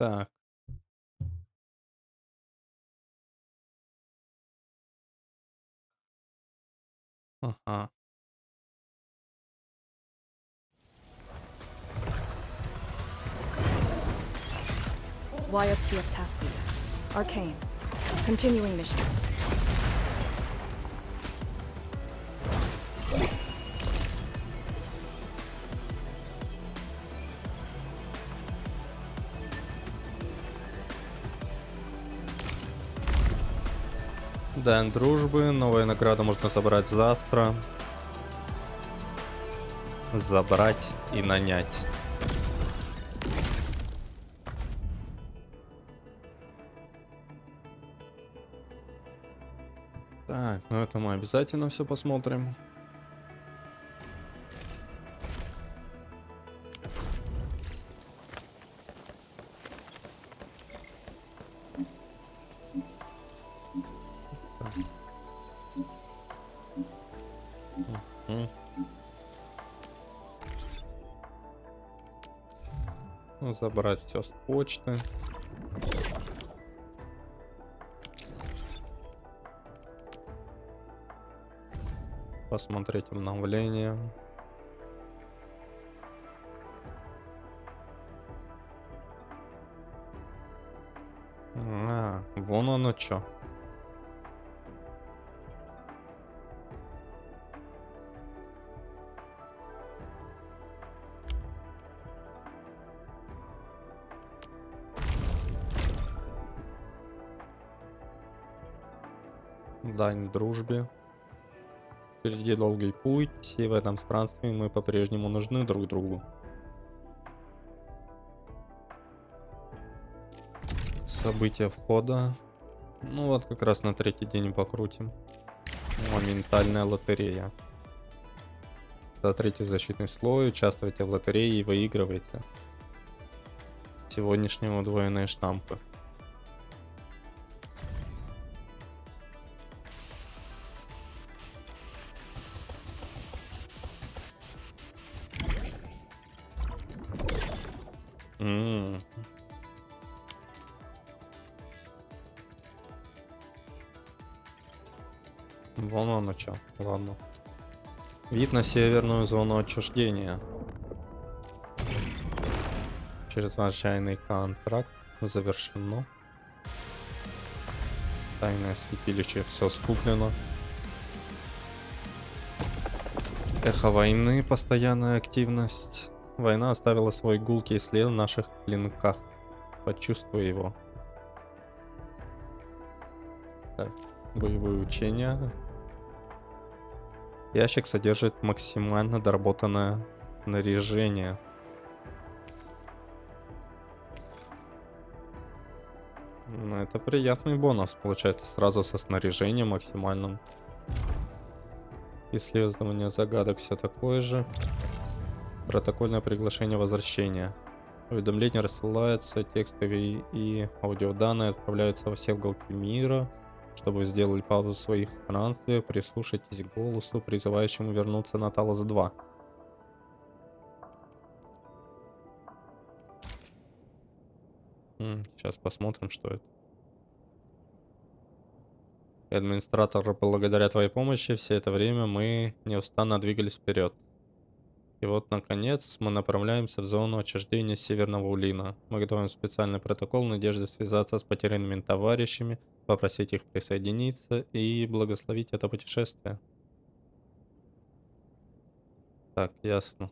Так. Ага. YSTF task leader. Arcane. Continuing mission. Дань дружбы. Новая награда можно забрать завтра. Забрать и нанять. Так, ну это мы обязательно все посмотрим. Так. Мгм. Ну, забрать все с почты. Посмотреть обновление. Вон оно чё. Дань дружбе. Впереди долгий путь, и в этом странстве мы по-прежнему нужны друг другу. События входа. Ну вот как раз на третий день покрутим. Моментальная лотерея. За третий защитный слой участвуйте в лотерее и выигрывайте. Сегодняшние удвоенные штампы. М. Вон оно чё. Ладно. Вид на северную зону отчуждения. Чрезвычайный контракт завершено. Тайное святилище все скуплено. Эхо войны, постоянная активность. Война оставила свой гулкий след в наших клинках. Почувствуй его. Так, боевые учения. Ящик содержит максимально доработанное снаряжение. Ну, это приятный бонус, получается, сразу со снаряжением максимальным. Исследование загадок все такое же. Протокольное приглашение возвращения. Уведомления рассылаются, текстовые и аудиоданные отправляются во все уголки мира. Чтобы вы сделали паузу в своих странствиях, прислушайтесь к голосу, призывающему вернуться на Талос 2. Сейчас посмотрим, что это. Администратор, благодаря твоей помощи все это время мы неустанно двигались вперед. И вот, наконец, мы направляемся в зону отчуждения Северного Улина. Мы готовим специальный протокол в надежде связаться с потерянными товарищами, попросить их присоединиться и благословить это путешествие. Так, ясно.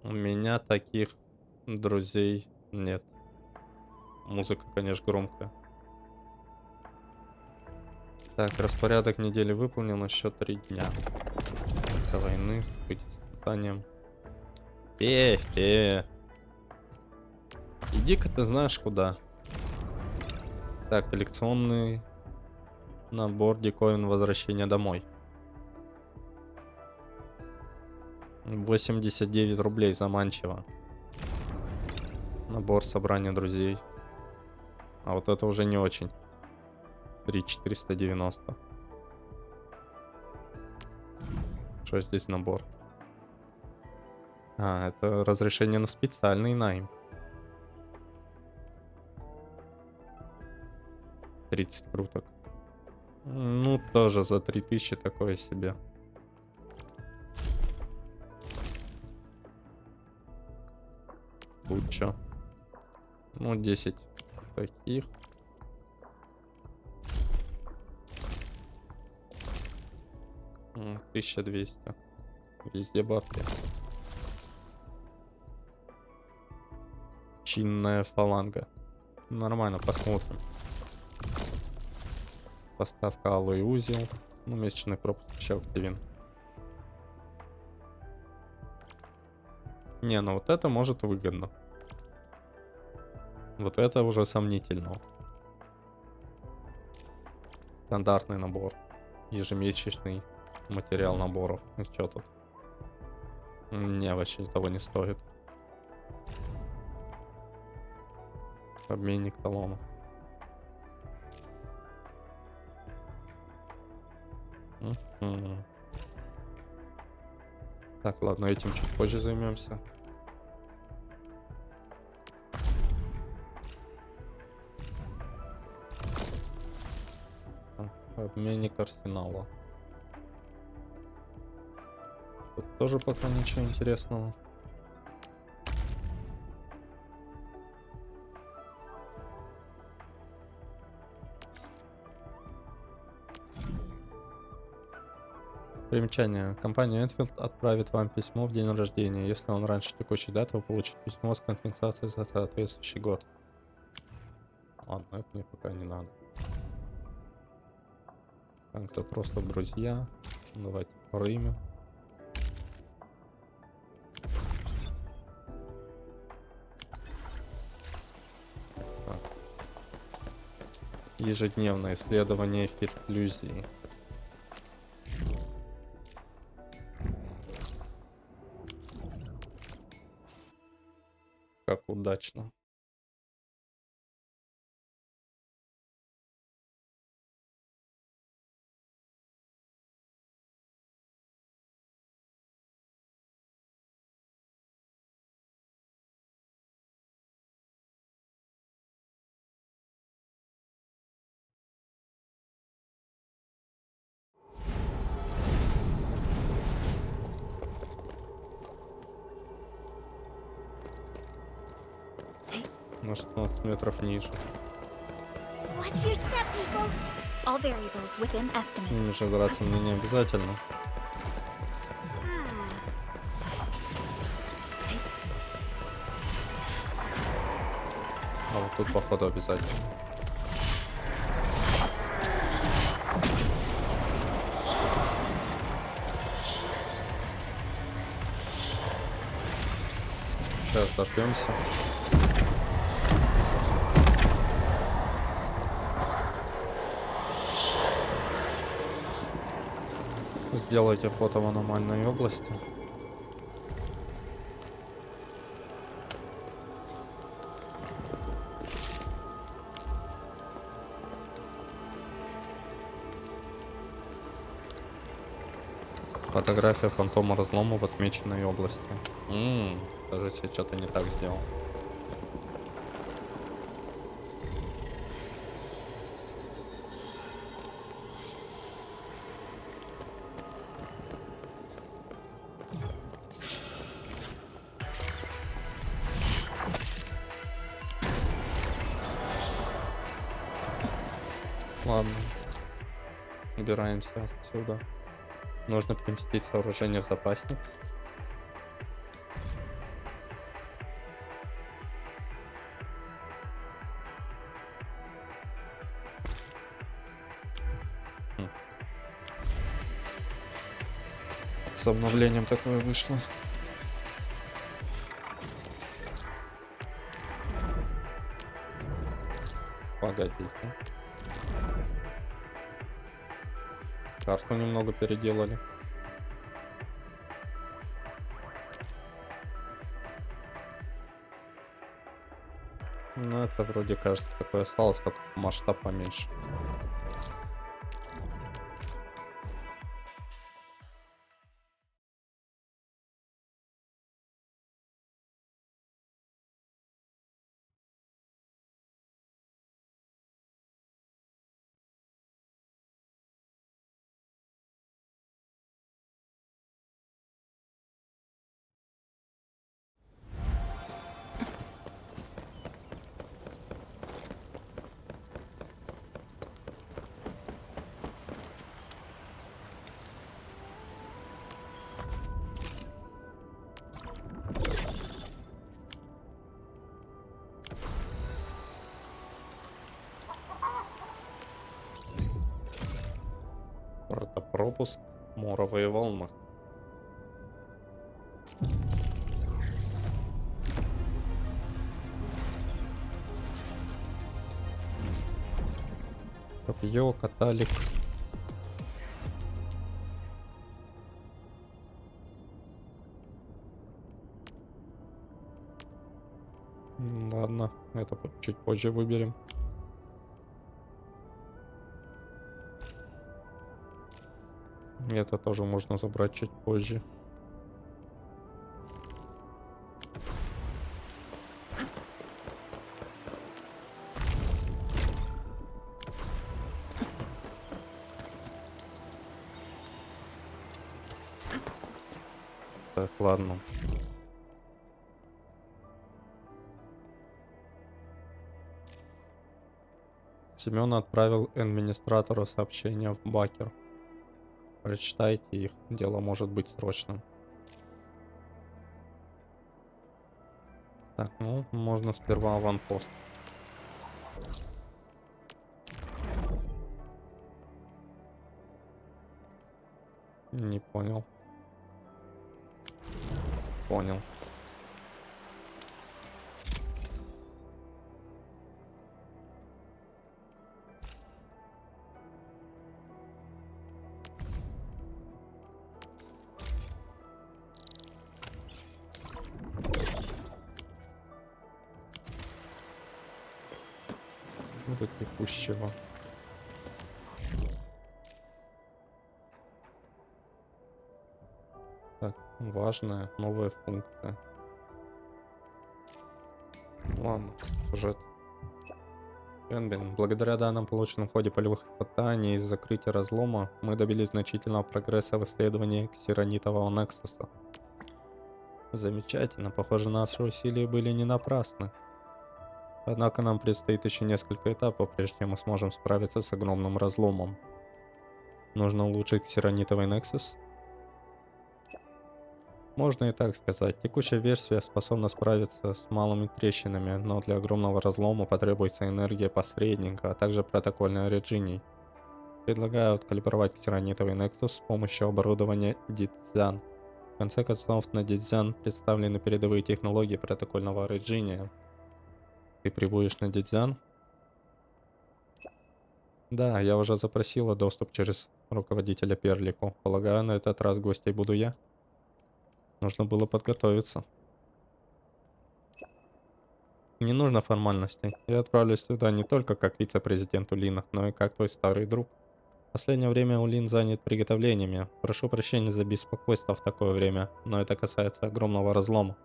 У меня таких друзей нет. Музыка, конечно, громкая. Так, распорядок недели выполнен, еще 3 дня. До войны, быть испытанием. Иди-ка ты знаешь куда. Так, коллекционный набор диковин возвращения домой. 89 рублей заманчиво. Набор собрания друзей. А вот это уже не очень. 3490. Что здесь набор? А, это разрешение на специальный найм. 30 круток. Ну, тоже за 3000 такое себе. Тут чё? Ну, 10 таких. М, 1200. Везде бабки. Чинная фаланга. Нормально, посмотрим. Поставка алый узел. Ну, месячный пропуск еще активен. Не, ну вот это может выгодно. Вот это уже сомнительно. Стандартный набор. Ежемесячный материал наборов. И что тут? Не, вообще того не стоит. Обменник талонов. Мгм. Так, ладно, этим чуть позже займемся. Обменник арсенала. Тут тоже пока ничего интересного. Примечание. Компания Enfield отправит вам письмо в день рождения. Если он раньше текущей даты, вы получите письмо с компенсацией за соответствующий год. Ладно, это мне пока не надо. Так, это просто в друзья. Давайте примем. Так. Ежедневное исследование ферклюзии. Как удачно. На 16 метров ниже. Watch your step, people. All variables within estimates. Ниже драться мне не обязательно. А вот тут, походу, обязательно. Сейчас дождемся. Сделайте фото в аномальной области. Фотография фантома разлома в отмеченной области. Даже если что-то не так сделал. Ладно. Убираемся отсюда. Нужно поместить сооружение в запасник. С обновлением такое вышло. Погодите. Карту немного переделали. Ну, это вроде, кажется, такое осталось, только масштаб поменьше. Пропуск. Моровые волны. Копье, каталик. Ладно, это чуть позже выберем. Это тоже можно забрать чуть позже. Так, ладно. Семен отправил администратору сообщение в Бакер. Прочитайте их, дело может быть срочным. Так, ну, можно сперва аванпост. Не понял. Понял. До текущего. Так, важная новая функция. Ладно, сюжет. Энбин, благодаря данным, полученным в ходе полевых испытаний и закрытия разлома, мы добились значительного прогресса в исследовании ксиронитового Нексуса. Замечательно, похоже, наши усилия были не напрасны. Однако нам предстоит еще несколько этапов, прежде чем мы сможем справиться с огромным разломом. Нужно улучшить ксиронитовый Нексус? Можно и так сказать. Текущая версия способна справиться с малыми трещинами, но для огромного разлома потребуется энергия посредника, а также протокольная реджиний. Предлагаю откалибровать ксиронитовый Nexus с помощью оборудования Дидзян. В конце концов, на Дидзян представлены передовые технологии протокольного реджиния. Ты прибудешь на Дидзян? Да, я уже запросила доступ через руководителя Перлику. Полагаю, на этот раз гостей буду я. Нужно было подготовиться. Не нужно формальностей. Я отправлюсь сюда не только как вице-президент Улина, но и как твой старый друг. В последнее время Улин занят приготовлениями. Прошу прощения за беспокойство в такое время, но это касается огромного разлома.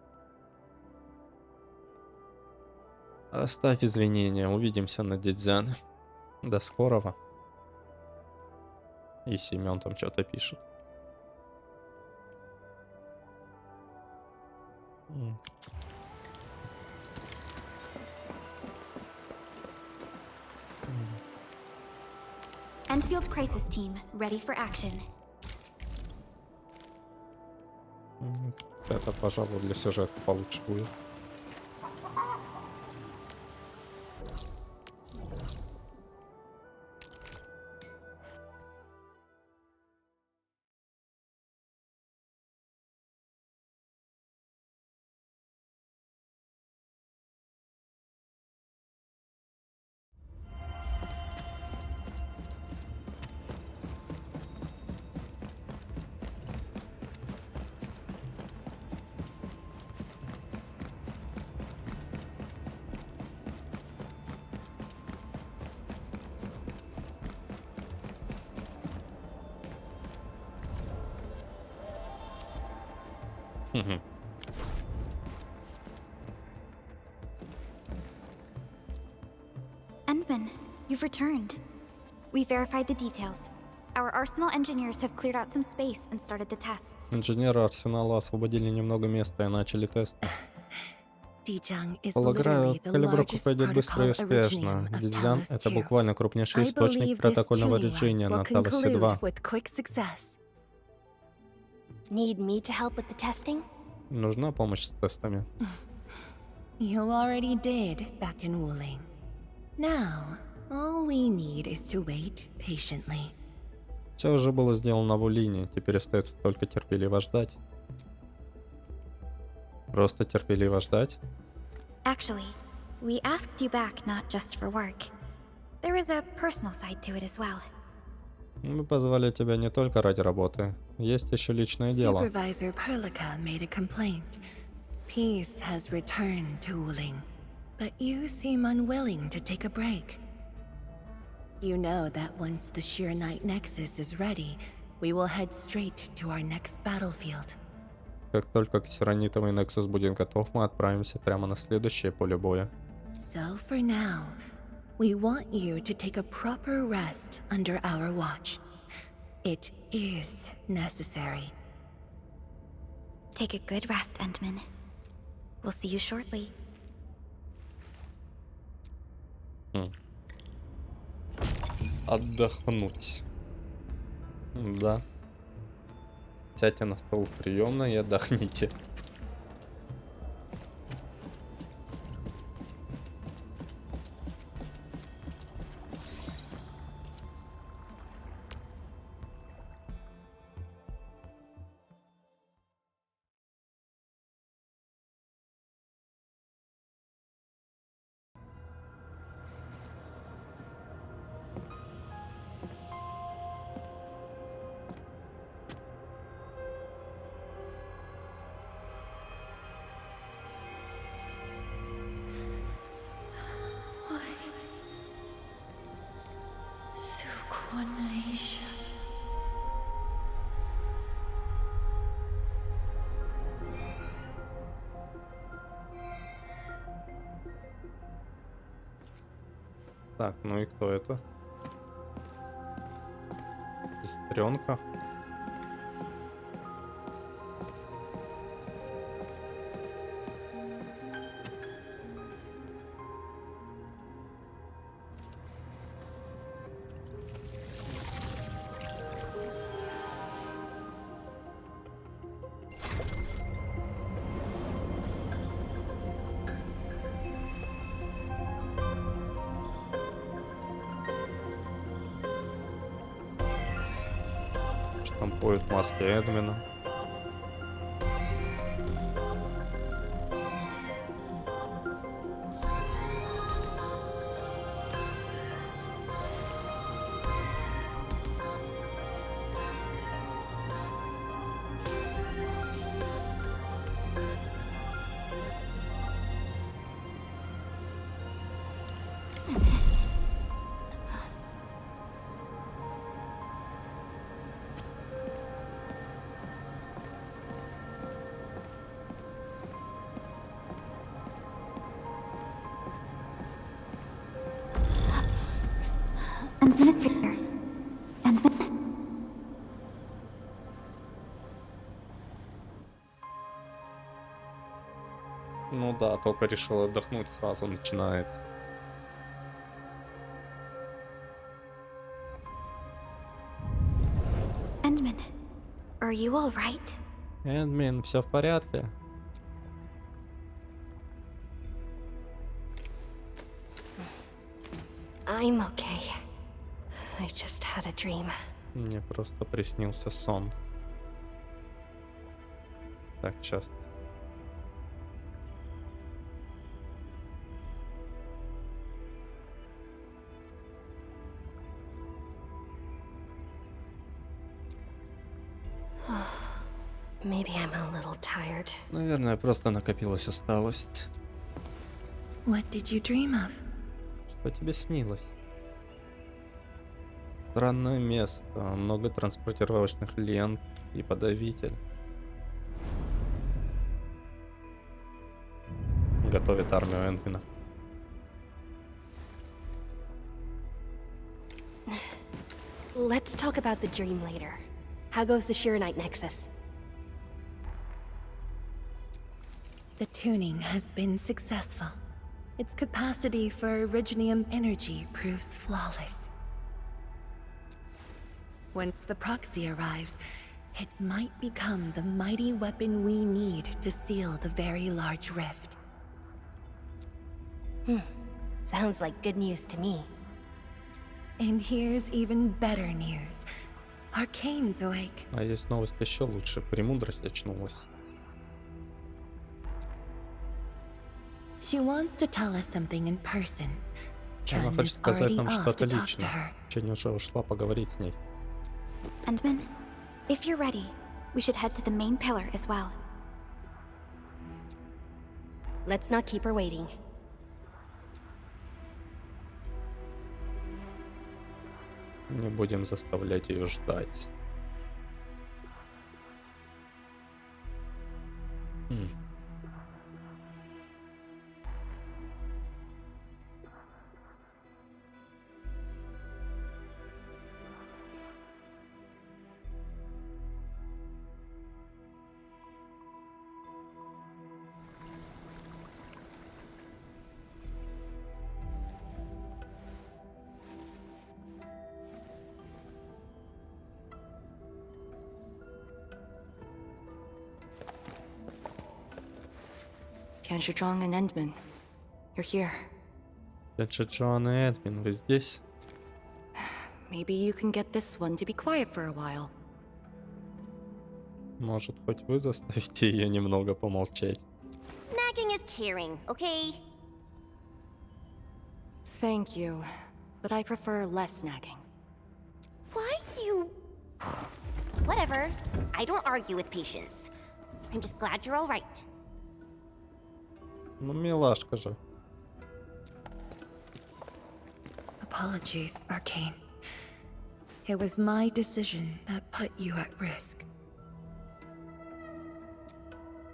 Оставь извинения, увидимся на Дидзян. До скорого. И Семен там что-то пишет. Enfield Crisis Team, ready for action. Это, пожалуй, для сюжета получше будет. Endman, you've returned. We verified the details. Our Arsenal engineers have cleared out some space and started the tests. Инженеры Арсенала освободили немного места и начали тест. Полагаю, калибровка пойдет быстро и успешно. Дидзян — это буквально крупнейший источник протокольного реджиния на Талосе 2. Need me to help with the testing? Нужна помощь с тестами. You already did back in Wuling. Now, all we need is to wait patiently. Все уже было сделано в Улине, теперь остается только терпеливо ждать. Просто терпеливо ждать? Actually, we asked you back not just for work. There is a personal side to it as well. Мы позвали тебя не только ради работы. Есть еще личное дело. Supervisor Perlica made a complaint. Peace has returned to Uling, but you seem unwilling to take a break. You know that once the Sheer Night Nexus is ready, we will head straight to our next battlefield. Как только ксеронитовый Нексус будет готов, мы отправимся прямо на следующее поле боя. So for now, we want you to take a proper rest under our watch. It is necessary. Take a good rest, Endman. We'll see you shortly. Отдохнуть. Да. Сядьте на стол в приемной и отдохните. Так, ну и кто это? Сестренка. Штампует маски Эдмина. Administrator. Ну да, только решил отдохнуть, сразу начинается. Endman, are you all right? Эдмин, все в порядке? I'm okay. I just had a dream. Мне просто приснился сон. Так часто. Maybe I'm a little tired. Наверное, просто накопилась усталость. What did you dream of? Что тебе снилось? Странное место, много транспортировочных лент и подавитель. Готовит армию Эндмина. Let's talk about the dream later. How goes the Shiranite Nexus? The tuning has been successful. Its capacity for originium energy proves flawless. Once the proxy arrives, it might become the mighty weapon we need to seal the very large rift. Sounds like good news to me. And here's even better news. Arcane's awake. А есть новость еще лучше. Премудрость очнулась. She wants to tell us something in person. Она Chun хочет is сказать already нам off что-то to talk to личное. her. Чень уже ушла поговорить с ней. Endman, if you're ready, we should head to the main pillar as well. Let's not keep her waiting. Не будем заставлять ее ждать. Kanshijong and Endman, you're here. Джон и Эдвин, вы здесь? Maybe you can get this one to be quiet for a while. Может, хоть вы заставите ее немного помолчать? Nagging is caring, okay? Thank you, but I prefer less nagging. Why you... Whatever. I don't argue with patience. I'm just glad you're all right. Ну, милашка же. Apologies, Arcane. It was my decision that put you at risk.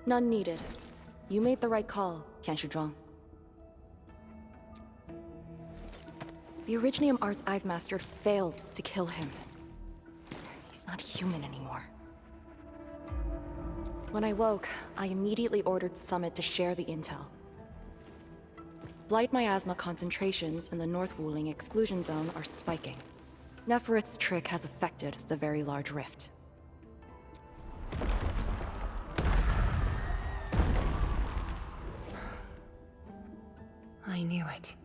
None needed. You made the right call, Kanshijong. The Originium arts I've mastered failed to kill him. He's not human anymore. When I woke, I immediately ordered Summit to share the intel. Blight miasma concentrations in the North Wuling exclusion zone are spiking. Neferith's trick has affected the Very Large Rift. I knew it.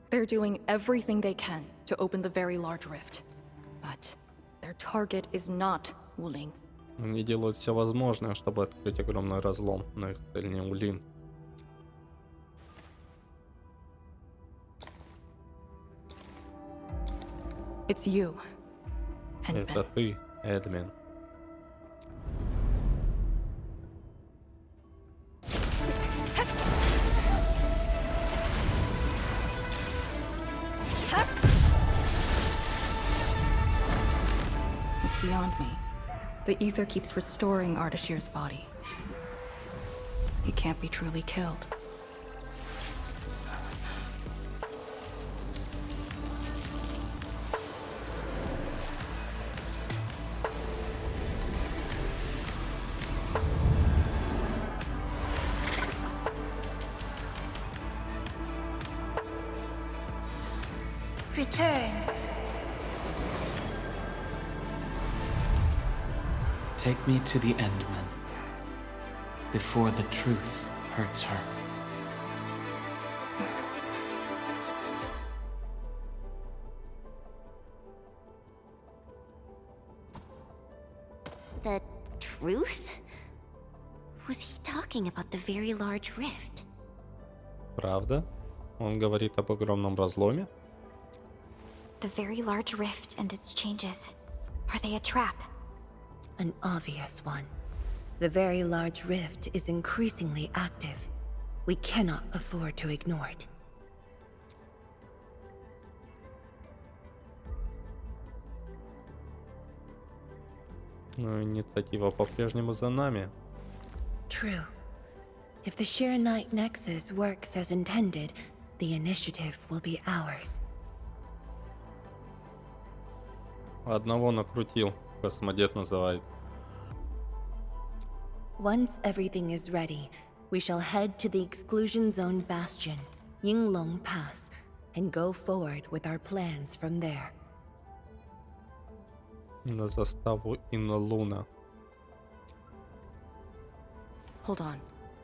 They're doing everything they can to open the Very Large Rift. But their target is not Wuling. Они делают все возможное, чтобы открыть огромный разлом, но их цель не Улин. It's you, Это Endman. ты, Эдмин. It's beyond me. The ether keeps restoring Ardashir's body. He can't be truly killed. Return. Take me to the Endman, before the truth hurts her. The truth? Was he talking about the Very Large Rift? Правда? Он говорит об огромном разломе? The Very Large Rift and its changes. Are they a trap? An obvious one. The Very Large Rift is increasingly active. We cannot afford to ignore it. Но инициатива по-прежнему за нами. True. If the Shiranite Nexus works as intended, the initiative will be ours. Одного накрутил, космодед называется. Once everything is ready, we shall head to the exclusion zone bastion, Yinglong Pass, and go forward with our plans from there. На заставу Улина. Hold on.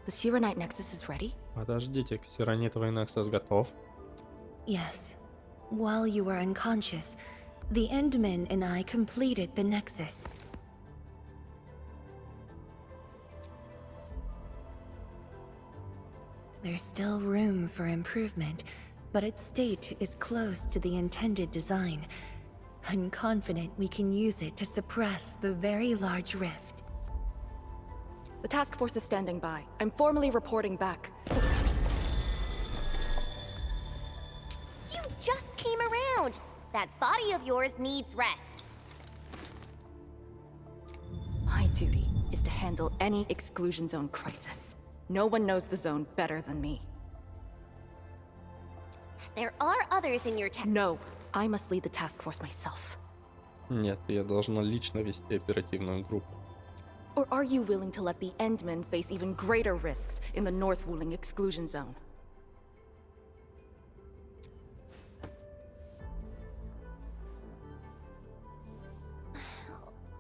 The Shiranite Nexus is ready? Подождите, ксеронитовый Nexus готов? Yes. While you were unconscious, The Endman and I completed the Nexus. There's still room for improvement, but its state is close to the intended design. I'm confident we can use it to suppress the very large rift. The task force is standing by. I'm formally reporting back. You just came around! That body of yours needs rest. My duty is to handle any exclusion zone crisis. No one knows the zone better than me. There are others in your No, I must lead the task force myself. Нет, я должна лично вести оперативную группу. Or are you willing to let the Endmen face even greater risks in the North Wuling exclusion zone?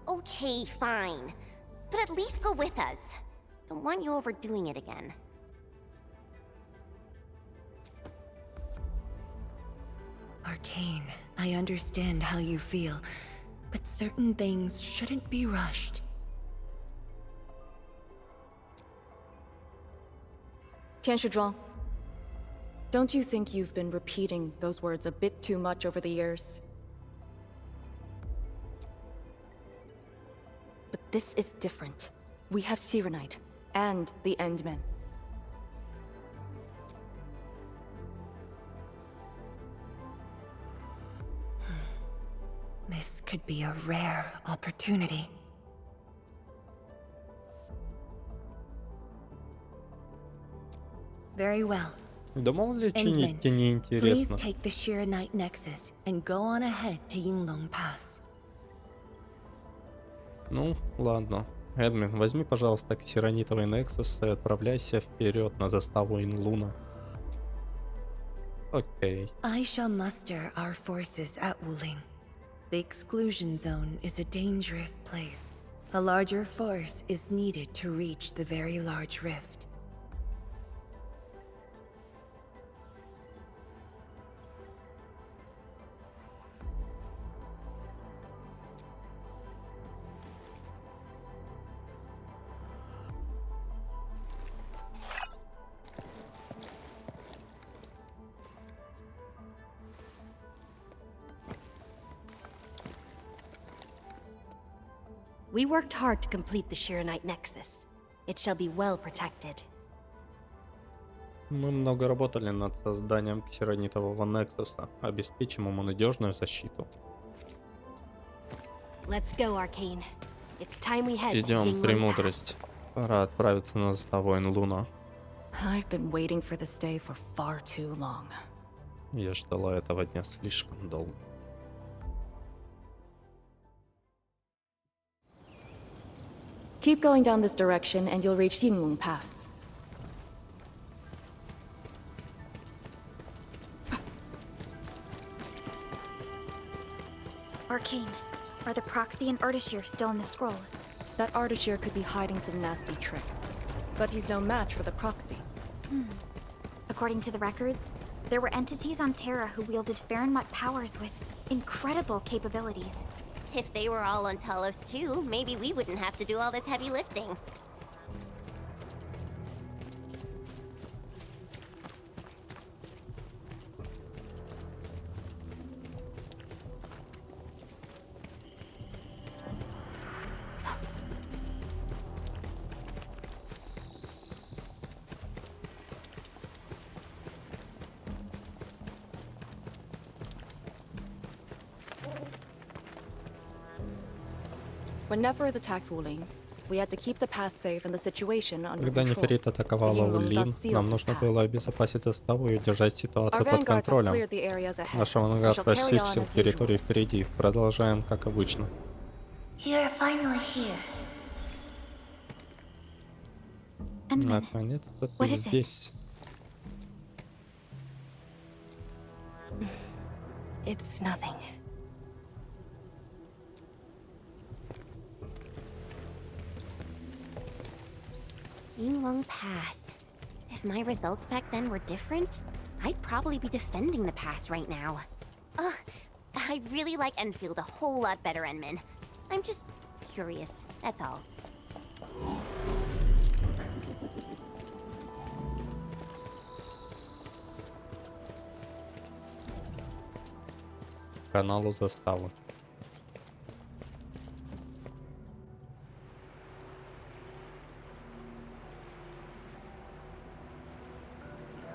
Okay, fine. But at least go with us. Don't want you overdoing it again. Arcane, I understand how you feel, but certain things shouldn't be rushed. Tianshizhuang, don't you think you've been repeating those words a bit too much over the years? But this is different. We have Sirenite and the Endmen. This could be a rare opportunity. Very well. Думал ли чинить Endman, тебе please неинтересно? take the Shiranite Nexus and go on ahead to Yinglong Pass. Ну, ладно. Эдмин, возьми, пожалуйста, ксеронитовый Нексус и отправляйся вперед на заставу Инлуна. Окей. I shall muster our forces at Wuling. The exclusion zone is a dangerous place. A larger force is needed to reach the very large rift. We worked hard to complete the Shiranite Nexus. It shall be well protected. Мы много работали над созданием ксеронитового Нексуса. Обеспечим ему надежную защиту. Let's go, Arcane. It's time we head to Идем, Yinglong Pass. премудрость. Пора отправиться на заставу Инлуна. I've been waiting for this day for far too long. Я ждала этого дня слишком долго. Keep going down this direction and you'll reach Yinglong Pass. Arcane, are the proxy and Ardashir still in the scroll? That Ardashir could be hiding some nasty tricks, but he's no match for the proxy. According to the records, there were entities on Terra who wielded Fahrenheit powers with incredible capabilities. If they were all on Talos too, maybe we wouldn't have to do all this heavy lifting. When Neferith attacked Wuling, we had to keep the pass safe and the situation under Когда control. Неферит атаковала Yinglong Улин, thus sealed нам this нужно path. было обезопасить заставу и держать Our ситуацию под vanguards have контролем. cleared the areas ahead. Наш We авангард shall carry on расчистил as территорию usual. впереди. Продолжаем, как обычно. You're finally here. Endman, Наконец-то What ты is it? здесь. It's nothing. Yinglong Pass. If my results back then were different, I'd probably be defending the pass right now. I really like Enfield a whole lot better, Enman. I'm just curious, that's all. Каналу заставы.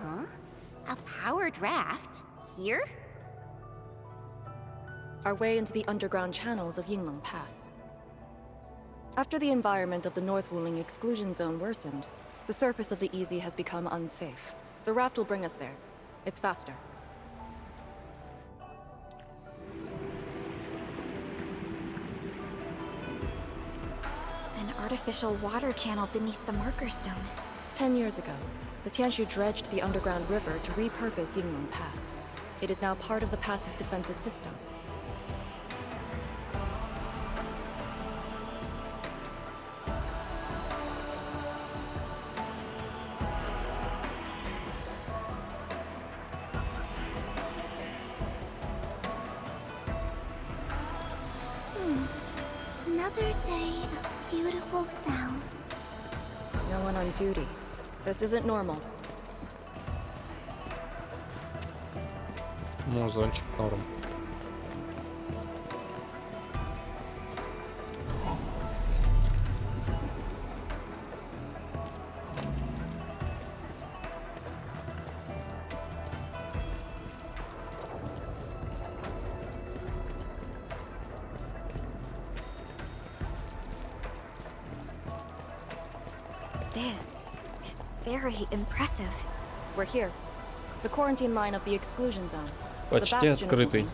Huh? A powered raft? Here? Our way into the underground channels of Yinglong Pass. After the environment of the North Wuling exclusion zone worsened, the surface of the Easy has become unsafe. The raft will bring us there. It's faster. An artificial water channel beneath the marker stone. 10 years ago, the Tianshu dredged the underground river to repurpose Yinglong Pass. It is now part of the pass's defensive system. Another day of beautiful sounds. No one on duty. This isn't normal. Музончик норм. This is very impressive. We're here. The quarantine line of the exclusion zone. The Почти bastion of открытый.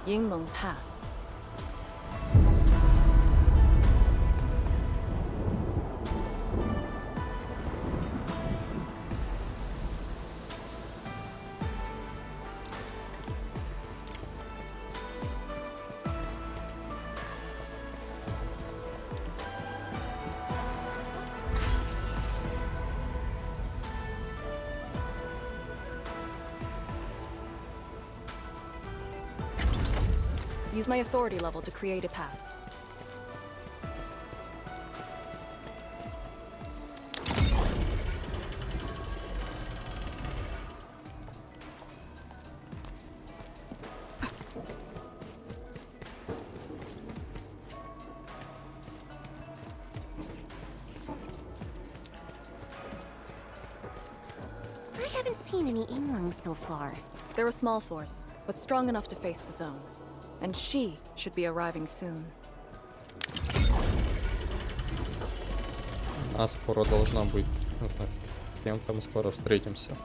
Yinglong Pass. Use my authority level to create a path. I haven't seen any Yinglongs so far. They're a small force, but strong enough to face the zone. And she should be arriving soon. Она скоро должна быть. Не знаю, с кем-то мы скоро встретимся.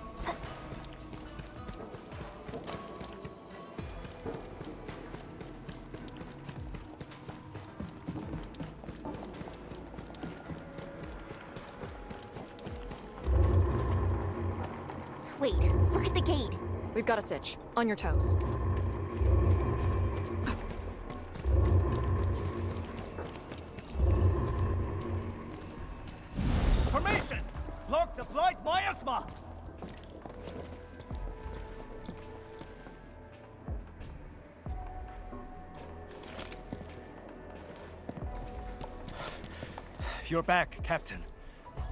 Wait, look at the gate. We've got a sitch. On your toes. Formation! Lock the blight miasma! You're back, Captain.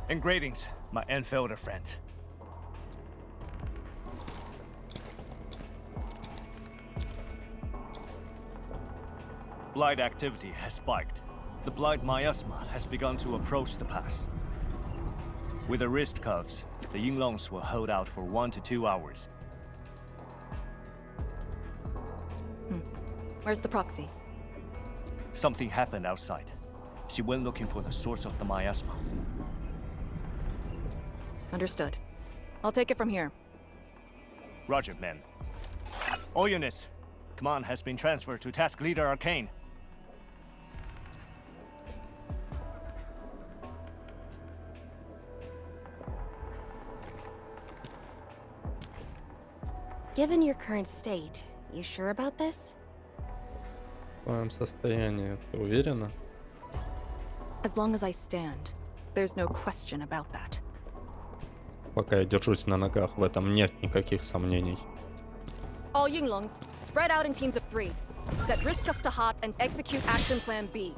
And greetings, my Enfielder friend. Blight activity has spiked. The blight miasma has begun to approach the pass. With the wrist cuffs, the Yinglongs will hold out for 1 to 2 hours. Where's the proxy? Something happened outside. She went looking for the source of the miasma. Understood. I'll take it from here. Roger, men. All units, command has been transferred to Task Leader Arcane. Given your current state, you sure about this? В твоем состоянии ты уверена? As long as I stand, there's no question about that. Пока я держусь на ногах, в этом нет никаких сомнений. All Yinglongs, spread out in teams of 3. Set risk cuffs to hot and execute action plan B.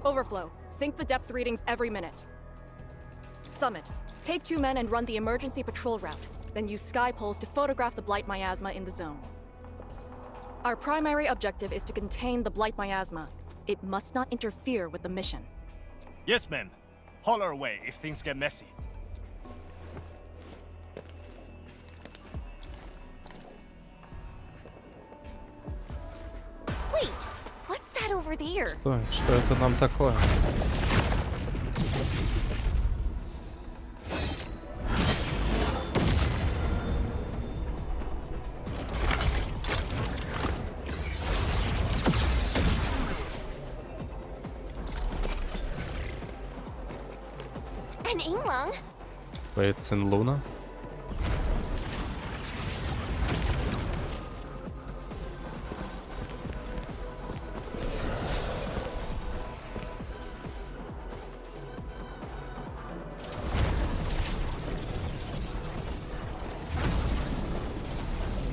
Overflow. Sync the depth readings every minute. Summit. Take 2 men and run the emergency patrol route. Then use sky poles to photograph the blight miasma in the zone. Our primary objective is to contain the blight miasma. It must not interfere with the mission. Yes, ma'am. Holler away if things get messy. Wait, what's that over there? Что это нам такое? An Inglung? Wait, it's in Luna?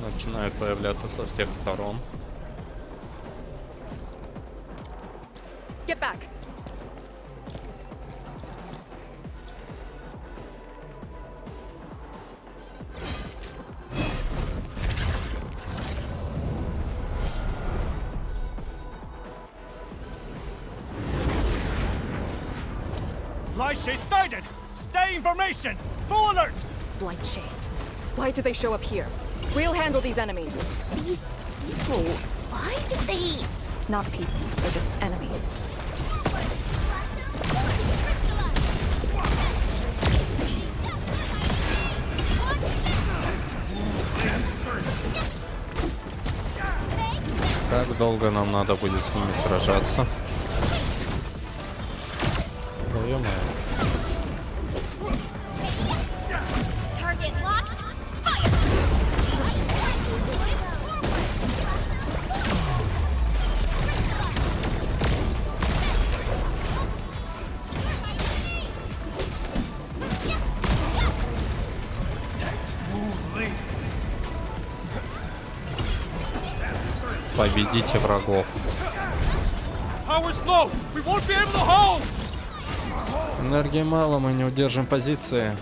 Начинают появляться со всех сторон. Get back. Light shade sighted! Stay in formation! Full alert! Blight shades. Why did they show up here? We'll handle these enemies. These people, why did they... Not people, they're just enemies. Как долго нам надо будет с ними сражаться? Да ё-моё. Target locked. Fire! Победите врагов. Power's low! We won't be able to hold! Энергии мало, мы не удержим позиции.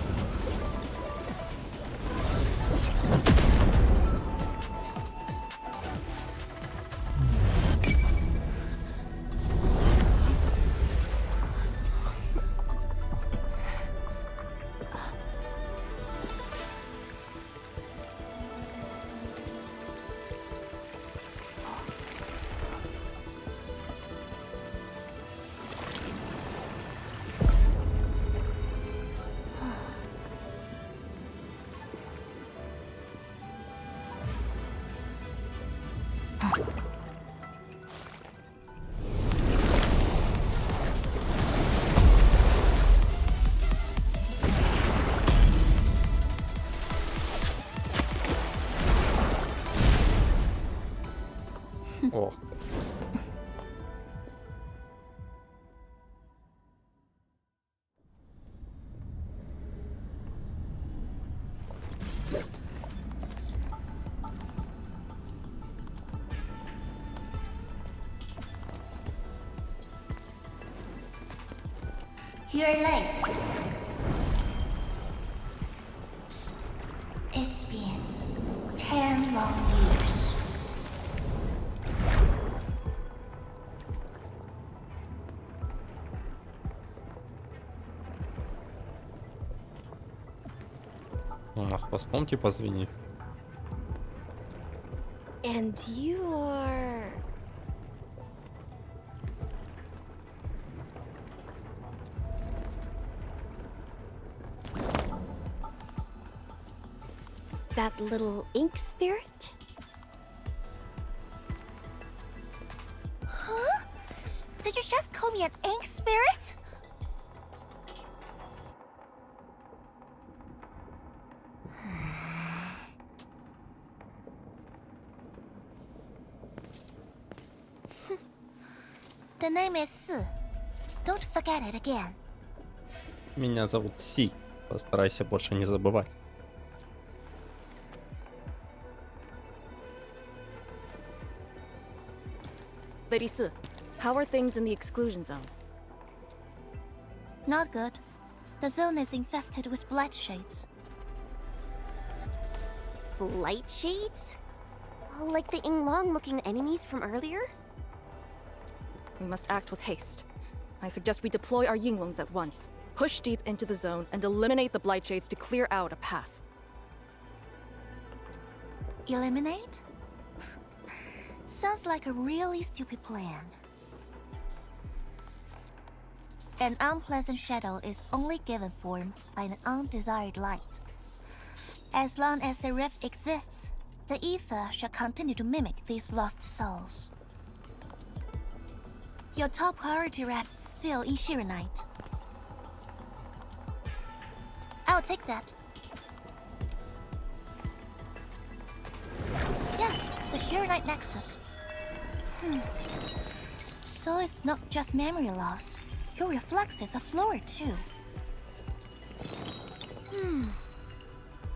Ох. You're late. It's been 10 long years. Он хвостом типа звенит. And you are... that little ink spirit? Huh? Did you just call me an ink spirit? The name is Su. Don't forget it again. Меня зовут Си. Постарайся больше не забывать. Lady Si, how are things in the exclusion zone? Not good. The zone is infested with blight shades. Blight shades? Oh, like the Yinglong-looking enemies from earlier? We must act with haste. I suggest we deploy our Yinglongs at once, push deep into the zone, and eliminate the blight shades to clear out a path. Eliminate? Sounds like a really stupid plan. An unpleasant shadow is only given form by an undesired light. As long as the rift exists, the ether shall continue to mimic these lost souls. Your top priority rests still in Shiranite. I'll take that. Yes, the Shiranite Nexus. So it's not just memory loss. Your reflexes are slower too.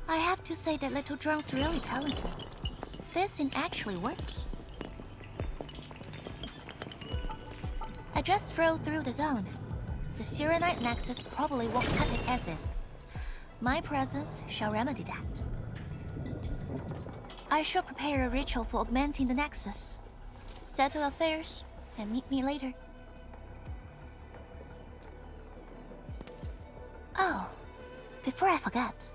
I have to say that Little Drunk's really talented. This thing actually works. I just drove through the zone. The Shiranite Nexus probably won't cut it as is. My presence shall remedy that. I shall prepare a ritual for augmenting the Nexus. Settle affairs, and meet me later. Oh, before I forget.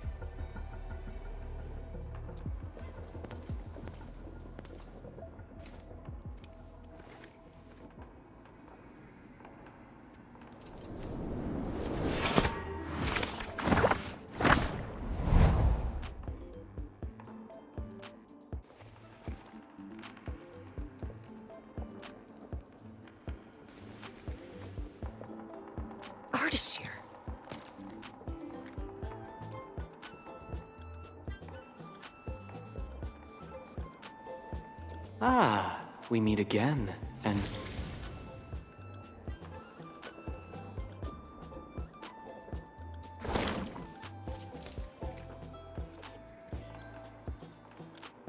Ah, we meet again, and...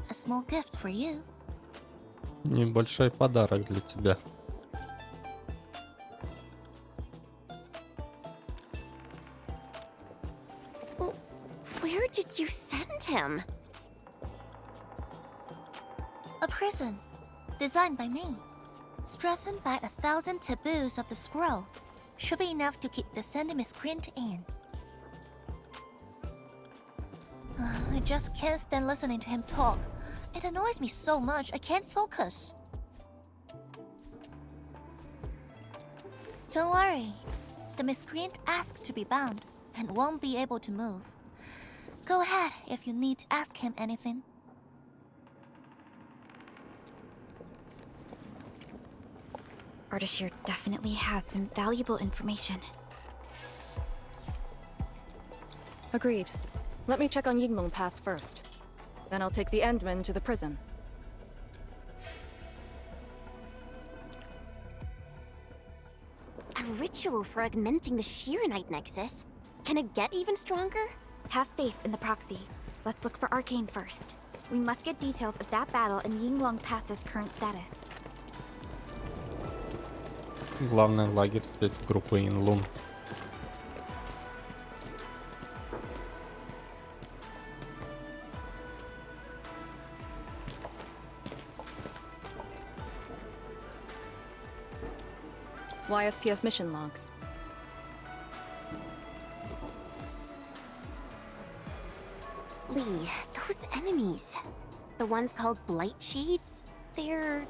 A small gift for you. Небольшой подарок для тебя. Where did you send him? A prison, designed by me. Strengthened by 1,000 taboos of the scroll. Should be enough to keep the sending miscreant in. I just can't stand listening to him talk. It annoys me so much I can't focus. Don't worry. The miscreant asked to be bound and won't be able to move. Go ahead if you need to ask him anything. Ardashir definitely has some valuable information. Agreed. Let me check on Yinglong Pass first. Then I'll take the Endman to the prison. A ritual for augmenting the Shiranite Nexus? Can it get even stronger? Have faith in the proxy. Let's look for Arcane first. We must get details of that battle and Yinglong Pass's current status. Главный лагерь спецгруппы Инлун. YSTF mission logs. Lee, those enemies. The ones called Blight Shades? They're...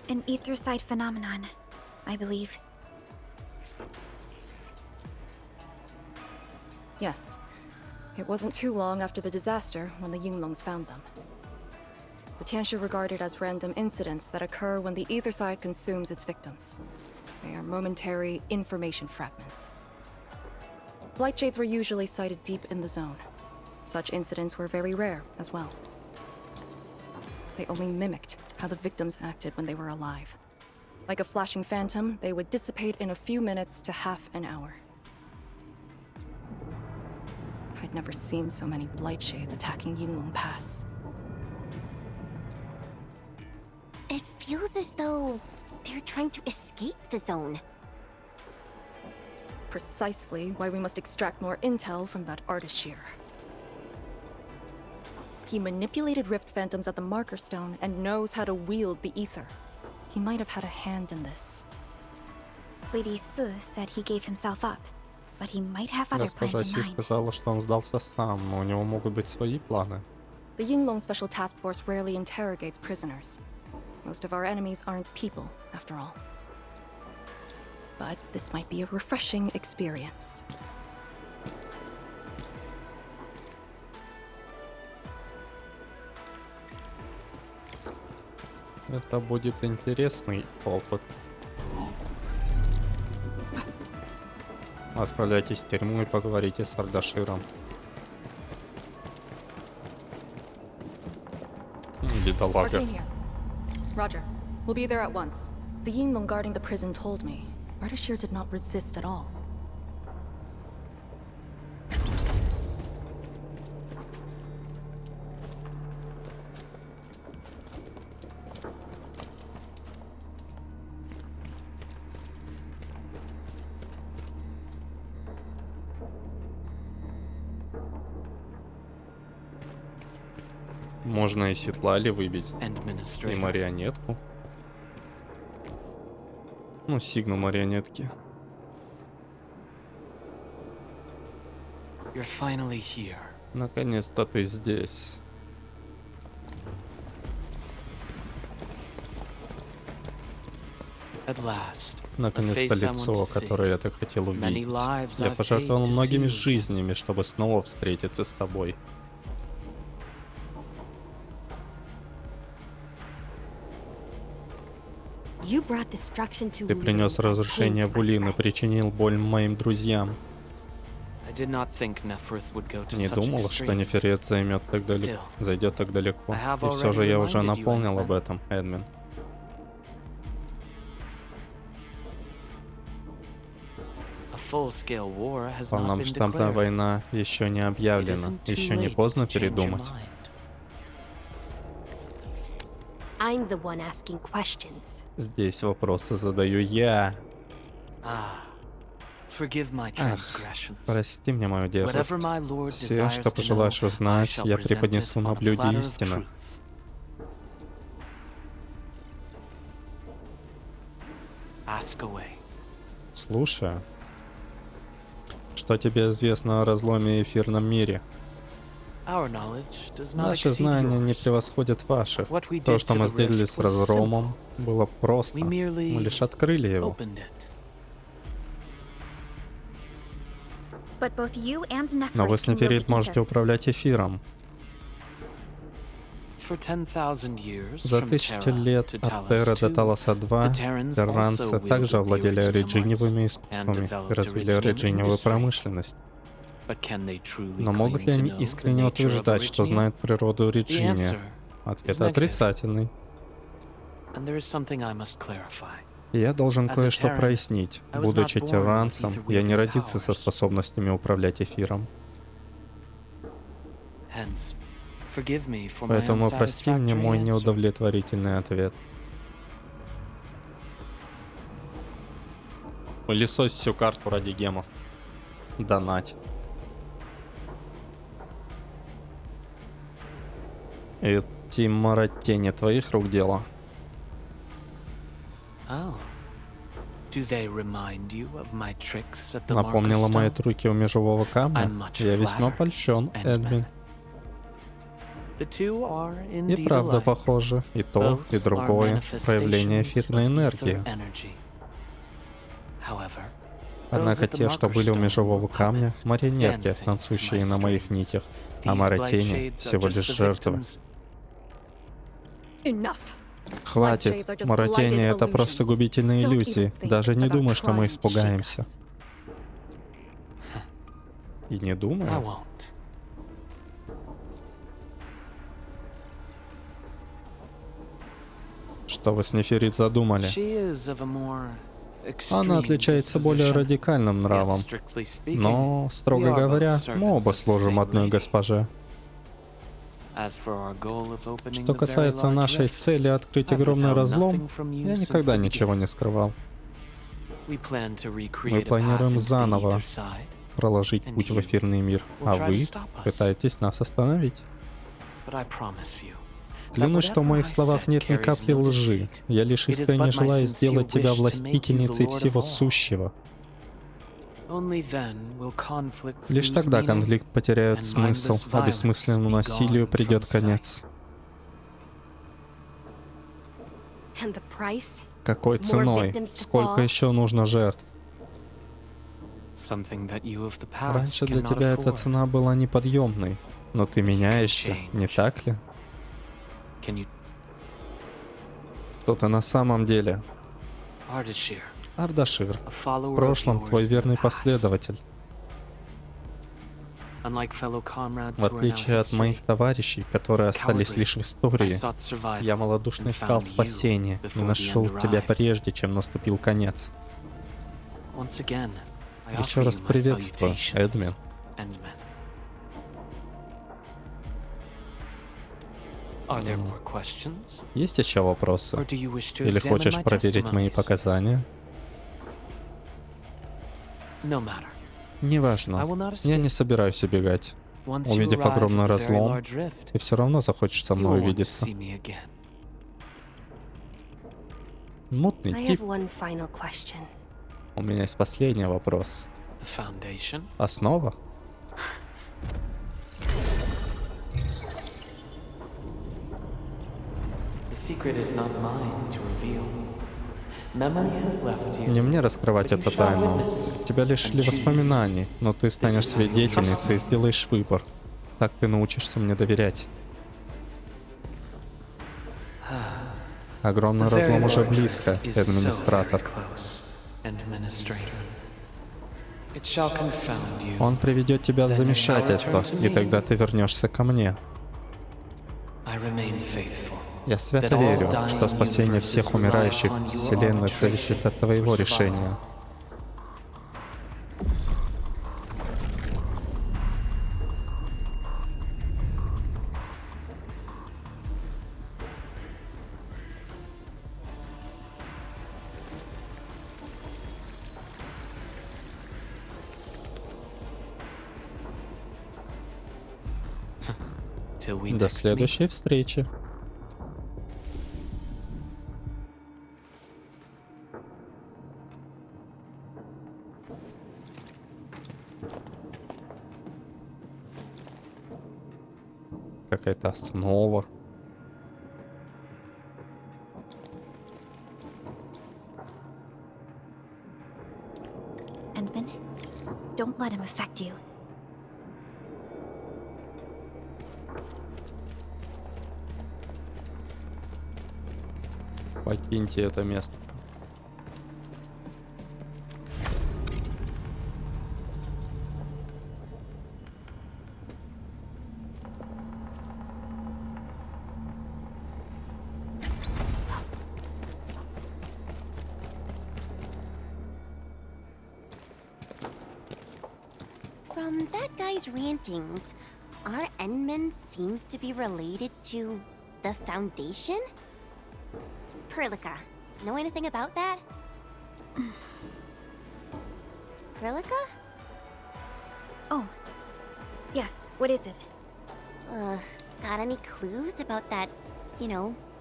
An etherside phenomenon, I believe. Yes. It wasn't too long after the disaster when the Yinglongs found them. The Tianshi regarded as random incidents that occur when the ether side consumes its victims. They are momentary information fragments. Blight shades were usually sighted deep in the zone. Such incidents were very rare as well. They only mimicked how the victims acted when they were alive. Like a flashing phantom, they would dissipate in a few minutes to half an hour. I'd never seen so many blight shades attacking Yinglong Pass. It feels as though they're trying to escape the zone. Precisely why we must extract more intel from that Artishir. He manipulated Rift Phantoms at the Marker Stone and knows how to wield the ether. He might have had a hand in this. Lady Su said he gave himself up, but he might have other plans Госпожа in Си mind. сказала, что он сдался сам, но у него могут быть свои планы. The Yinglong Special Task Force rarely interrogates prisoners. Most of our enemies aren't people, after all. But this might be a refreshing experience. Это будет интересный опыт. Отправляйтесь в тюрьму и поговорите с Ардаширом. Бедолага. Arcane here. Roger. We'll be there at once. The Yinglong guarding the prison told me. Ardashir did not resist at all. Можно и седлали выбить, и Administrator. марионетку. Ну, сигнал марионетки. You're finally here. Наконец-то ты здесь. At last. Наконец-то лицо, которое ты хотел увидеть. Я пожертвовал многими жизнями, чтобы снова встретиться с тобой. You brought destruction to Ты принес разрушение в Улин и причинил боль моим друзьям. Не думал, что Неферет зайдет так далеко. И все же я уже напомнил об этом, Эдмин. Полномасштабная война еще не объявлена. Еще не поздно передумать. I'm the one asking questions. Здесь вопросы задаю я. Прости мне мою дерзость. Все, что пожелаешь узнать, я преподнесу на блюде истины. Слушай, что тебе известно о разломе и эфирном мире? Наши знания не превосходят ваших. То, что мы сделали с разломом, было просто. Мы лишь открыли его. Но вы с Неферит можете управлять эфиром. За 1000 лет от Терра до Талоса 2 терранцы также овладели ориджиневыми искусствами и развили ориджиневую промышленность. Но могут ли они искренне утверждать, что знают природу Ориджиния? Ответ отрицательный. Я должен кое-что прояснить. Будучи терранцем, я не родился со способностями управлять эфиром. Поэтому прости мне мой неудовлетворительный ответ. Пылесось всю карту ради гемов. Донать. Эти маротени твоих рук дело. Напомнила мои трюки у межевого камня. Я весьма польщен, Эдмин. И правда похоже, и то, и другое проявление эфирной энергии. Однако те, что были у межевого камня, марионетки, танцующие на моих нитях, а маротени всего лишь жертвы. Хватит. Маротени — это просто губительные иллюзии. Даже не думай, что мы испугаемся. И не думаю. Что вы с Неферит задумали? Она отличается более радикальным нравом. Но, строго говоря, мы оба служим одной госпоже. Что касается нашей цели открыть огромный разлом, я никогда ничего не скрывал. Мы планируем заново проложить путь в эфирный мир, а вы пытаетесь нас остановить. Клянусь, что в моих словах нет ни капли лжи. Я лишь искренне желаю сделать тебя властительницей всего сущего. Лишь тогда конфликт потеряет смысл, а бессмысленному насилию придет конец. Какой ценой? Сколько еще нужно жертв? Раньше для тебя эта цена была неподъемной, но ты меняешься, не так ли? Кто ты на самом деле? Ардашир, в прошлом твой верный последователь. В отличие от моих товарищей, которые остались лишь в истории, я малодушно искал спасения и нашел тебя прежде, чем наступил конец. Еще раз приветствую, Эдмин. Есть еще вопросы? Или хочешь проверить мои показания? Неважно. Я не собираюсь убегать. Увидев огромный разлом, ты все равно захочешь со мной увидеться. Мутный тип. У меня есть последний вопрос. Основа? Не мне раскрывать эту тайну. Тебя лишили воспоминаний, но ты станешь свидетельницей и сделаешь выбор. Так ты научишься мне доверять. Огромный разлом уже близко, администратор. Он приведет тебя в замешательство, и тогда ты вернешься ко мне. Я свято верю, что спасение всех умирающих вселенных зависит от твоего решения. До следующей встречи. Какая-то основа. Endman, don't let him affect you. Покиньте это место. From that guy's rantings, our Endman seems to be related to the Foundation? Perlica, know anything about that? Perlica? Oh, yes, what is it? Got any clues about that,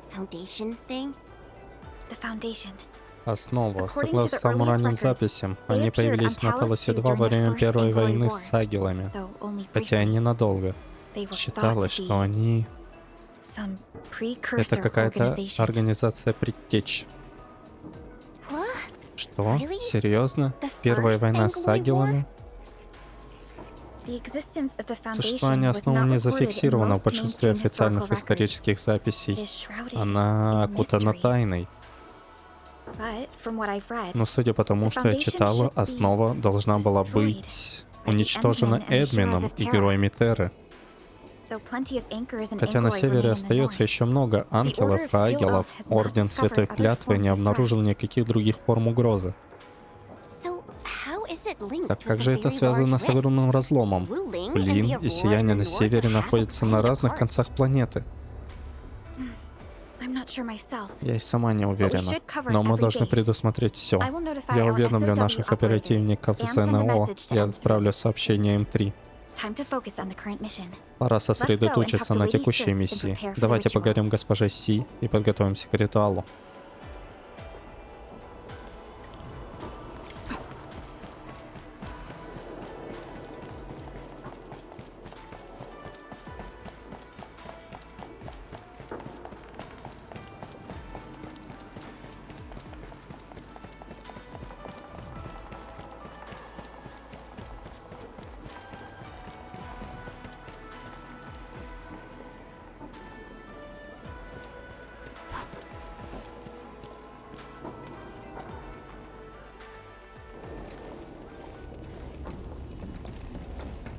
Foundation thing? The Foundation. Основа. Согласно самым ранним записям, они появились на Талосе-2 во время Первой войны с сагилами, хотя и ненадолго. Считалось, что они... Это какая-то организация предтеч. Что? Серьезно? Первая война с сагилами? Существование основы не зафиксировано в большинстве официальных исторических записей. Она окутана тайной. Но судя по тому, что я читала, основа должна была быть уничтожена Эдмином и героями Терры. Хотя на севере остается еще много анкелов и агелов, Орден Святой Клятвы не обнаружил никаких других форм угрозы. it linked Так with как the же это very связано large с огромным rift? разломом? Wuling and Улин the и Aurora in сияние the на north севере are half a находятся на planet разных apart. концах планеты. I'm not sure myself. Я и сама не уверена. should cover Но мы every должны base. предусмотреть все. I will notify Я our уведомлю SOW наших оперативников operators and send a ЗНО message to и M3. отправлю сообщение М3. Time to focus on the current mission. Пора Let's go and сосредоточиться talk to на Lady текущей Sue and миссии. prepare for the Давайте ritual. поговорим госпоже Си и подготовимся к ритуалу.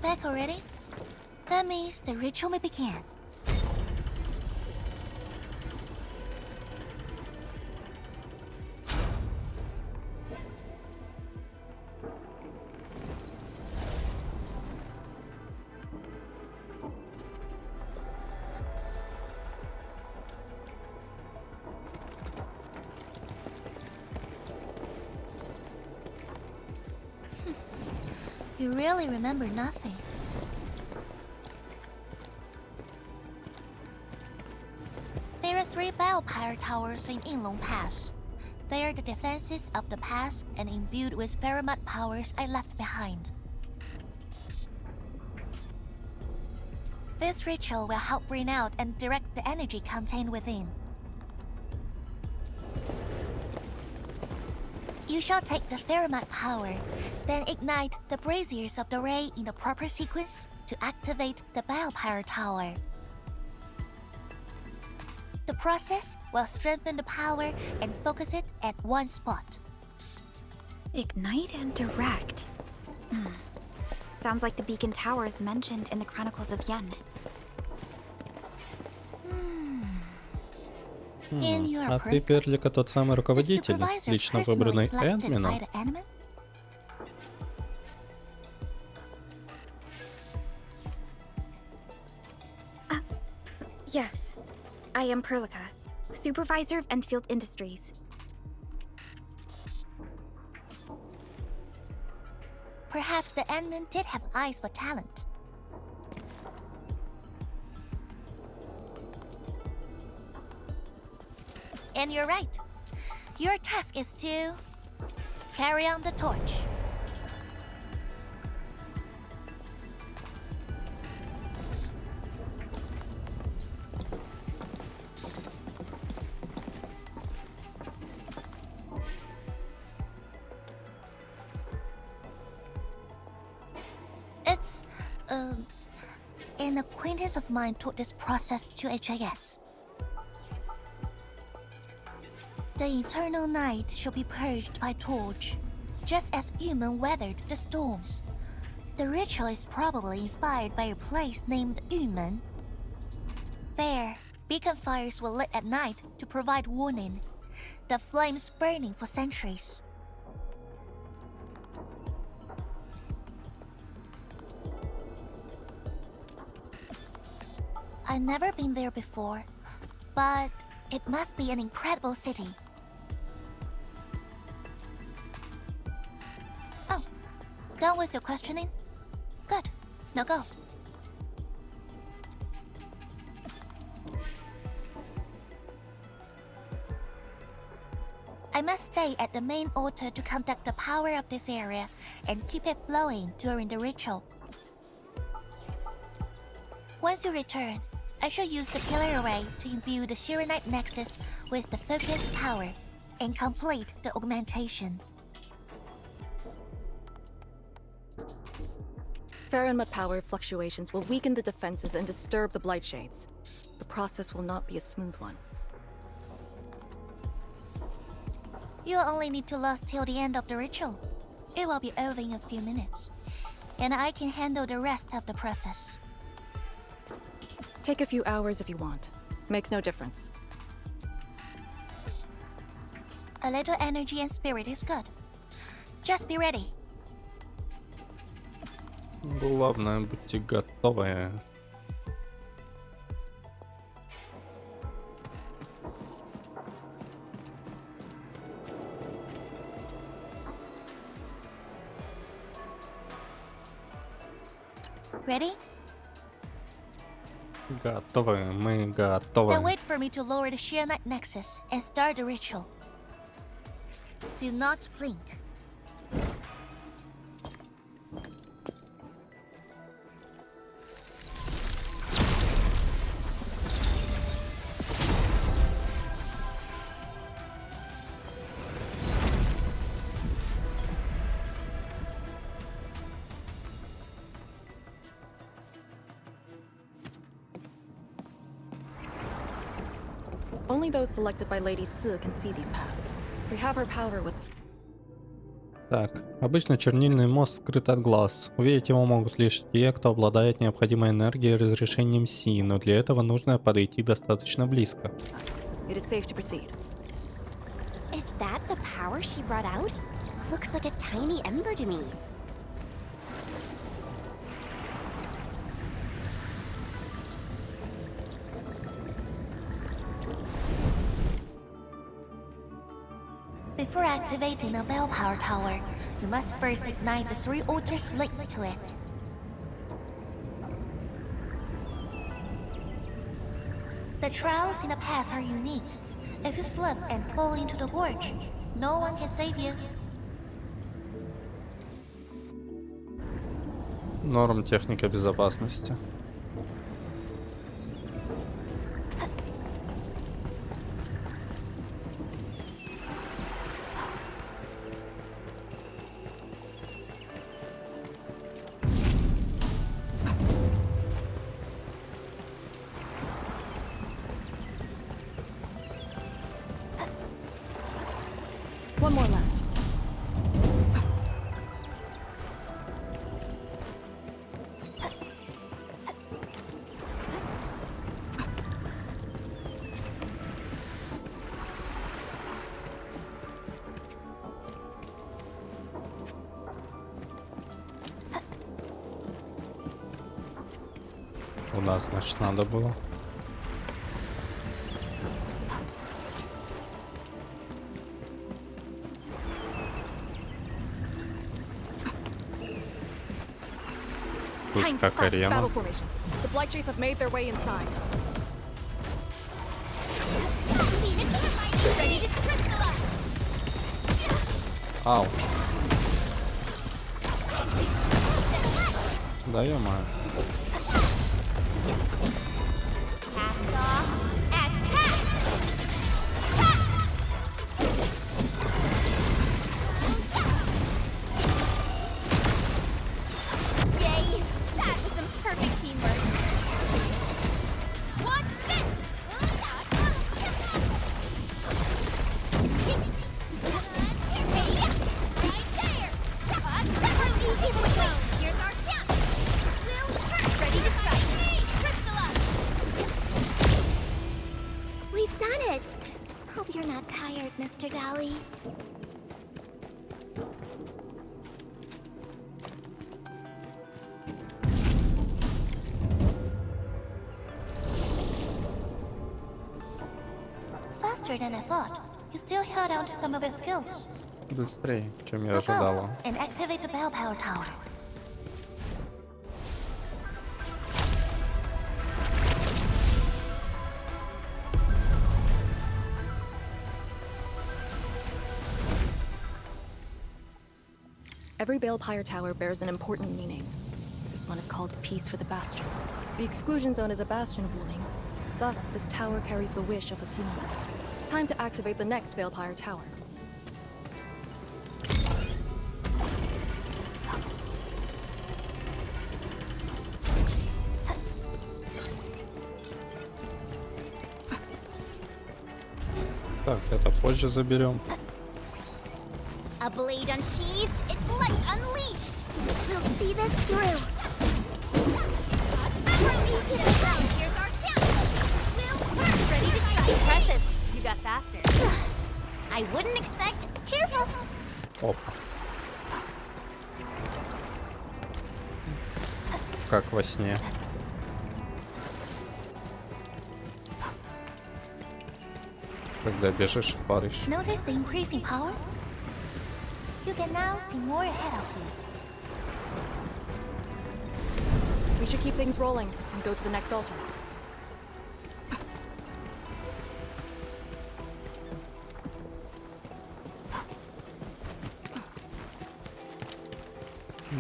Back already? That means the ritual may begin. You really remember nothing. There are 3 bell power towers in Yinglong Pass. They are the defenses of the pass and imbued with Pheromote powers I left behind. This ritual will help bring out and direct the energy contained within. You shall take the Pheromote power, then ignite the braziers of the ray in the proper sequence to activate the bell power tower. The process will strengthen the power and focus it at one spot. Ignite and direct. Sounds like the beacon towers mentioned in the Chronicles of Yen. In your А ты, protocol, Перлика, тот самый the руководитель, supervisor лично personally выбранный selected by Эдмином? the enemy? Yes, I am Perlica, supervisor of Enfield Industries. Perhaps the Endman did have eyes for talent. And you're right. Your task is to carry on the torch. It's, an acquaintance of mine taught this process to HIS. The eternal night shall be purged by torch, just as Yumen weathered the storms. The ritual is probably inspired by a place named Yumen. There, beacon fires were lit at night to provide warning, the flames burning for centuries. I've never been there before, but it must be an incredible city. Oh, done with your questioning? Good. Now go. I must stay at the main altar to conduct the power of this area and keep it flowing during the ritual. Once you return, I shall use the pillar array to imbue the Shiranite nexus with the focused power and complete the augmentation. Pheromote power fluctuations will weaken the defenses and disturb the Blight Shades. The process will not be a smooth one. You'll only need to last till the end of the ritual. It will be over in a few minutes, and I can handle the rest of the process. Take a few hours if you want. Makes no difference. A little energy and spirit is good. Just be ready. Главное, будьте готовы. Ready? Готовы, мы Then готовы. wait for me to lower the sheer night nexus and start the ritual. Do not blink. Only those selected by Lady Si can see these paths. We have her power with... Так, обычно чернильный мост скрыт от глаз. Увидеть его могут лишь те, кто обладает необходимой энергией и разрешением Си, но для этого нужно подойти достаточно близко. us. It is safe to proceed. Is that the power she brought out? Looks like a tiny ember to me. Before activating a bell power tower, you must first ignite the 3 altars linked to it. The trials in the past are unique. If you slip and fall into the gorge, no one can save you. Норм техника безопасности. One more left. У нас, значит, надо было. Time to Как fight. арена. Battle formation. The Blight Shades have made their way inside. Ready to crystallize! Ау. Да ё-моё. Cast off as cast! Yay! That was some perfect teamwork. Watch this! Right there! Here's our chance! Ready to strike! Crystallize! We've done it! Hope you're not tired, Mr. Dowley. Faster than I thought. You still held on to some of your skills. Быстрее, чем я Now ожидала. go and activate the bell power tower. Every Balefire Tower bears an important meaning. This one is called Peace for the Bastion. The exclusion zone is a bastion of Wuling. Thus, this tower carries the wish of Assyrians. Time to activate the next Balefire Tower. Так, это позже заберем. A blade unsheathed, its light unleashed. We'll see this through. Here's our chance. We'll ready to strike. Impressive. You got faster. I wouldn't expect. Careful. Опа. как во сне. Когда бежишь и падаешь. Notice the increasing power? You can now see more ahead of you. We should keep things rolling and go to the next altar.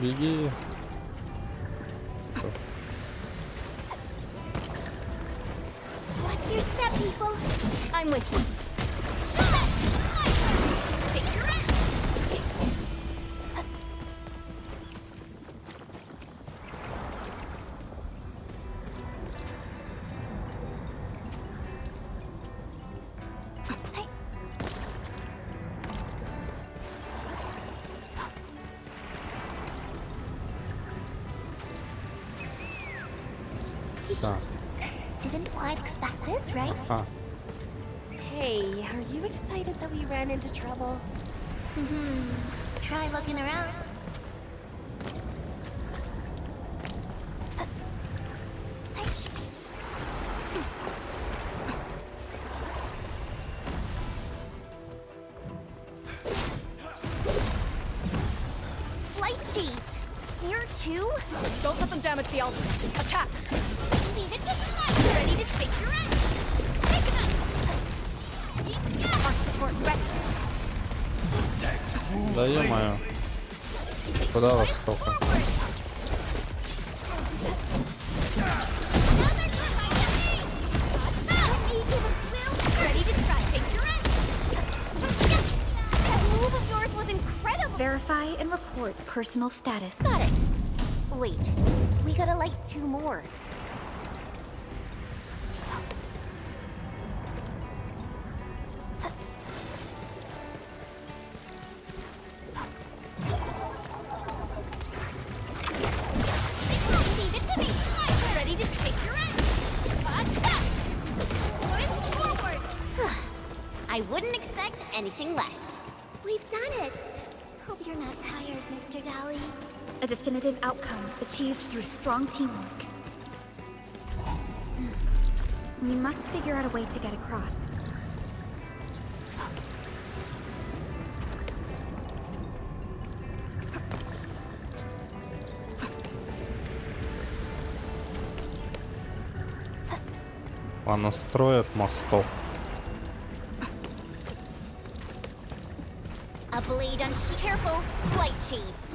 Беги. Watch your step, people. I'm with you. Take your rest. Так. Didn't quite expect this, right? А, Hey, are you excited that we ran into trouble? Try looking around. Light shades! Here too? Don't let them damage the altar. Attack! Leave it to the left! Ready to take your end! Take them! Arc support ready! да ё-моё. Куда вас столько? Ready to try, take your end! That move of yours was incredible! Verify and report personal status. Got it! Wait, we gotta light 2 more. Leave it to me! Ready to take your end! Attack! Push forward! I wouldn't expect anything less. We've done it! Hope you're not tired, Mr. Dolly. A definitive outcome achieved through strong teamwork. We must figure out a way to get across. Понастроят мостов. A blade on sheet. Careful, light shades.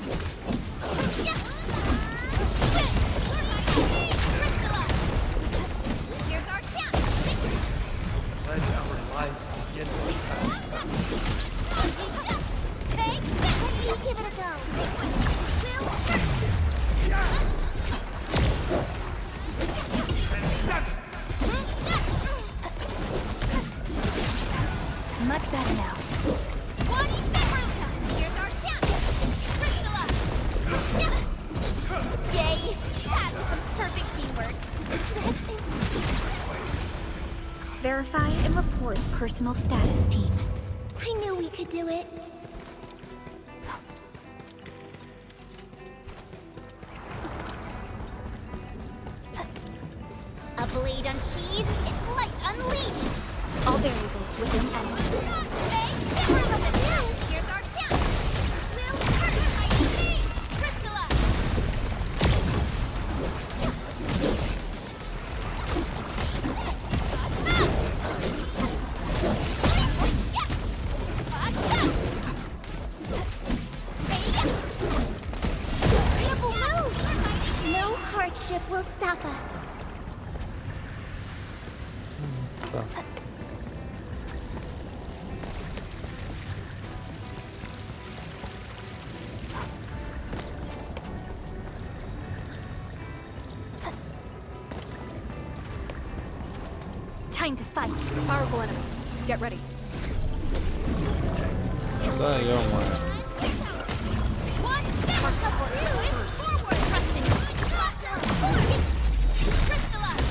Here's our chance. Let our light begin to Take this. Let me give it a go. Much better now. Here's our chance. Yay! That was some perfect teamwork. Verify and report personal status, team. I knew we could do it. A blade unsheathed, its light unleashed. All variables within estimates. Here's our chance. We'll hurt my team. Crystallize. Careful move. No hardship will stop us. Так. Time to fight. Powerful enemy. Get ready. Да ё-моё. One step forward. Trusting. Crystallize.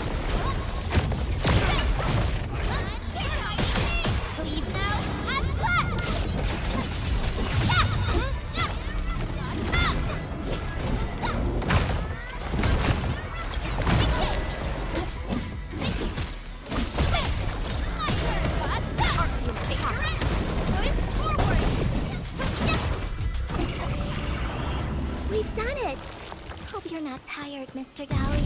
Leave now and flash. We've done it! Hope you're not tired, Mr. Dolly.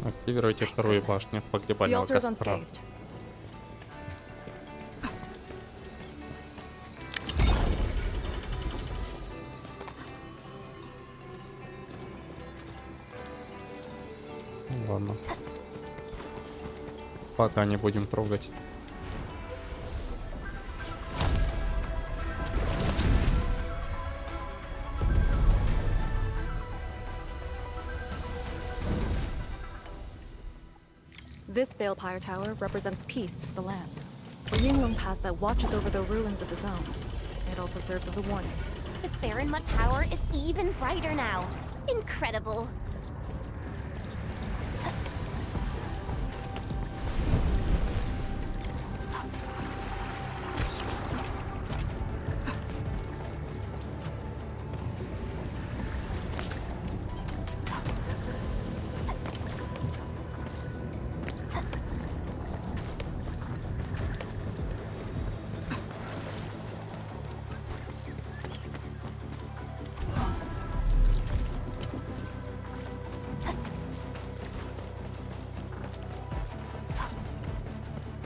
Активируйте вторую башню The погребального altar is костра. unscathed. Ладно. Пока не будем трогать. This Balefire Tower represents peace for the lands. A Yinglong pass that watches over the ruins of the zone. It also serves as a warning. The Baron Mud Tower is even brighter now. Incredible.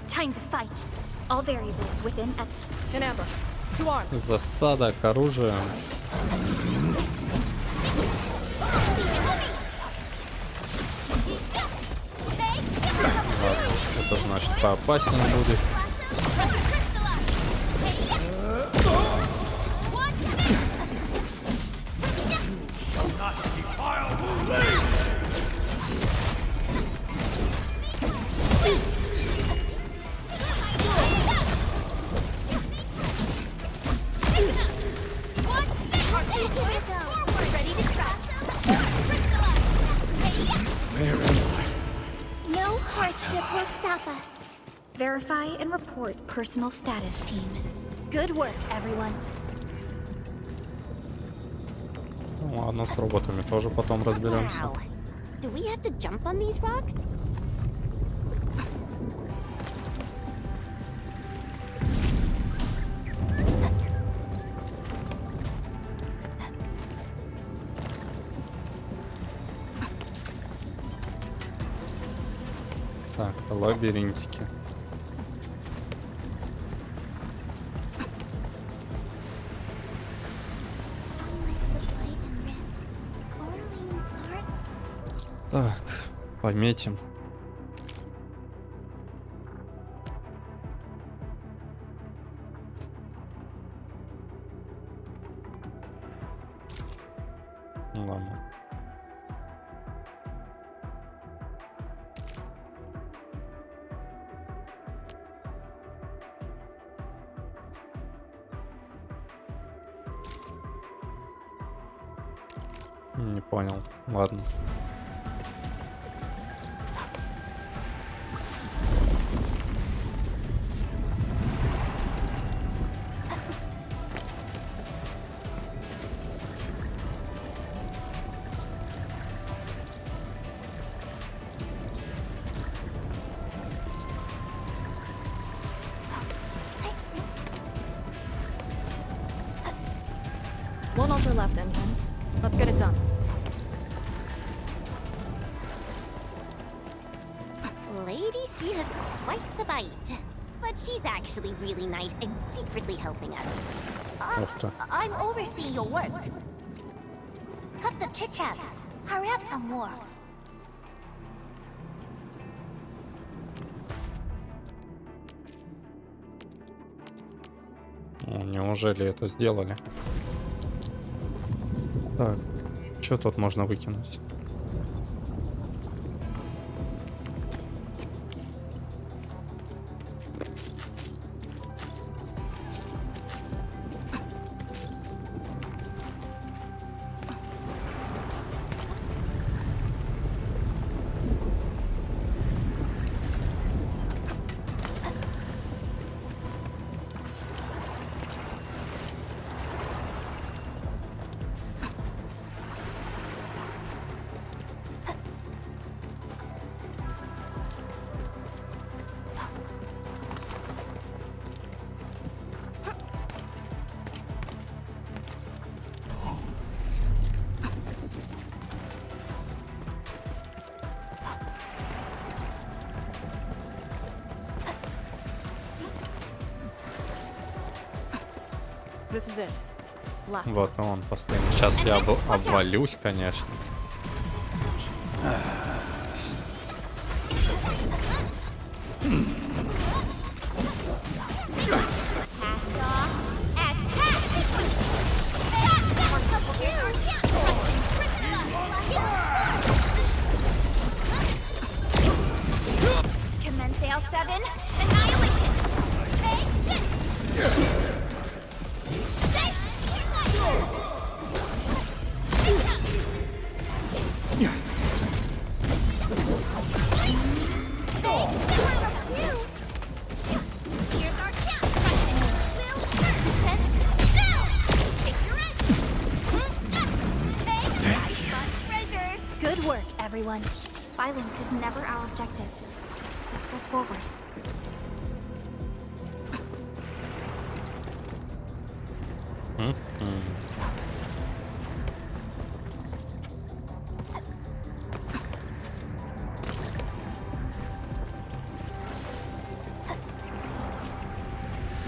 Time to fight. All variables within a... In ambush. To arms. Засада к оружию. Ладно, это значит поопаснее будет. No hardship will stop us. Verify and report personal status, team. Good work, everyone. Ну ладно, с роботами тоже потом разберемся. Wow. Do we have to jump on these rocks? Так, лабиринтики. Так, пометим. Ладно. Не понял. Ладно. One altar left, Envin. Let's get it done. Lady C has quite the bite. But she's actually really nice and secretly helping us. Ух ты. I'm overseeing your work. Cut the chit-chat. Hurry up some more. Ну, неужели это сделали? Так, что тут можно выкинуть? This is it. Last Вот он последний. Сейчас я обвалюсь, конечно. Commence L7, annihilation! Take this! Good work, everyone. Violence is never our objective. Let's press forward.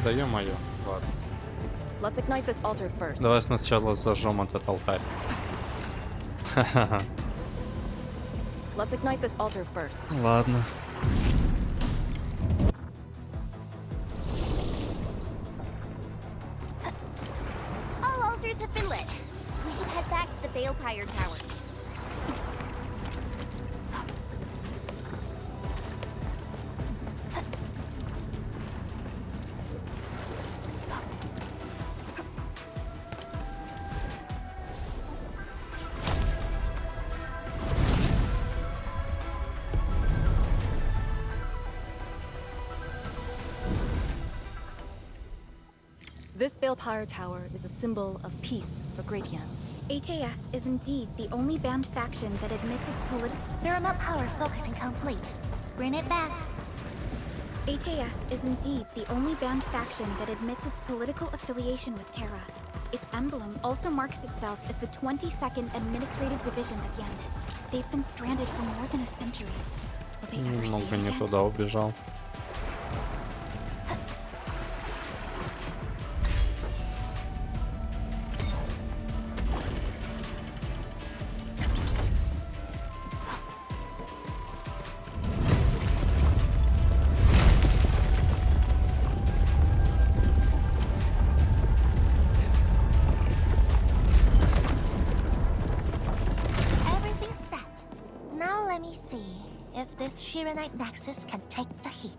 Да ё-моё, ладно. Let's ignite this altar first. Давай сначала зажжем этот алтарь. Let's ignite this altar first. Ладно. All altars have been lit. We should head back to the Balefire Tower. This Balefire Tower is a symbol of peace for Gratian. HAS is indeed the only banned faction that admits its political... Thermal power focusing complete. Bring it back. HAS is indeed the only banned faction that admits its political affiliation with Terra. Its emblem also marks itself as the 22nd Administrative Division of Yen. They've been stranded for more than a century. Will they ever see Немного it не again? туда убежал. Everything's set. Now let me see if this Shiranite Nexus can take the heat.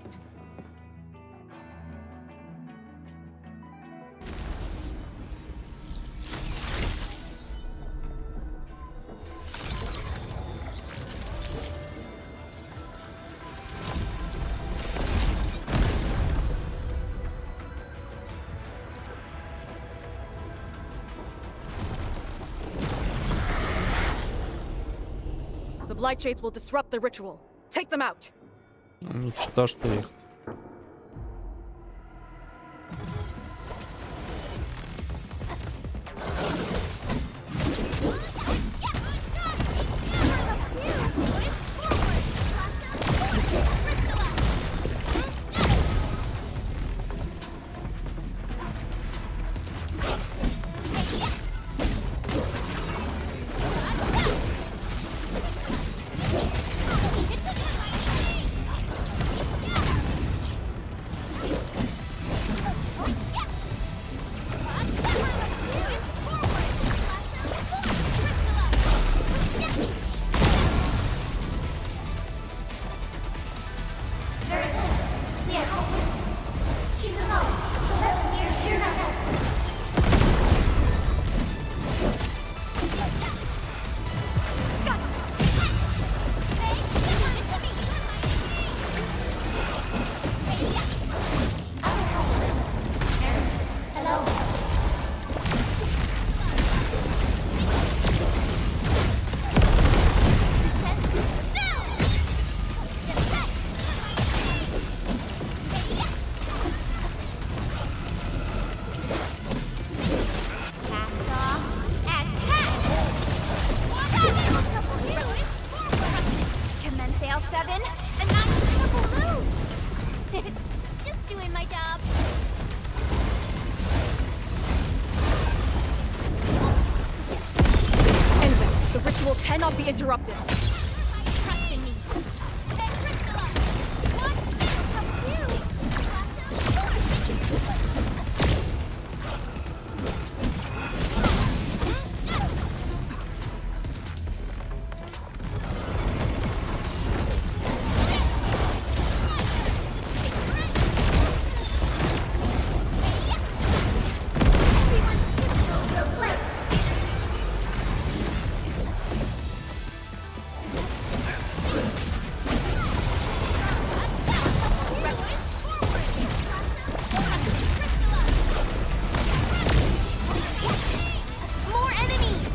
The Blight Shades will disrupt the ritual. Take them out! Уничтожьте их. not be interrupted. Trust in me. Hey, Priscilla! What's this from you? More enemies!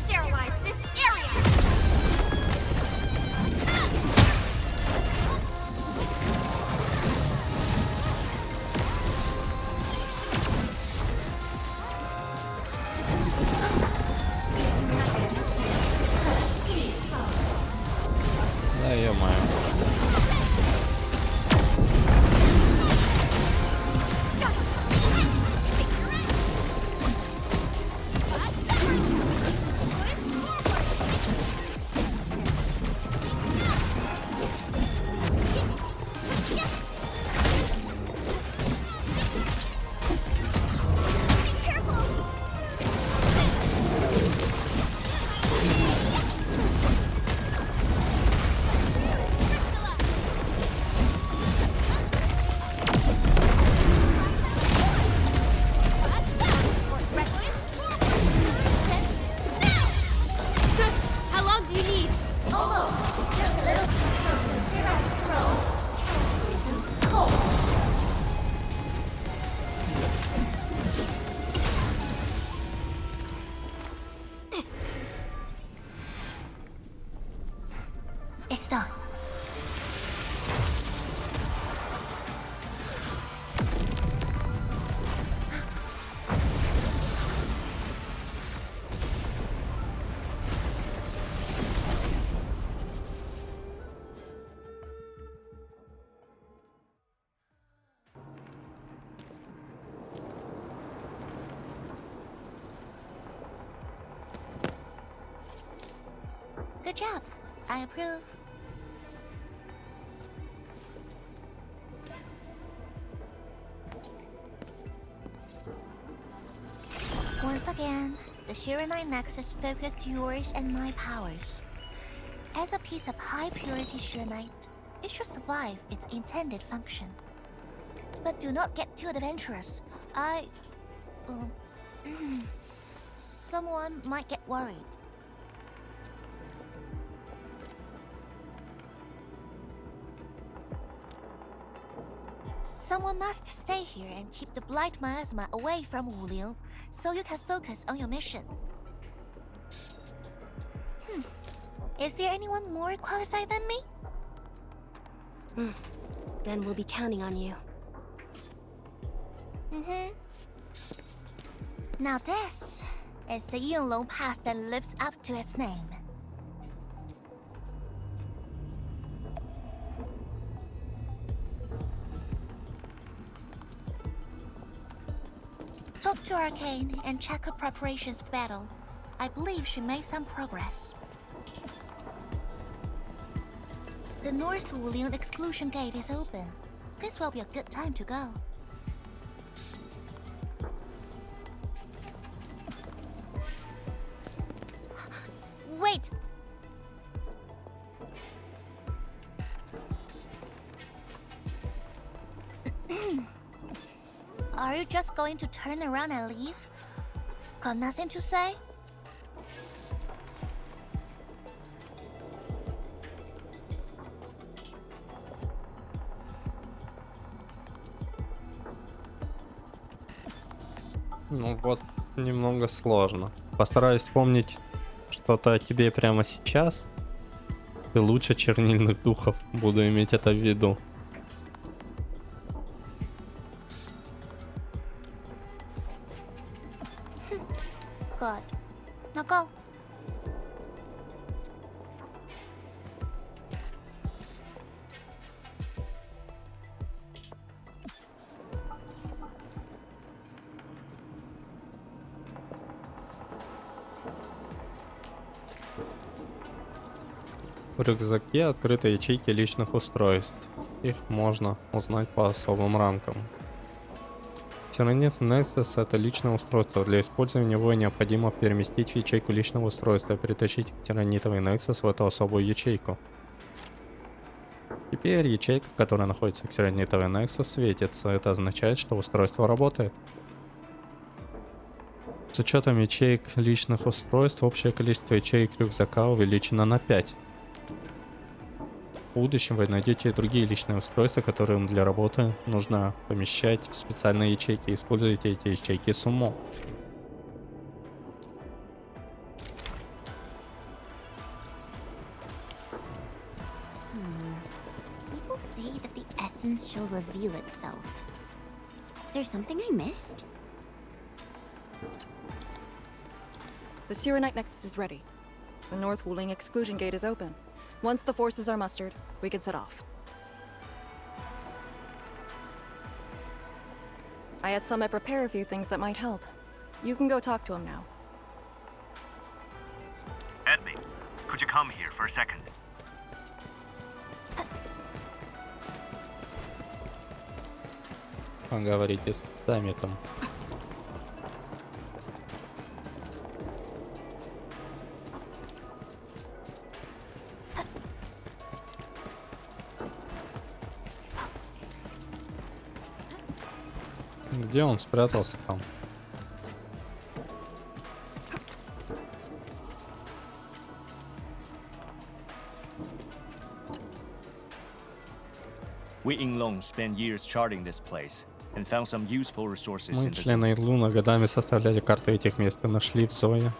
Sterilize this area! Да ё-моё. How long do you need? It's done. Good job. I approve. Once again, the Shiranite Nexus focused yours and my powers. As a piece of high-purity Shiranite, it should survive its intended function. But do not get too adventurous. Someone might get worried. Someone must stay here and keep the Blight Miasma away from Ulina, so you can focus on your mission. Is there anyone more qualified than me? Then we'll be counting on you. Now this is the Yinglong Pass that lives up to its name. Talk to Arcane and check her preparations for battle. I believe she made some progress. The North Ulina exclusion gate is open. This will be a good time to go. Wait! Are you just going to turn around and leave? Got nothing to say? Ну вот, немного сложно. Постараюсь вспомнить что-то о тебе прямо сейчас. Ты лучше чернильных духов, буду иметь это в виду. Good. Now go. В рюкзаке открыты ячейки личных устройств. Их можно узнать по особым рамкам. Тиранит Nexus — это личное устройство. Для использования его необходимо переместить в ячейку личного устройства и перетащить тиранитовый Nexus в эту особую ячейку. Теперь ячейка, которая находится к тиранитовый Nexus, светится. Это означает, что устройство работает. С учетом ячеек личных устройств, общее количество ячеек рюкзака увеличено на 5. В будущем вы найдете и другие личные устройства, которым для работы нужно помещать в специальные ячейки. Используйте эти ячейки с умом. People say that the essence shall reveal itself. Is there something I missed? The Sirenite Nexus is ready. The North Wuling exclusion gate is open. Once the forces are mustered, we can set off. I had Summit prepare a few things that might help. You can go talk to him now. Edmund, could you come here for a second? Поговорите с Саммитом. Где он спрятался там? We Yinglong spent years charting this place and found some useful resources Мы, in the zone. члены Улина, годами составляли карты этих мест и нашли в Зое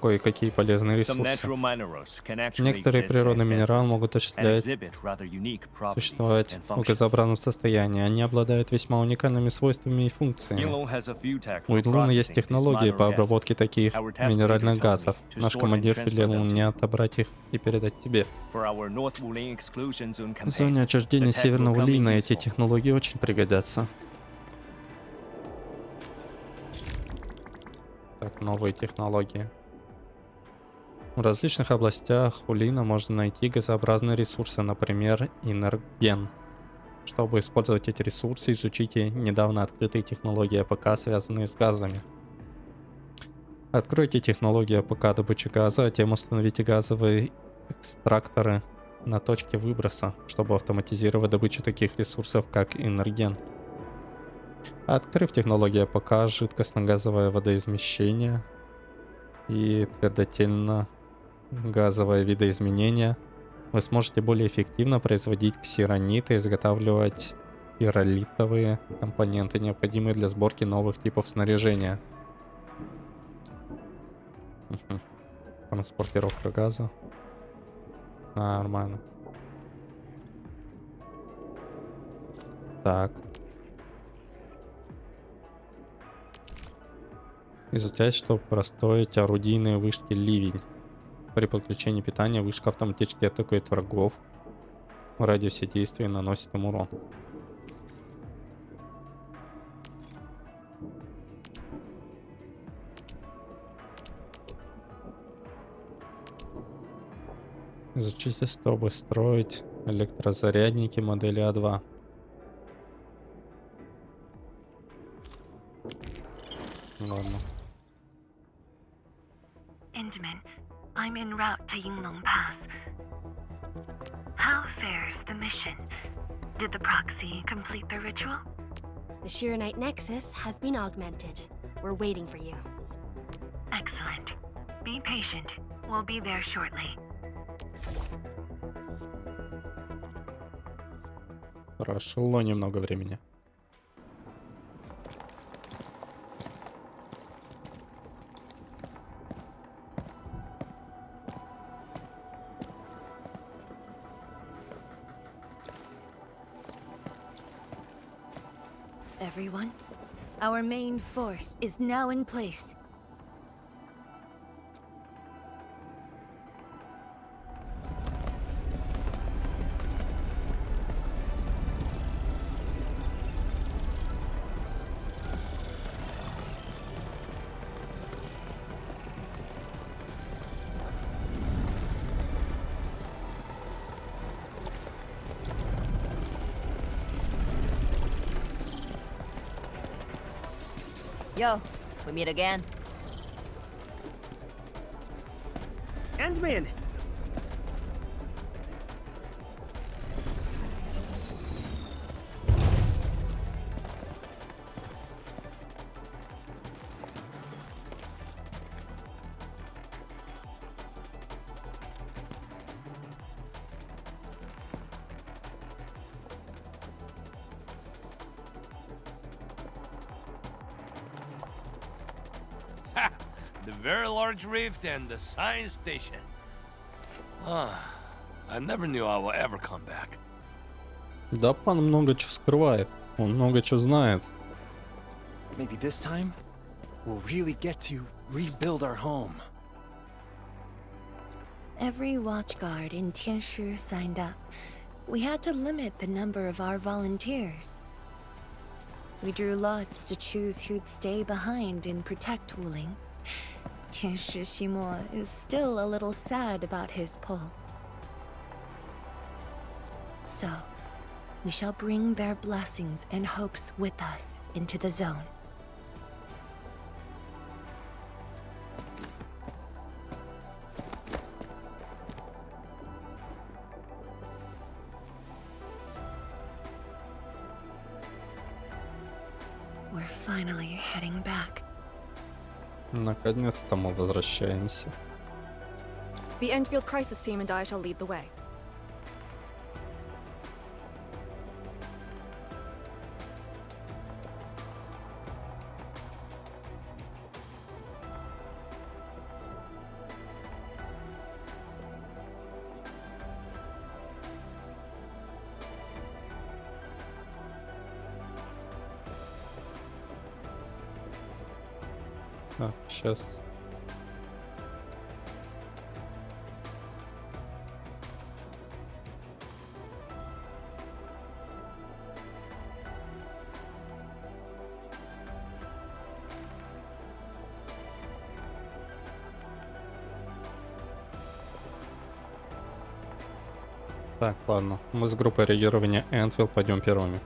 кое-какие полезные Some ресурсы. natural minerals can actually Некоторые exist природные as минералы vessels могут and осуществлять exhibit rather unique properties существовать and в functions. газообразном состоянии. Они обладают весьма уникальными свойствами и функциями. Yinglong has a few tech У for Идлуна есть processing these технологии по mineral обработке gases. таких Our task минеральных leader told газов. me to Наш sort and командир transfer велел them to мне you. отобрать их и передать тебе. For our North Wuling exclusion zone В campaign, зоне отчуждения the tech will Северного come in Улина эти useful. технологии очень пригодятся. Так, новые технологии. В различных областях Улина можно найти газообразные ресурсы, например, энерген. Чтобы использовать эти ресурсы, изучите недавно открытые технологии АПК, связанные с газами. Откройте технологию АПК добычи газа, а затем установите газовые экстракторы на точке выброса, чтобы автоматизировать добычу таких ресурсов, как энерген. Открыв технологию АПК, жидкостно-газовое водоизмещение и твердотельно-газовое видоизменение, вы сможете более эффективно производить ксирониты и изготавливать пиролитовые компоненты, необходимые для сборки новых типов снаряжения. Транспортировка газа. Нормально. Так. Изучать, чтобы простроить орудийные вышки ливень. При подключении питания вышка автоматически атакует врагов. В радиусе действия наносит им урон. Изучите, чтобы строить электрозарядники модели А2. Ладно. Intamin, I'm en route to Yinglong Pass. How fares the mission? Did the proxy complete the ritual? The Shiranite Nexus has been augmented. We're waiting for you. Excellent. Be patient. We'll be there shortly. Прошло немного времени. Everyone, our main force is now in place. Yo, we meet again. Endman! The very large rift and the science station. I never knew I would ever come back. Да, пан много чего скрывает. Он много чего знает. Maybe this time, we'll really get to rebuild our home. Every watchguard in Tianshi signed up. We had to limit the number of our volunteers. We drew lots to choose who'd stay behind and protect Wuling. Tianshi Shimo is still a little sad about his pull. So, we shall bring their blessings and hopes with us into the zone. We're finally heading back. Наконец-то мы возвращаемся. The Enfield Crisis Team and I shall lead the way. Так, сейчас. Так, ладно. Мы с группой реагирования Энфилд пойдем первыми.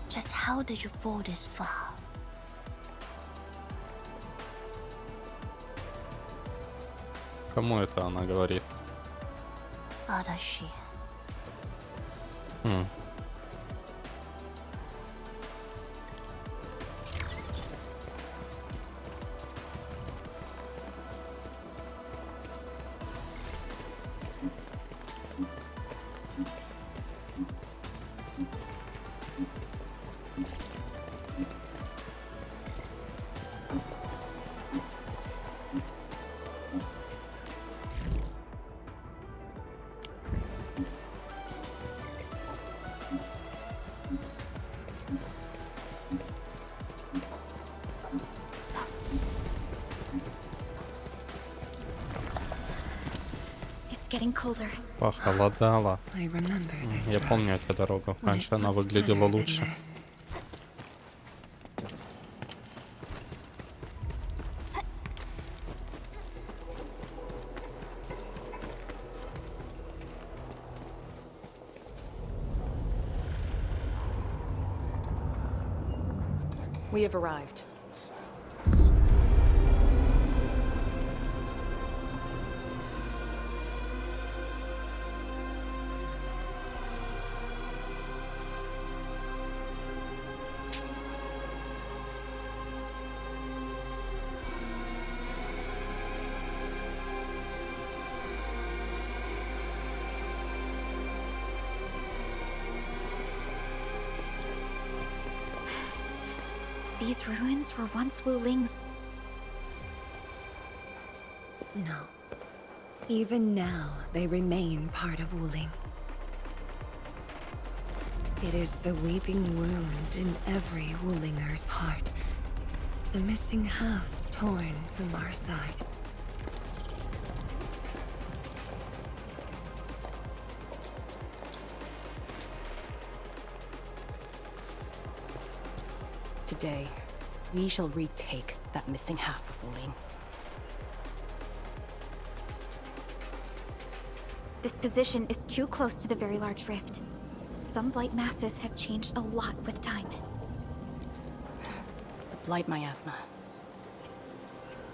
Just how did you fall this far? Кому это она говорит? Adashi. Хм. getting colder. Похолодало. I remember this Я road помню эту дорогу. when it Раньше она looked выглядела better than лучше. this. We have arrived. These ruins were once Wuling's. No. Even now, they remain part of Wuling. It is the weeping wound in every Wulinger's heart. The missing half torn from our side. Today, we shall retake that missing half of Ulin. This position is too close to the very large rift. Some blight masses have changed a lot with time. The Blight Miasma.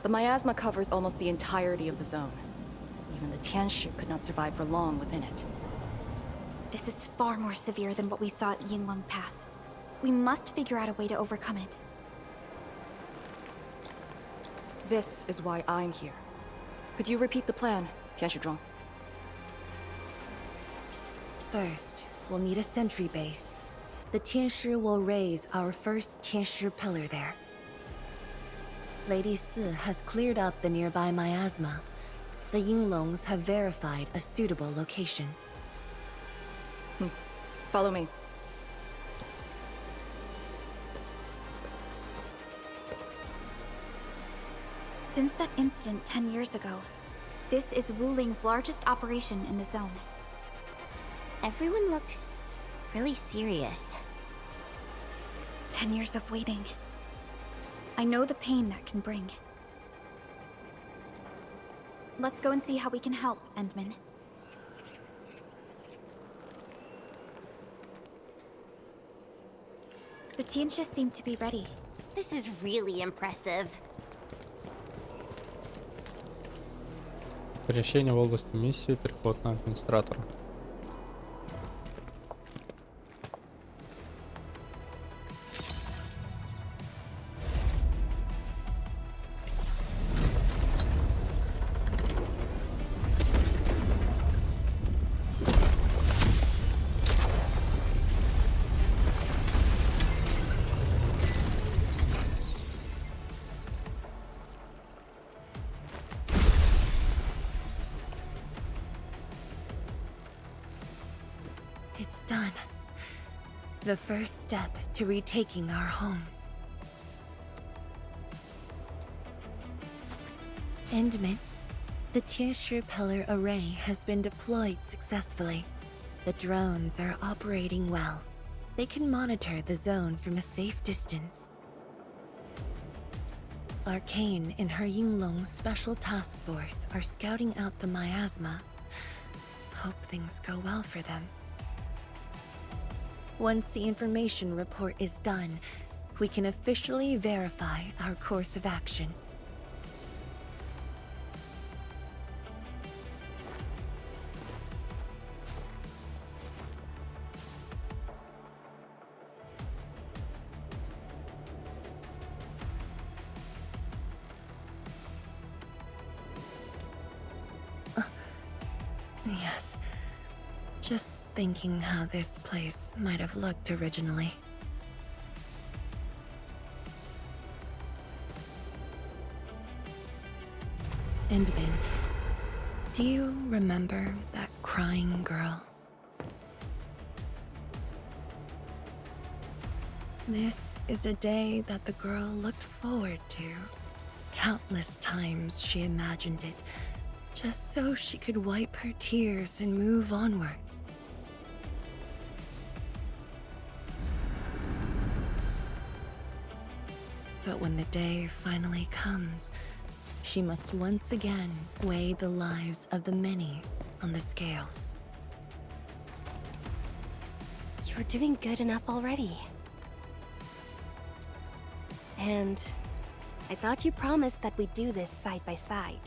The miasma covers almost the entirety of the zone. Even the Tianshi could not survive for long within it. This is far more severe than what we saw at Yinglong Pass. We must figure out a way to overcome it. This is why I'm here. Could you repeat the plan, Tianshizhuang? First, we'll need a sentry base. The Tianshi will raise our first Tianshi pillar there. Lady Si has cleared up the nearby miasma. The Yinglongs have verified a suitable location. Follow me. Since that incident 10 years ago, this is Wuling's largest operation in the zone. Everyone looks really serious. 10 years of waiting. I know the pain that can bring. Let's go and see how we can help, Endman. The Tianshi seem to be ready. This is really impressive. Перемещение в области миссии, переход на администратора. It's done. The first step to retaking our homes. Endman, the Tianshi pillar array has been deployed successfully. The drones are operating well. They can monitor the zone from a safe distance. Arcane and her Yinglong Special Task Force are scouting out the miasma. Hope things go well for them. Once the information report is done, we can officially verify our course of action. Yes. Just thinking how this place might have looked originally. Endman, do you remember that crying girl? This is a day that the girl looked forward to. Countless times she imagined it, just so she could wipe her tears and move onwards. But when the day finally comes, she must once again weigh the lives of the many on the scales. You're doing good enough already. And I thought you promised that we'd do this side by side.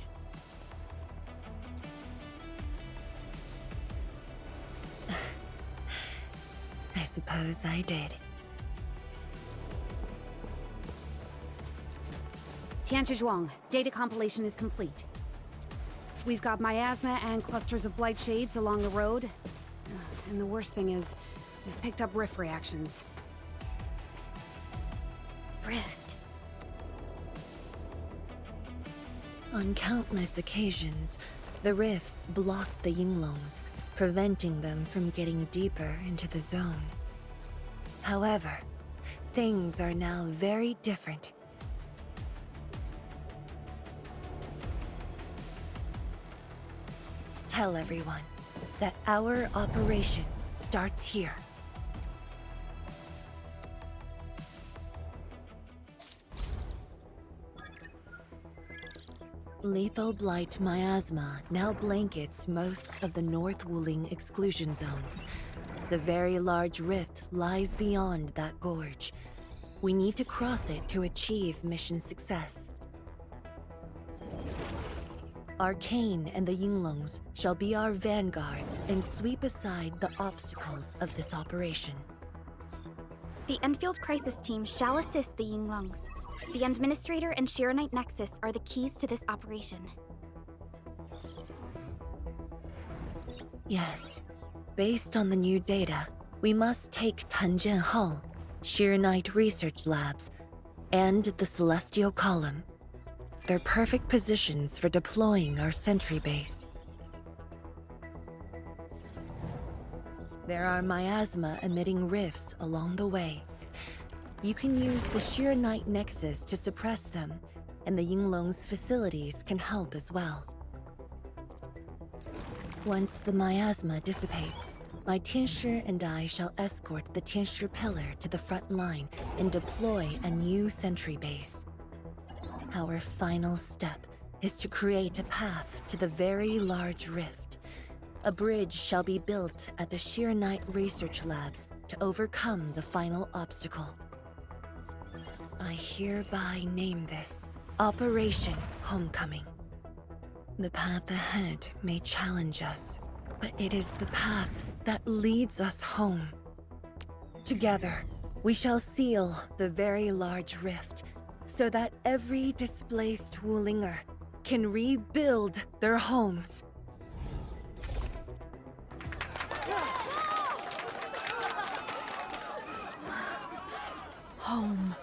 I suppose I did. Tianzhuang, data compilation is complete. We've got miasma and clusters of blight shades along the road. And the worst thing is, we've picked up rift reactions. Rift. On countless occasions, the rifts blocked the Yinglongs, preventing them from getting deeper into the zone. However, things are now very different. Tell everyone that our operation starts here. Lethal blight miasma now blankets most of the North Wuling exclusion zone. The very large rift lies beyond that gorge. We need to cross it to achieve mission success. Arcane and the Yinglongs shall be our vanguards and sweep aside the obstacles of this operation. The Enfield Crisis Team shall assist the Yinglongs. The Administrator and Shiranite Nexus are the keys to this operation. Yes. Based on the new data, we must take Tanjian Hall, Shiranite Research Labs, and the Celestial Column. They're perfect positions for deploying our sentry base. There are miasma-emitting rifts along the way. You can use the Shiranite Nexus to suppress them, and the Yinglong's facilities can help as well. Once the miasma dissipates, my Tianshi and I shall escort the Tianshi Pillar to the front line and deploy a new sentry base. Our final step is to create a path to the very large rift. A bridge shall be built at the Shiranite Research Labs to overcome the final obstacle. I hereby name this Operation Homecoming. The path ahead may challenge us, but it is the path that leads us home. Together, we shall seal the very large rift so that every displaced Wulinger can rebuild their homes. Home.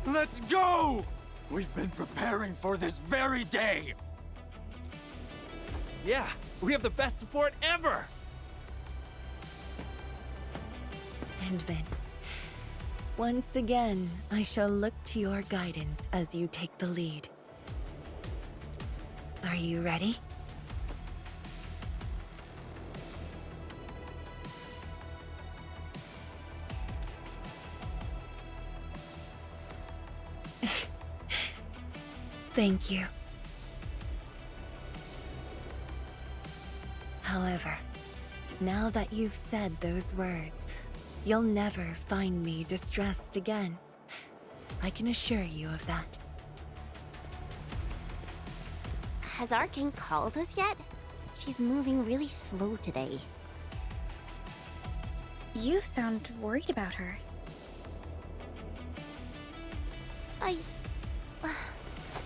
Let's go! We've been preparing for this very day! Yeah, we have the best support ever! And then, once again, I shall look to your guidance as you take the lead. Are you ready? Thank you. However, now that you've said those words, you'll never find me distressed again. I can assure you of that. Has Arcane called us yet? She's moving really slow today. You sound worried about her.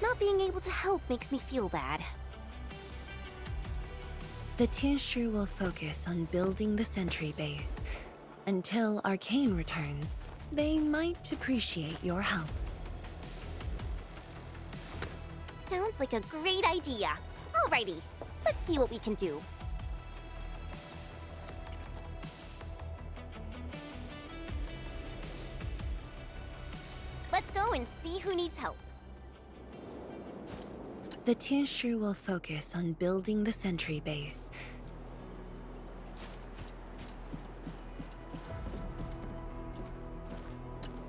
Not being able to help makes me feel bad. The Tianshi will focus on building the sentry base. Until Arcane returns, they might appreciate your help. Sounds like a great idea. Alrighty, let's see what we can do. Let's go and see who needs help. The Tinshu will focus on building the sentry base.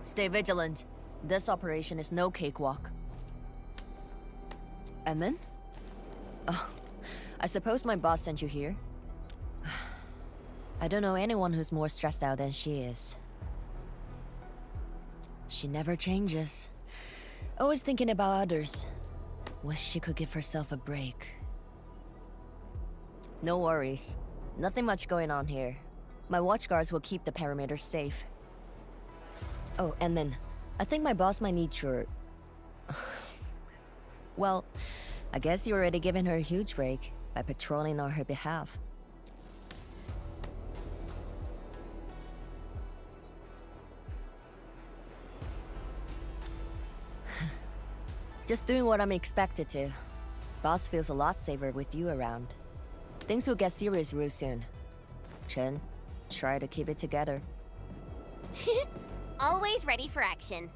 Stay vigilant. This operation is no cakewalk. Edmund? Oh, I suppose my boss sent you here? I don't know anyone who's more stressed out than she is. She never changes. Always thinking about others. Wish she could give herself a break. No worries. Nothing much going on here. My watchguards will keep the perimeter safe. Oh, and then, I think my boss might need your... Well, I guess you already given her a huge break by patrolling on her behalf. Just doing what I'm expected to. Boss feels a lot safer with you around. Things will get serious real soon. Chen, try to keep it together. Always ready for action.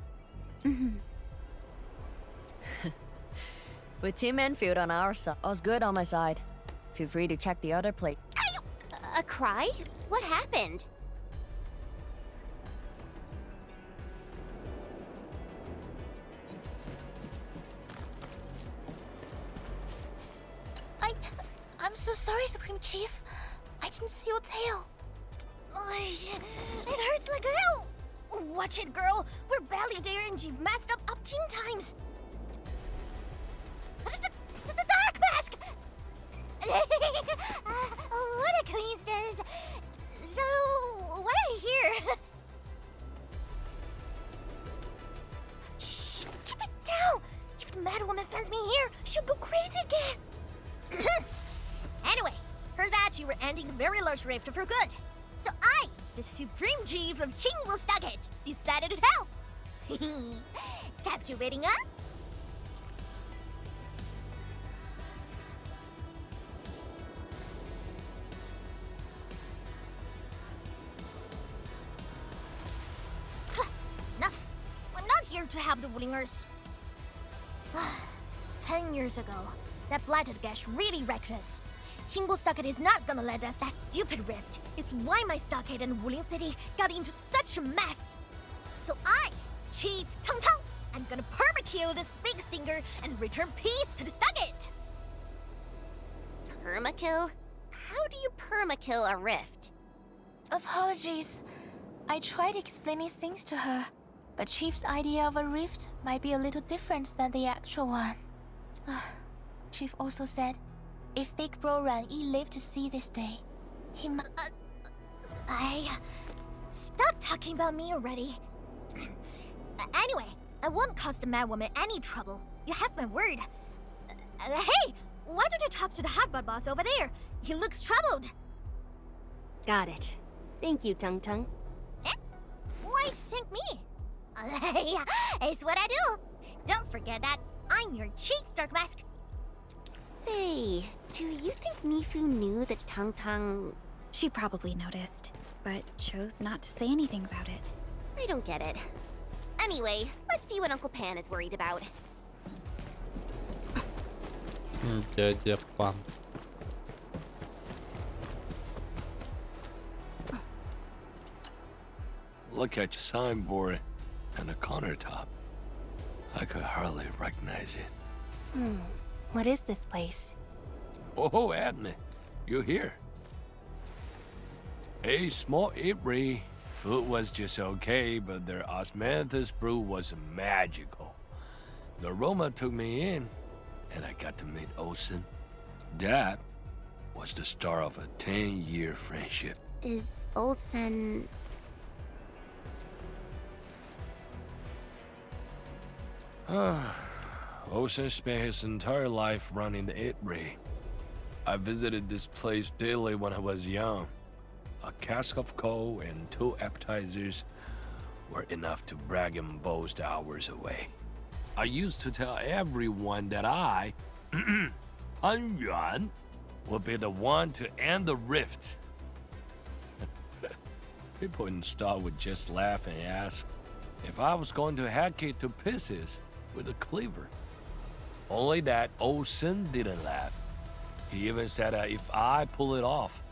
With Team Enfield on our side, all's good on my side. Feel free to check the other plate. A cry? What happened? I'm so sorry, Supreme Chief. I didn't see your tail. It hurts like hell. Watch it, girl. We're barely there and you've messed up 10 times. The dark mask! What a coincidence. So, what I hear? Shh! Keep it down! If the Mad Woman finds me here, she'll go crazy again. Anyway, heard that you were ending the very large rift for good. So I, the Supreme Chief of Qingwu, decided to help. Captivating, huh? Enough. I'm not here to help the Wulingers. 10 years ago, that blighted gash really wrecked us. Qingwu Stockade is not gonna let us. That stupid rift is why my stockade and Wuling City got into such a mess. So I, Chief Tong Tong, I'm gonna perma-kill this big stinker and return peace to the stockade. Perma-kill? How do you perma-kill a rift? Apologies. I tried explaining things to her, but Chief's idea of a rift might be a little different than the actual one. Chief also said, if Big Bro Ran Yi lived to see this day, he might... Stop talking about me already. Anyway, I won't cause the Mad Woman any trouble. You have my word. Hey, why don't you talk to the hotbot boss over there? He looks troubled. Got it. Thank you, Tung Tung. Eh? Why thank me? It's what I do. Don't forget that I'm your Chief Dark Mask. Say, do you think Mifu knew that Tang Tang... She probably noticed, but chose not to say anything about it. I don't get it. Anyway, let's see what Uncle Pan is worried about. Дядя Пан. Look at your signboard and the countertop. I could hardly recognize it. What is this place? Oh, Admin, you're here. A small eatery. Food was just okay, but their osmanthus brew was magical. The aroma took me in, and I got to meet Olsen. That was the start of a 10-year friendship. Is Olsen... Olsen spent his entire life running the eatery. I visited this place daily when I was young. A cask of coal and 2 appetizers were enough to brag and boast hours away. I used to tell everyone that I, Han Yuan, would be the one to end the rift. People in Star would just laugh and ask if I was going to hack it to pieces with a cleaver. Only that old Sin didn't laugh. He even said that if I pull it off,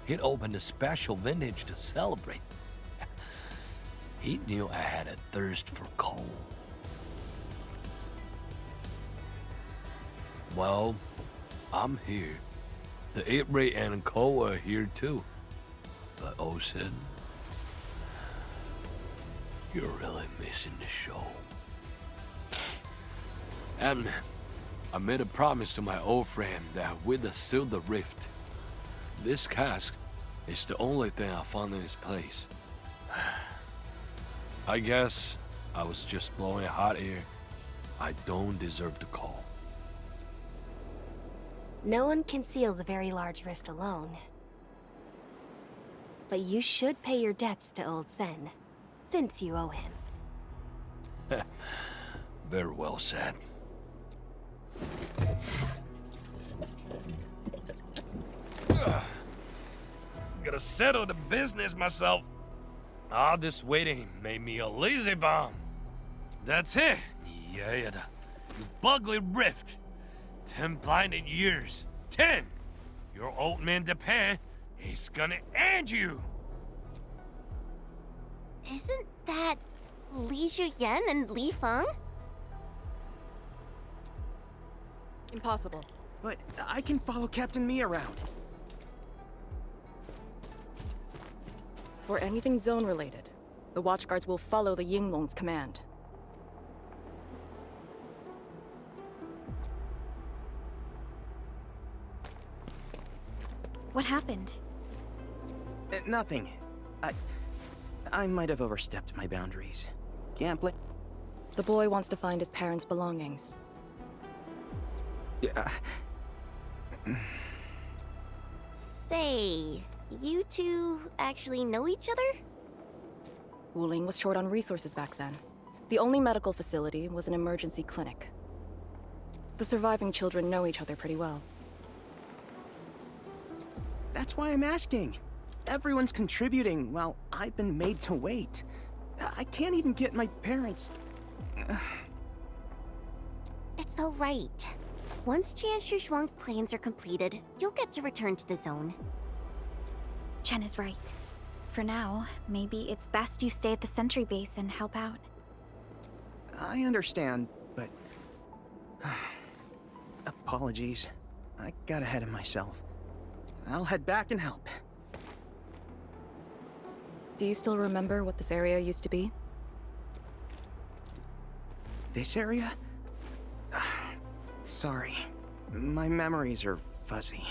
he'd open a special vintage to celebrate. He knew I had a thirst for coal. Well, I'm here. The Ibri and Ko are here too. But Osin, you're really missing the show. And I made a promise to my old friend that with the seal the rift, this cask is the only thing I found in its place. I guess I was just blowing hot air. I don't deserve the call. No one can seal the very large rift alone. But you should pay your debts to Old Sen, since you owe him. Very well said. Gotta settle the business myself. All this waiting made me a lazy bum. That's it. Yeah, you bugly rift. 10 blinded years. 10! Your old man Japan is gonna end you. Isn't that Li Zhuyan and Li Feng? Impossible. But I can follow Captain Me around. For anything zone-related, the Watchguards will follow the Yinglong's command. What happened? Nothing. I might have overstepped my boundaries. Can't blame. The boy wants to find his parents' belongings. Yeah. Say, you two actually know each other? Wuling was short on resources back then. The only medical facility was an emergency clinic. The surviving children know each other pretty well. That's why I'm asking. Everyone's contributing while I've been made to wait. I can't even get my parents. It's all right. Once Jianshu Zhuang's plans are completed, you'll get to return to the zone. Chen is right. For now, maybe it's best you stay at the sentry base and help out. I understand, but... apologies. I got ahead of myself. I'll head back and help. Do you still remember what this area used to be? This area? Sorry. My memories are fuzzy.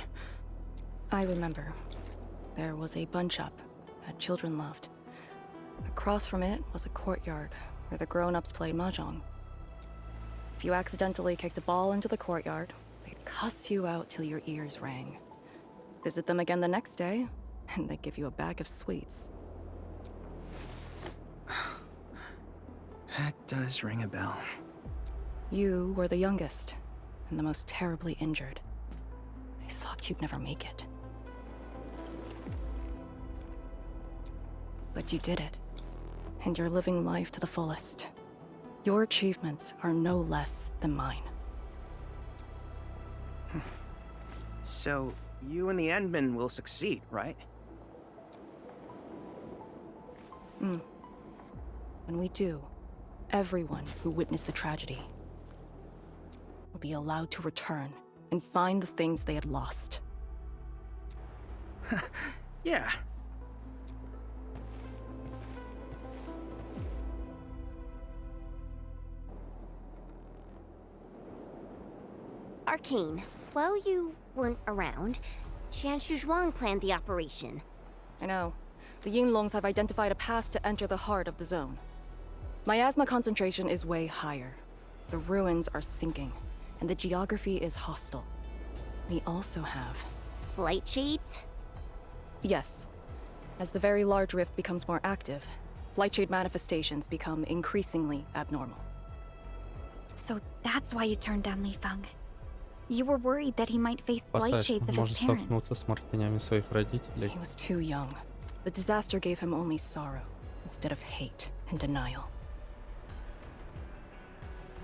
I remember. There was a bun shop that children loved. Across from it was a courtyard where the grown-ups played mahjong. If you accidentally kicked a ball into the courtyard, they'd cuss you out till your ears rang. Visit them again the next day, and they'd give you a bag of sweets. That does ring a bell. You were the youngest, and the most terribly injured. I thought you'd never make it. But you did it, and you're living life to the fullest. Your achievements are no less than mine. So, you and the Endmen will succeed, right? When we do, everyone who witnessed the tragedy will be allowed to return and find the things they had lost. Yeah. Arcane, while you weren't around, Jianshu Zhuang planned the operation. I know. The Yinglongs have identified a path to enter the heart of the zone. Miasma concentration is way higher. The ruins are sinking, and the geography is hostile. We also have... Light shades? Yes. As the very large rift becomes more active, Lightshade manifestations become increasingly abnormal. So that's why you turned down Li Feng. You were worried that he might face blight Опасаясь, shades что of his может parents. столкнуться с мартынями своих родителей. He was too young. The disaster gave him only sorrow, instead of hate and denial.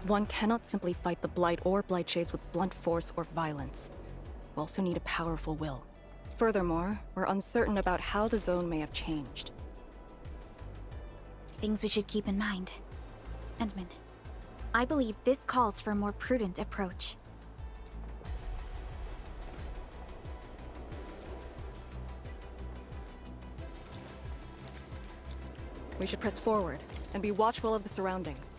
One cannot simply fight the Blight or Blight Shades with blunt force or violence. You also need a powerful will. Furthermore, we're uncertain about how the zone may have changed. Things we should keep in mind. Endman, I believe this calls for a more prudent approach. We should press forward and be watchful of the surroundings.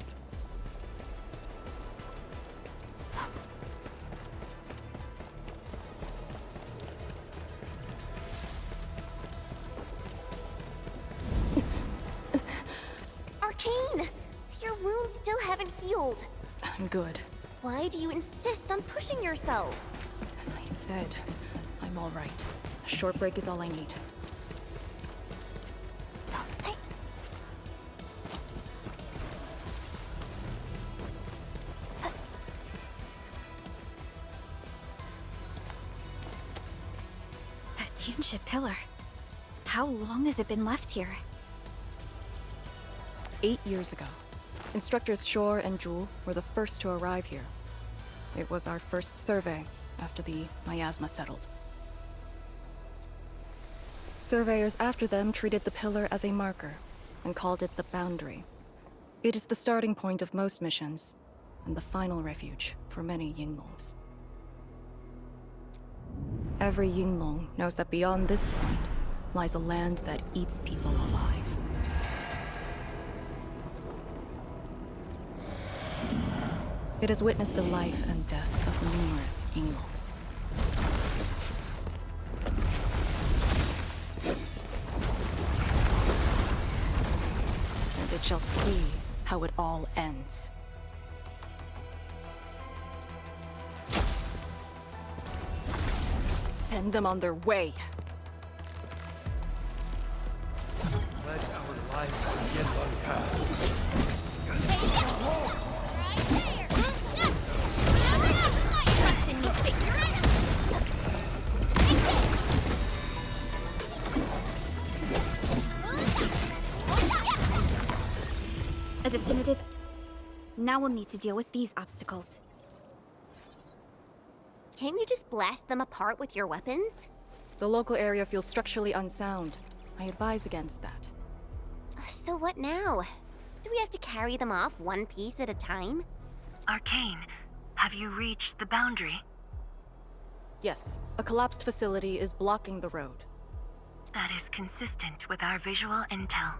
Arcane! Your wounds still haven't healed. I'm good. Why do you insist on pushing yourself? I said, I'm all right. A short break is all I need. A Tianxia pillar. How long has it been left here? 8 years ago. Instructors Shore and Jewel were the first to arrive here. It was our first survey after the miasma settled. Surveyors after them treated the pillar as a marker and called it the boundary. It is the starting point of most missions and the final refuge for many Yinglongs. Every Yinglong knows that beyond this point lies a land that eats people alive. It has witnessed the life and death of numerous Yinglongs. And it shall see how it all ends. Send them on their way. Let our lives begin unpacked. A definitive... Now we'll need to deal with these obstacles. Can't you just blast them apart with your weapons? The local area feels structurally unsound. I advise against that. So what now? Do we have to carry them off one piece at a time? Arcane, have you reached the boundary? Yes, a collapsed facility is blocking the road. That is consistent with our visual intel.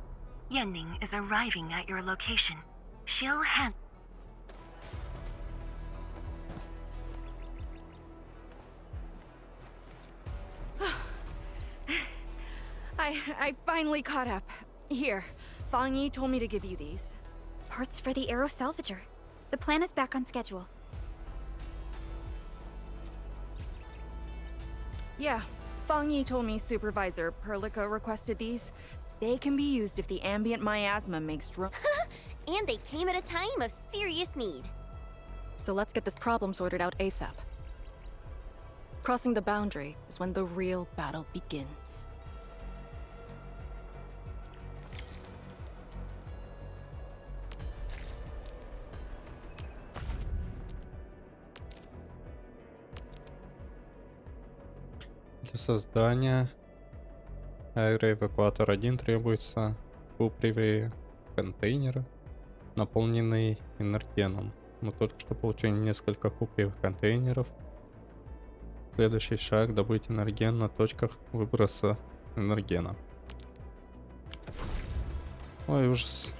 Yenning is arriving at your location. She'll hand... I finally caught up. Here, Fang Yi told me to give you these. Parts for the Arrow Salvager. The plan is back on schedule. Yeah, Fang Yi told me Supervisor Perlica requested these. They can be used if the ambient miasma makes room. And they came at a time of serious need. So let's get this problem sorted out ASAP. Crossing the boundary is when the real battle begins. Для создания аэроэвакуатор 1 требуется купривые контейнеры, наполненные энергеном. Мы только что получили несколько купривых контейнеров. Следующий шаг — добыть энерген на точках выброса энергена. Ой, ужас.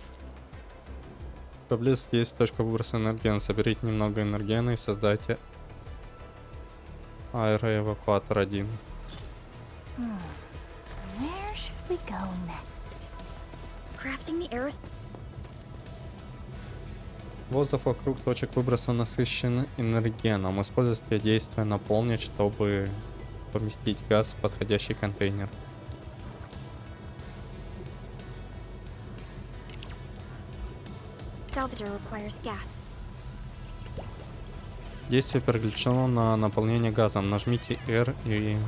Поблизости есть точка выброса энергена. Соберите немного энергена и создайте аэроэвакуатор 1. Where should we go next? Crafting the arrows... Воздух вокруг точек выброса насыщен энергеном. Используйте действие наполнить, чтобы поместить газ в подходящий контейнер. Salvager requires gas. Действие переключено на наполнение газом. Нажмите R и...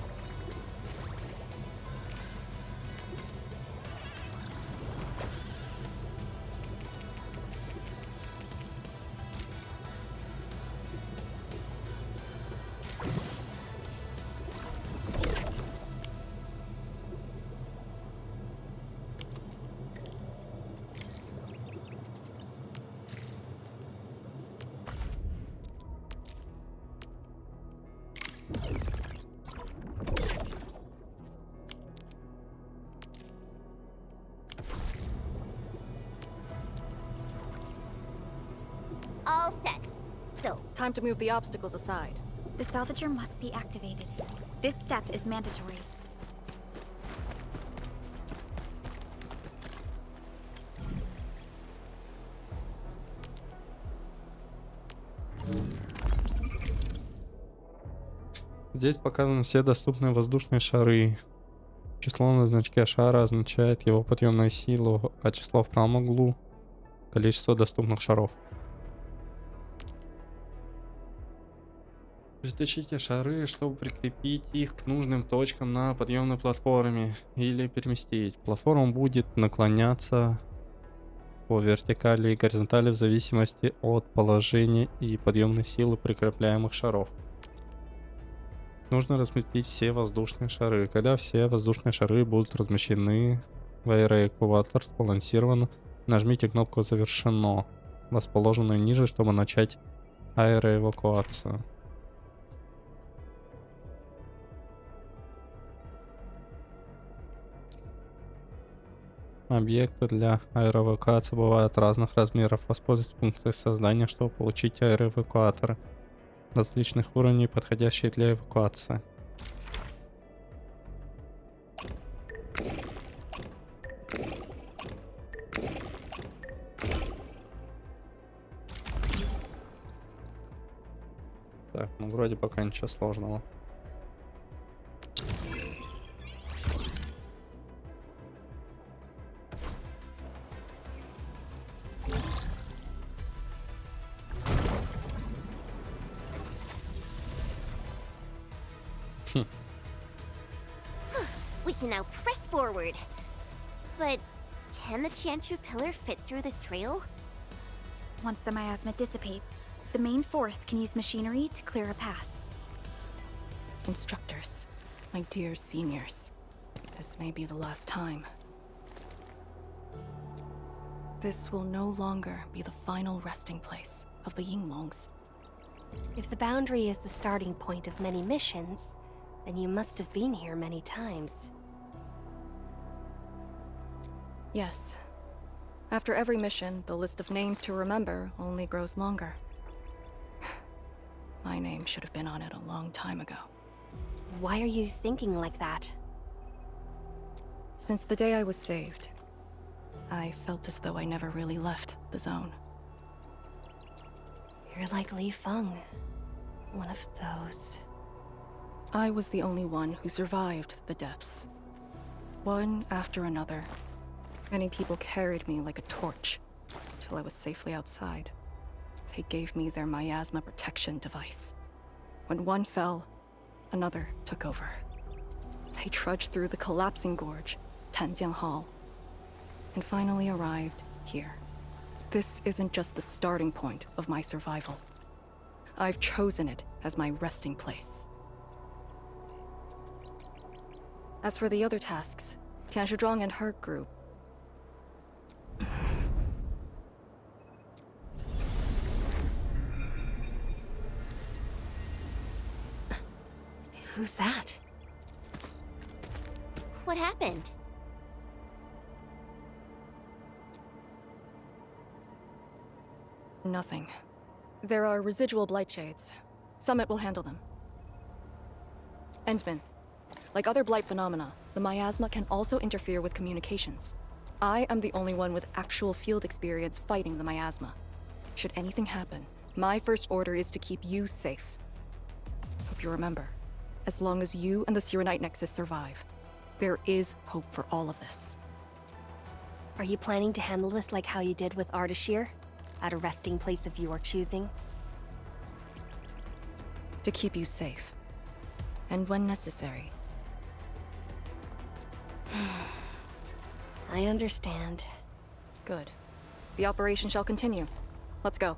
Time to move the obstacles aside. The salvager must be activated. This step is mandatory. Здесь показаны все доступные воздушные шары. Число на значке шара означает его подъемную силу, а число в правом углу — количество доступных шаров. Притащите шары, чтобы прикрепить их к нужным точкам на подъемной платформе или переместить. Платформа будет наклоняться по вертикали и горизонтали в зависимости от положения и подъемной силы прикрепляемых шаров. Нужно разместить все воздушные шары. Когда все воздушные шары будут размещены в аэроэвакуатор сбалансированно, нажмите кнопку «Завершено», расположенную ниже, чтобы начать аэроэвакуацию. Объекты для аэроэвакуации бывают разных размеров. Воспользуйтесь функцией создания, чтобы получить аэроэвакуаторы различных уровней, подходящие для эвакуации. Так, ну вроде пока ничего сложного. We can now press forward. But can the Chantru pillar fit through this trail? Once the miasma dissipates, the main force can use machinery to clear a path. Instructors, my dear seniors, this may be the last time. This will no longer be the final resting place of the Yinglongs. If the boundary is the starting point of many missions, then you must have been here many times. Yes. After every mission, the list of names to remember only grows longer. My name should have been on it a long time ago. Why are you thinking like that? Since the day I was saved, I felt as though I never really left the zone. You're like Li Feng, one of those. I was the only one who survived the depths. One after another. Many people carried me like a torch, till I was safely outside. They gave me their miasma protection device. When one fell, another took over. They trudged through the collapsing gorge, Tanjiang Hall, and finally arrived here. This isn't just the starting point of my survival. I've chosen it as my resting place. As for the other tasks, Tian Shizhuang and her group. Who's that? What happened? Nothing. There are residual blight shades. Summit will handle them. Endman. Like other blight phenomena, the miasma can also interfere with communications. I am the only one with actual field experience fighting the miasma. Should anything happen, my first order is to keep you safe. Hope you remember. As long as you and the Serenite Nexus survive, there is hope for all of this. Are you planning to handle this like how you did with Ardashir? At a resting place of your choosing? To keep you safe. And when necessary. I understand. Good. The operation shall continue. Let's go.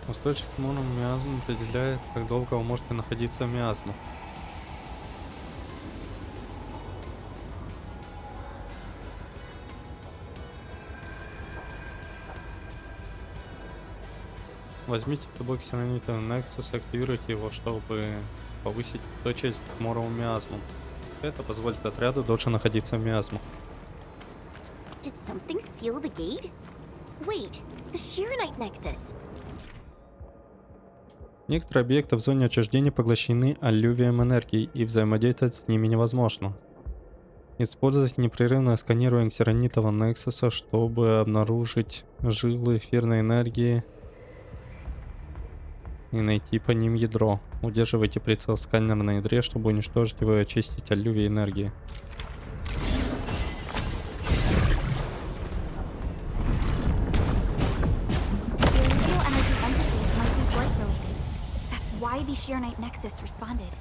Устойчивый к иммунному миазму определяет, как долго вы можете находиться в миазму. Возьмите с собой ксенонитовый Nexus и активируйте его, чтобы Повысить устойчивость к моровым миазмам. Это позволит отряду дольше находиться в миазмах. Did something seal the gate? Wait, the Shironite Nexus. Некоторые объекты в зоне отчуждения поглощены аллювием энергии, и взаимодействовать с ними невозможно. Использовать непрерывное сканирование ксеронитового Нексуса, чтобы обнаружить жилы эфирной энергии и найти по ним ядро. Удерживайте прицел сканера на ядре, чтобы уничтожить его и очистить аллювий энергии. Why the Shironite Nexus responded.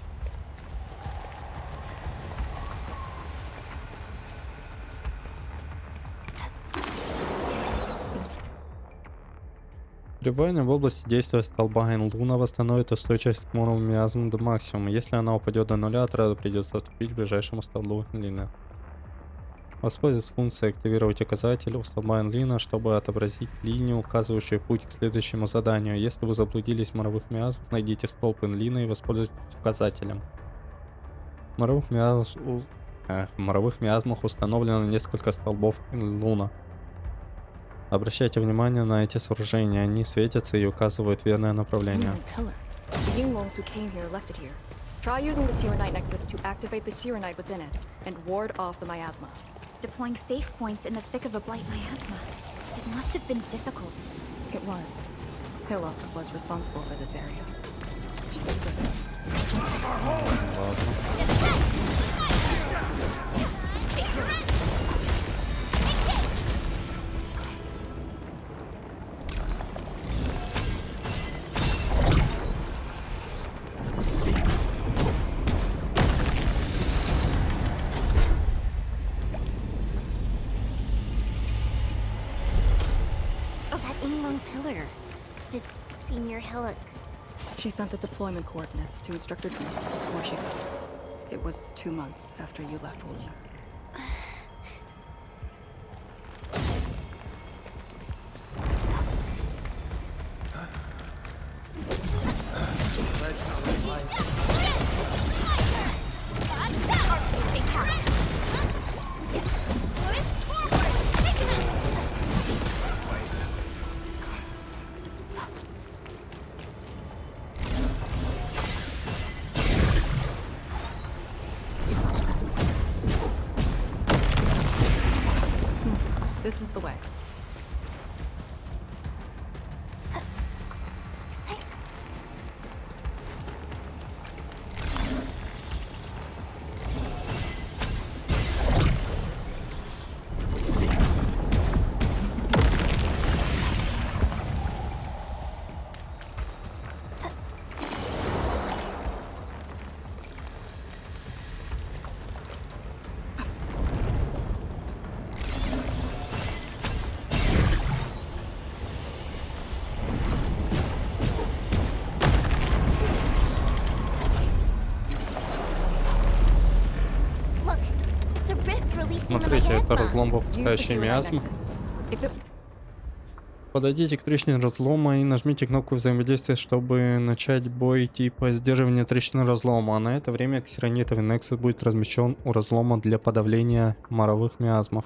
Пребывание в области действия столба Улина восстановит устойчивость к моровым миазмам до максимума. Если она упадет до нуля, отряду придется отступить к ближайшему столбу Улина. Воспользуйтесь функцией активировать указатель у столба Улина, чтобы отобразить линию, указывающую путь к следующему заданию. Если вы заблудились в моровых миазмах, найдите столб Улина и воспользуйтесь указателем. В моровых миазмах установлено несколько столбов Улина. Обращайте внимание на эти сооружения, они светятся и указывают верное направление. The Yinglongs who came here left it here. Try using the Shironite Nexus to activate the Shironite within it and ward off the miasma. Deploying safe points in the thick of a blight miasma. It must have been difficult. It was. Philip was responsible for this area. Pillar. Did Senior Hillock... She sent the deployment coordinates to Instructor Drew before she left. It was 2 months after you left Ulina. This is the way. Смотрите, это разлом, выпускающий миазмы. Подойдите к трещине разлома и нажмите кнопку взаимодействия, чтобы начать бой типа сдерживания трещины разлома. А на это время ксеронитовый Nexus будет размещен у разлома для подавления моровых миазмов.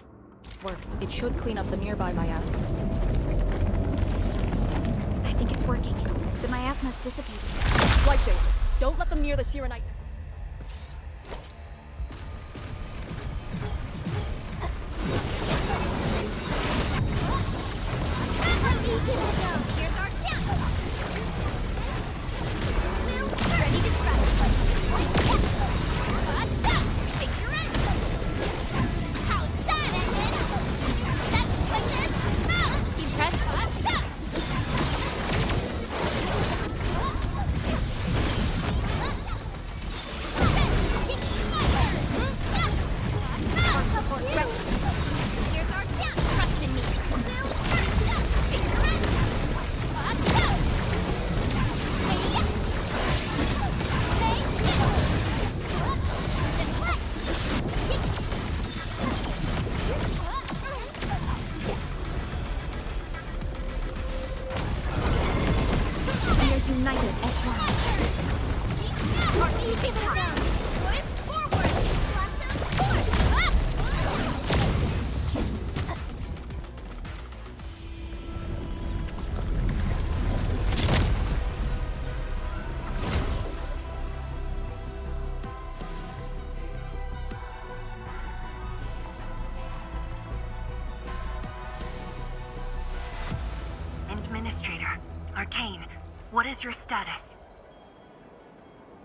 Administrator. Arcane, what is your status?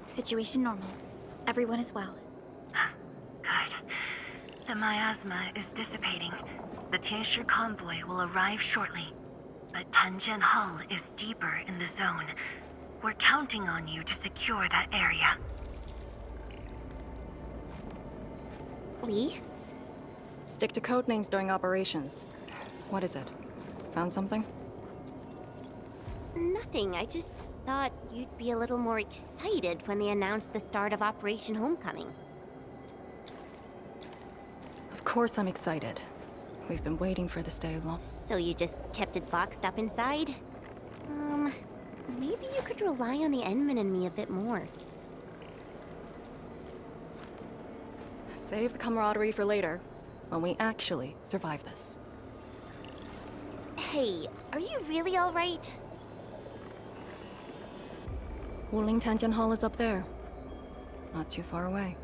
Situation normal. Everyone is well. Good. The miasma is dissipating. The Tianshi convoy will arrive shortly. But Tanjian Hall is deeper in the zone. We're counting on you to secure that area. Lee? Stick to code names during operations. What is it? Found something? Nothing. I just thought you'd be a little more excited when they announced the start of Operation Homecoming. Of course I'm excited. We've been waiting for this day long. So you just kept it boxed up inside? Maybe you could rely on the Endman and me a bit more. Save the camaraderie for later, when we actually survive this. Hey, are you really alright? Wuling Tanjian Hall is up there. Not too far away.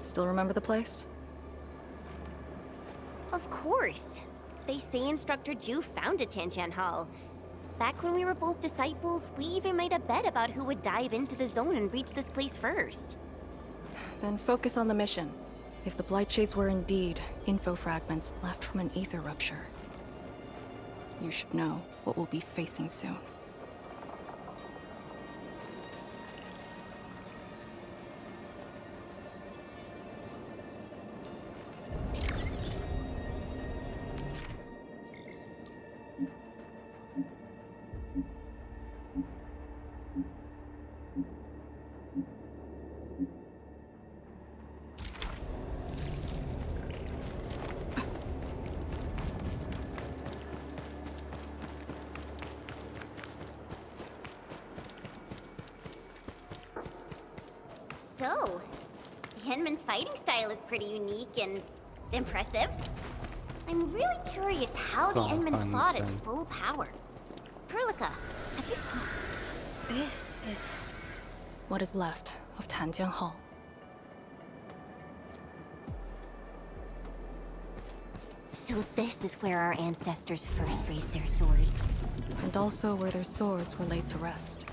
Still remember the place? Of course. They say Instructor Ju founded Tianjian Hall. Back when we were both disciples, we even made a bet about who would dive into the zone and reach this place first. Then focus on the mission. If the Blight Shades were indeed info fragments left from an ether rupture, you should know what we'll be facing soon. So, Yenman's fighting style is pretty unique and impressive. I'm really curious how the Endman fought at full power. Perlica, have you... This is... what is left of Tanjian Hall. So this is where our ancestors first raised their swords. And also where their swords were laid to rest.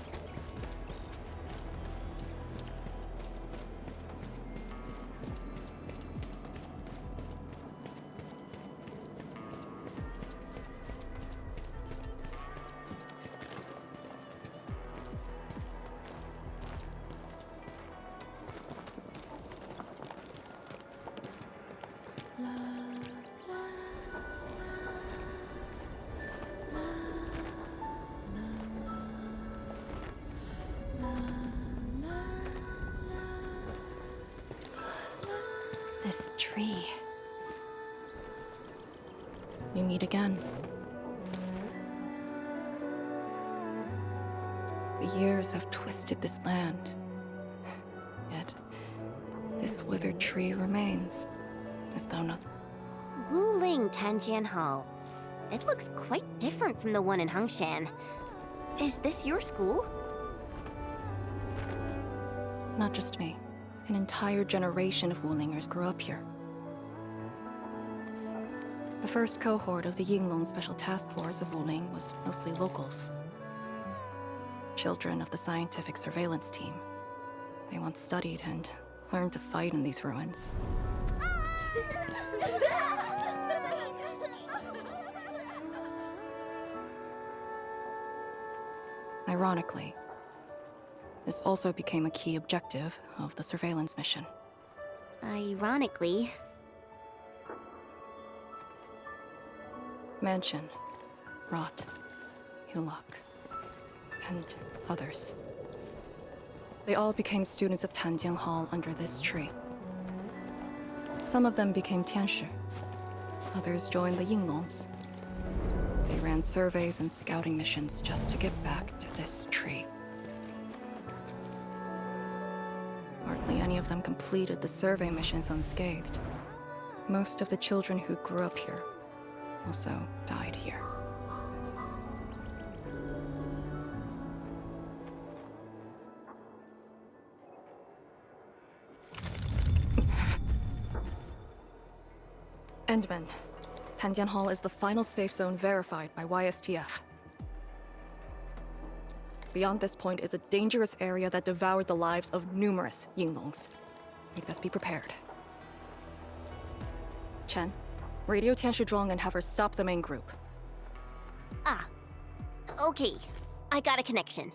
This tree. We meet again. The years have twisted this land. Yet, this withered tree remains, as though nothing. Wuling Tanjian Hall. It looks quite different from the one in Hongshan. Is this your school? Not just me. An entire generation of Wulingers grew up here. The first cohort of the Yinglong Special Task Force of Wuling was mostly locals. Children of the scientific surveillance team. They once studied and learned to fight in these ruins. Ironically, this also became a key objective of the surveillance mission. Ironically. Mansion, Rot, Hillock, and others. They all became students of Tanjian Hall under this tree. Some of them became Tianshi. Others joined the Yinglongs. They ran surveys and scouting missions just to get back to this tree. Hardly any of them completed the survey missions unscathed. Most of the children who grew up here also died here. Endman, Tanjian Hall is the final safe zone verified by YSTF. Beyond this point is a dangerous area that devoured the lives of numerous Yinglongs. You'd best be prepared. Chen, radio Tian Shizhuang and have her stop the main group. Ah. Okay. I got a connection.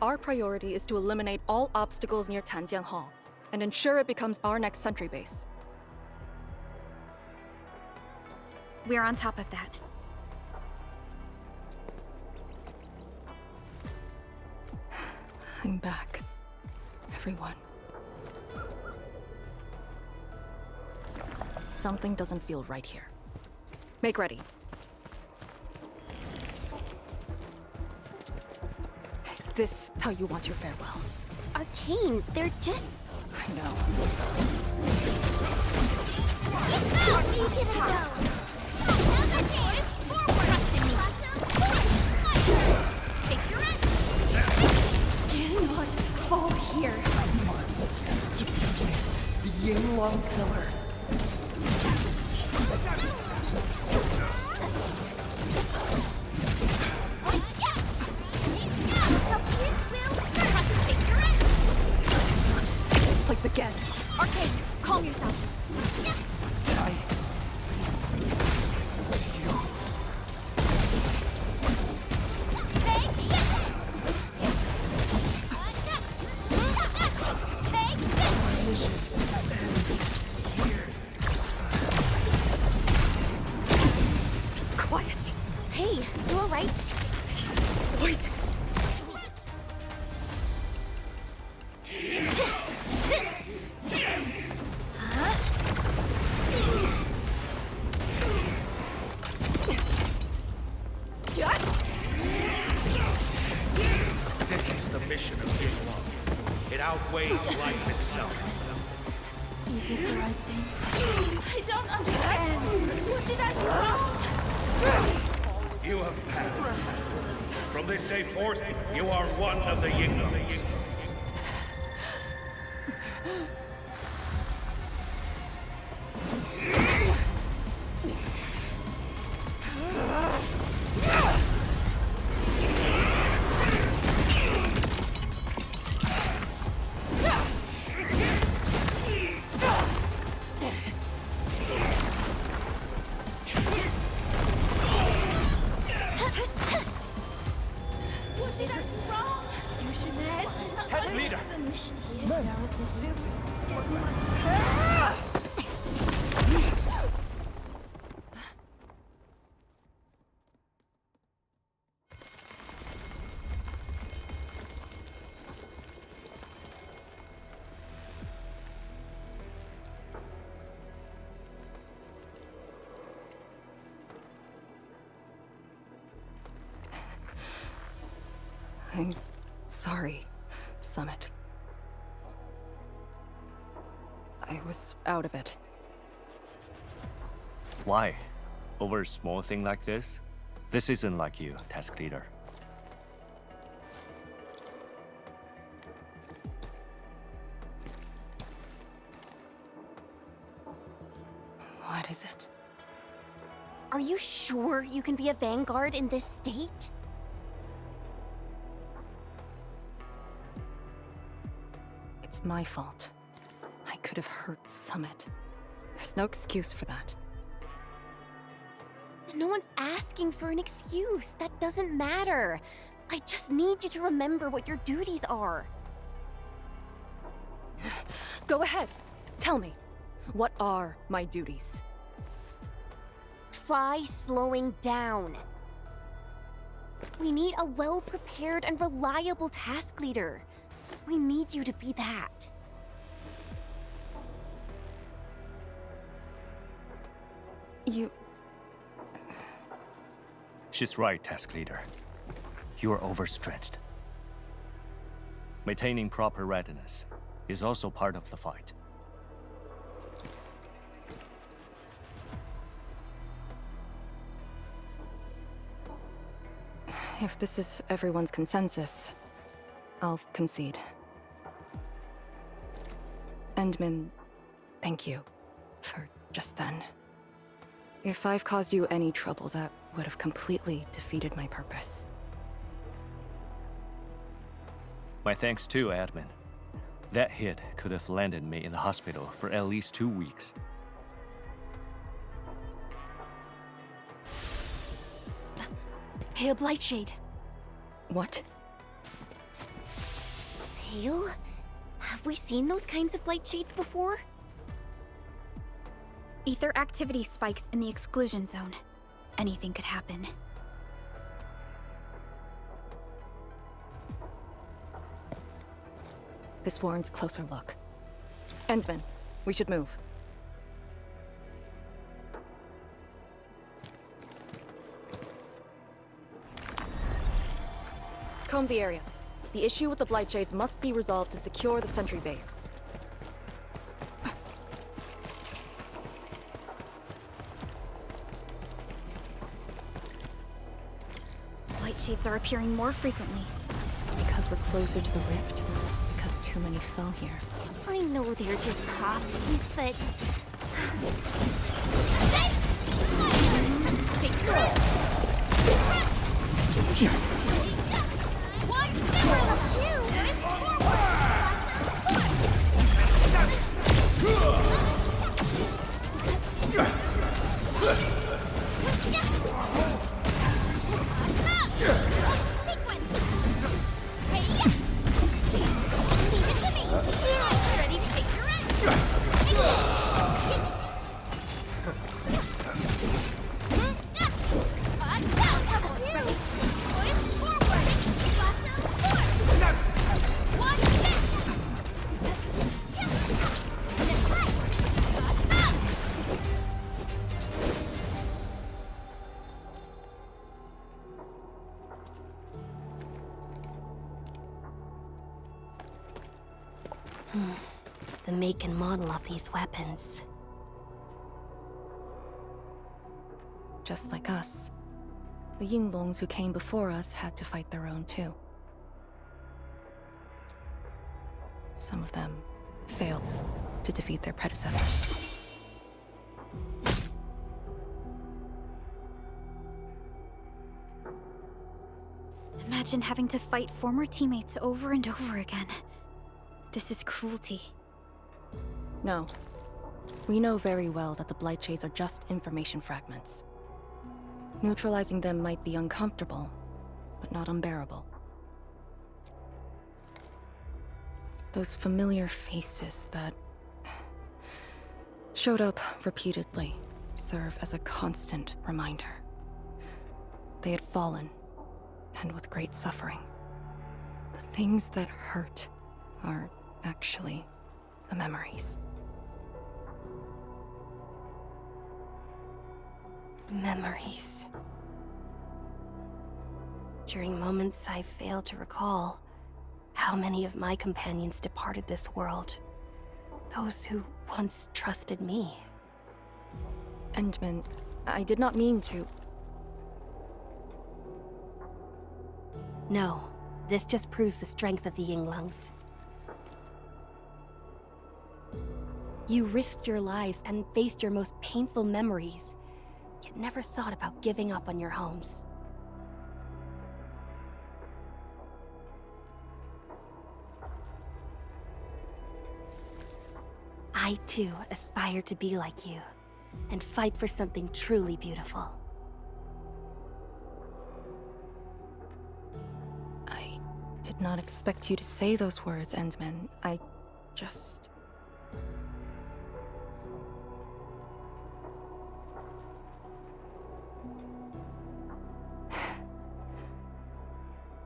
Our priority is to eliminate all obstacles near Tanjian Hall and ensure it becomes our next sentry base. We're on top of that. I'm back. Everyone. Something doesn't feel right here. Make ready. Is this how you want your farewells? Arcane, they're just... I know. Cannot fall here. I must defeat the Yinglong pillar. This place again. Arcane, calm yourself. Quiet. Hey, you alright? Voices. This is the mission of Yinglong. It outweighs life itself. You did the right thing. I don't understand. What did I do? You have passed. From this day forth, you are one of the Yinglong. What did I do wrong? You should answer the Leader. mission. I'm sorry, Summit. I was out of it. Why? Over a small thing like this? This isn't like you, task leader. What is it? Are you sure you can be a vanguard in this state? It's my fault. I could have hurt Summit. There's no excuse for that. No one's asking for an excuse. That doesn't matter. I just need you to remember what your duties are. Go ahead. Tell me. What are my duties? Try slowing down. We need a well-prepared and reliable task leader. We need you to be that. You... She's right, task leader. You are overstretched. Maintaining proper readiness is also part of the fight. If this is everyone's consensus, I'll concede. Endman, thank you for just then. If I've caused you any trouble, that would have completely defeated my purpose. My thanks too, admin. That hit could have landed me in the hospital for at least 2 weeks. Hail Blightshade. What? Hail? Have we seen those kinds of Blightshades before? Ether activity spikes in the exclusion zone. Anything could happen. This warrants a closer look. Endman, we should move. Comb the area. The issue with the Blightshades must be resolved to secure the sentry base. Blightshades are appearing more frequently. Is it because we're closer to the rift? Because too many fell here? I know they're just copies, but... The make and model of these weapons. Just like us. The Yinglongs who came before us had to fight their own too. Some of them failed to defeat their predecessors. Imagine having to fight former teammates over and over again. This is cruelty. No. We know very well that the Blightshades are just information fragments. Neutralizing them might be uncomfortable, but not unbearable. Those familiar faces that showed up repeatedly serve as a constant reminder. They had fallen, and with great suffering. The things that hurt are actually the memories. Memories. During moments I failed to recall, how many of my companions departed this world. Those who once trusted me. Endman, I did not mean to... No, this just proves the strength of the Yinglongs. You risked your lives and faced your most painful memories, yet never thought about giving up on your homes. I too aspire to be like you, and fight for something truly beautiful. I did not expect you to say those words, Endman. I just...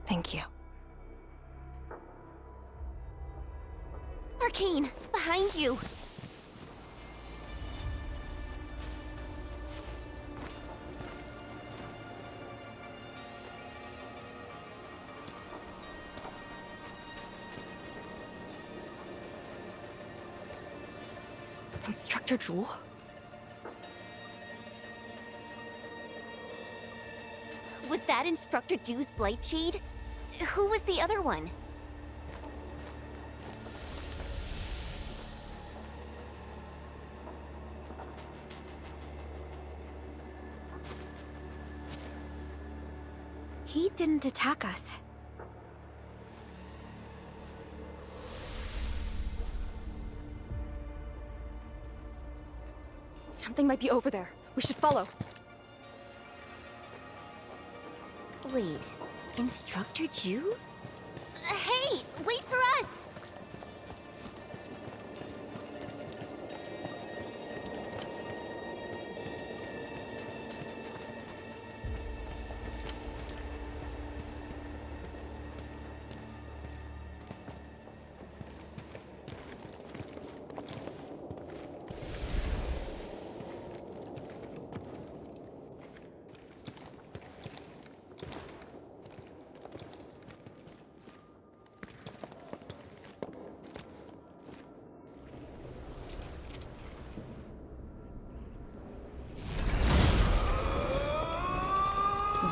Thank you. Arcane, behind you! Instructor Jewel? Was that Instructor Jew's Blightshade? Who was the other one? He didn't attack us. Something might be over there. We should follow. Wait, Instructor Ju? Hey, wait for us!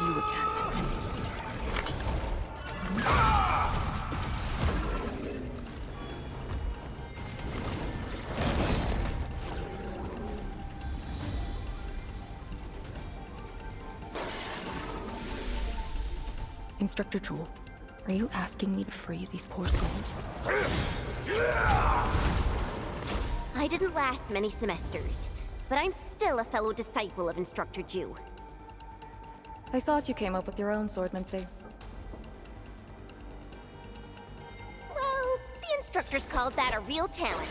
You again. Instructor Jewel, are you asking me to free these poor souls? I didn't last many semesters, but I'm still a fellow disciple of Instructor Ju. I thought you came up with your own swordmancy. Well, the instructors called that a real talent.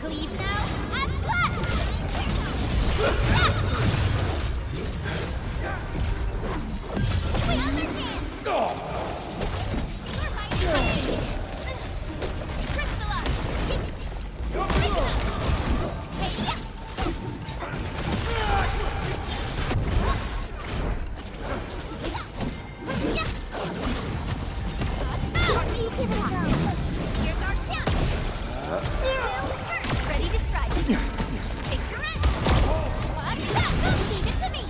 Cleave now and flash! Ready to strike. Take your end. Leave it to me.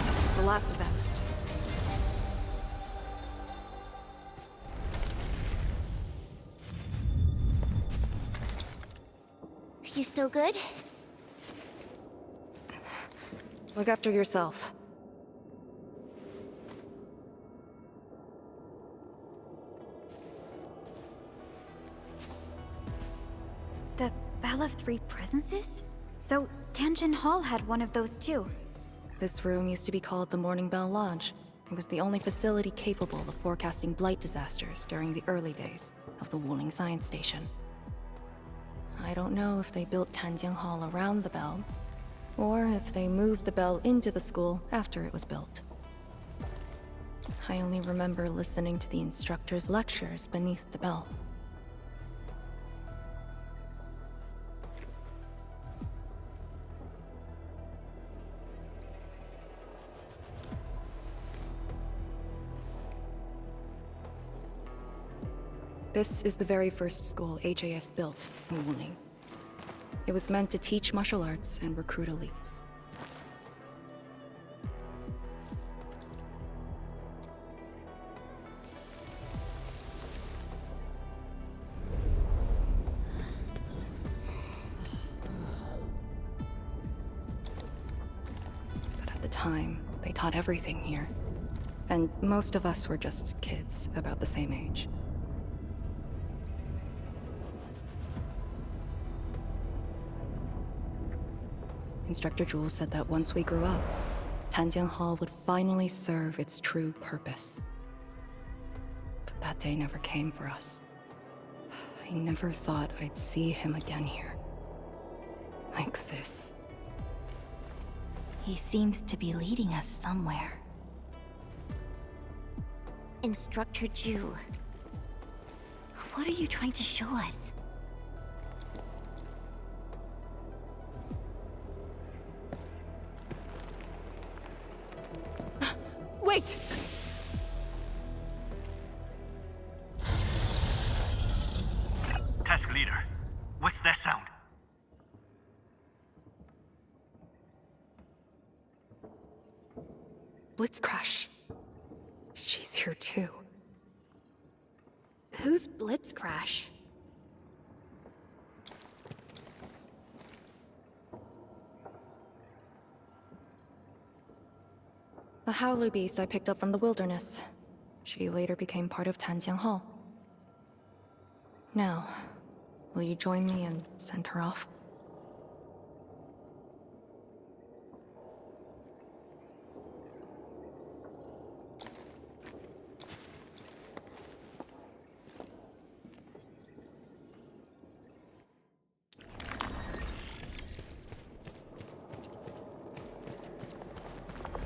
This is the last of them. You still good? Look after yourself. The Bell of Three Presences? So, Tanjin Hall had one of those too. This room used to be called the Morning Bell Lodge. It was the only facility capable of forecasting blight disasters during the early days of the Wuling Science Station. I don't know if they built Tanjin Hall around the bell, or if they moved the bell into the school after it was built. I only remember listening to the instructor's lectures beneath the bell. This is the very first school HAS built in Wuling. It was meant to teach martial arts and recruit elites. But at the time, they taught everything here. And most of us were just kids about the same age. Instructor Jewel said that once we grew up, Tanjian Hall would finally serve its true purpose. But that day never came for us. I never thought I'd see him again here. Like this. He seems to be leading us somewhere. Instructor Ju, what are you trying to show us? Wait! Task leader, what's that sound? Blitz Crash. She's here too. Who's Blitzcrash? A howler beast I picked up from the wilderness. She later became part of Tanjiang Hall. Now, will you join me and send her off?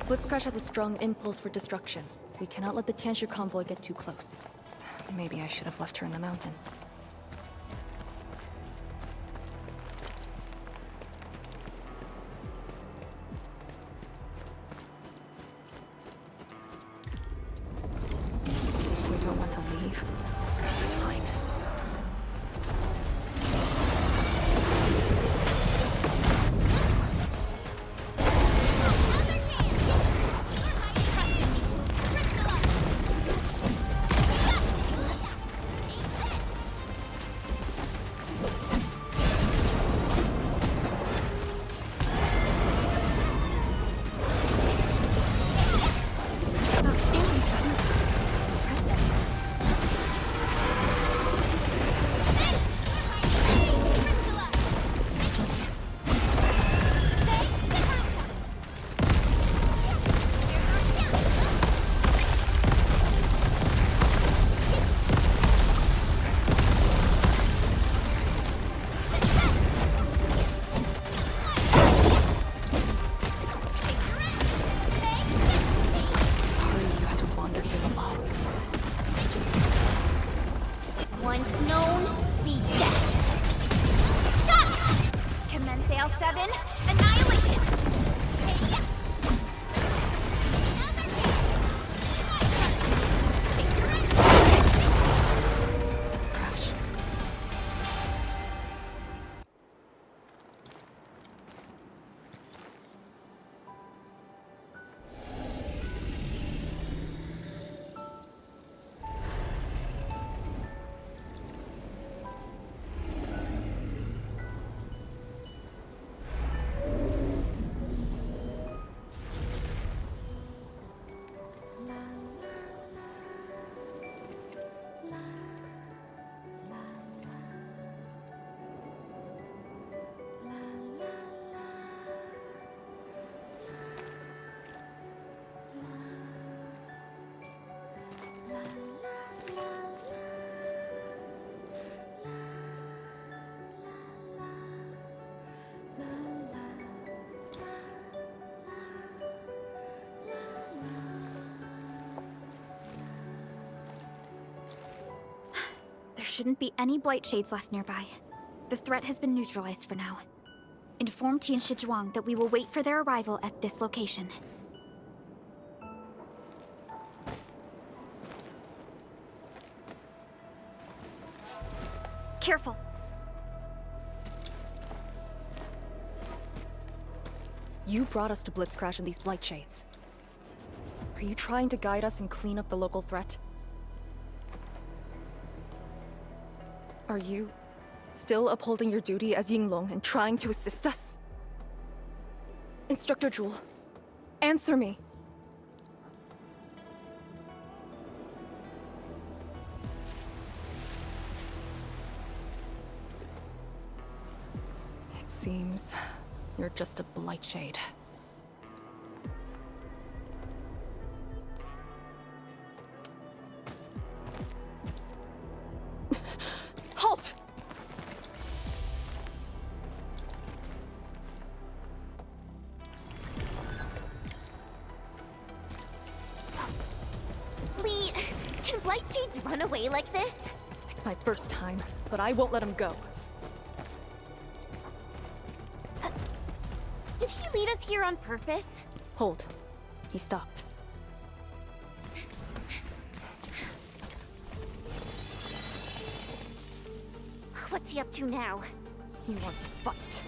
Blitzcrash has a strong impulse for destruction. We cannot let the Tianshi convoy get too close. Maybe I should have left her in the mountains. We don't want to leave. Fine. Once known, be dead. Stop! Commence L7, annihilation! Crash. There shouldn't be any blight shades left nearby. The threat has been neutralized for now. Inform Tian Shizhuang that we will wait for their arrival at this location. Careful. You brought us to Blitzcrash and these blight shades. Are you trying to guide us and clean up the local threat? Are you still upholding your duty as Yinglong and trying to assist us? Instructor Jewel, answer me. It seems you're just a blight shade. Halt! Lee, can blight shades run away like this? It's my first time, but I won't let him go. Did he lead us here on purpose? Hold. He stopped. What's he up to now? He wants a fight.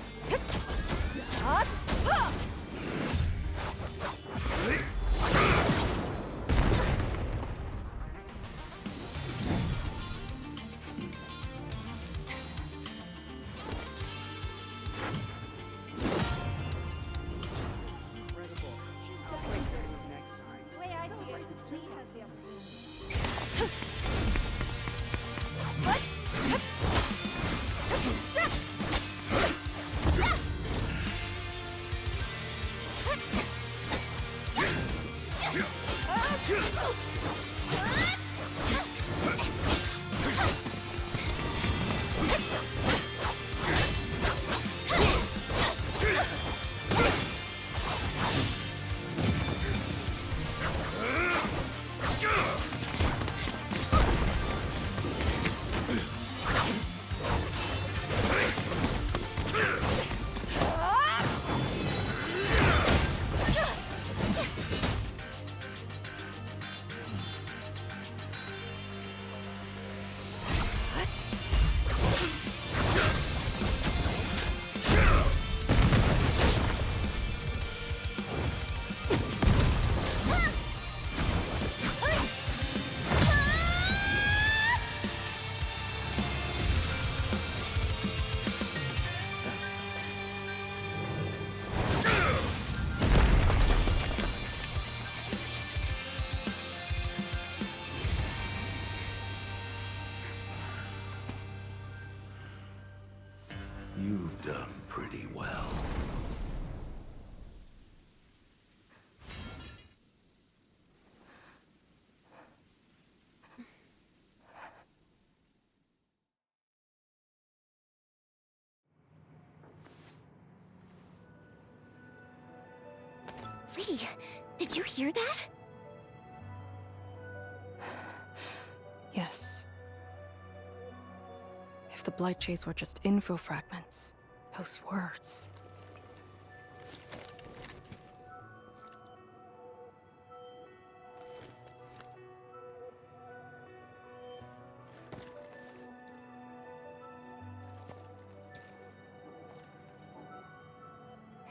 You've done pretty well. Lee, did you hear that? Yes. If the Blight Shades were just info fragments, those words.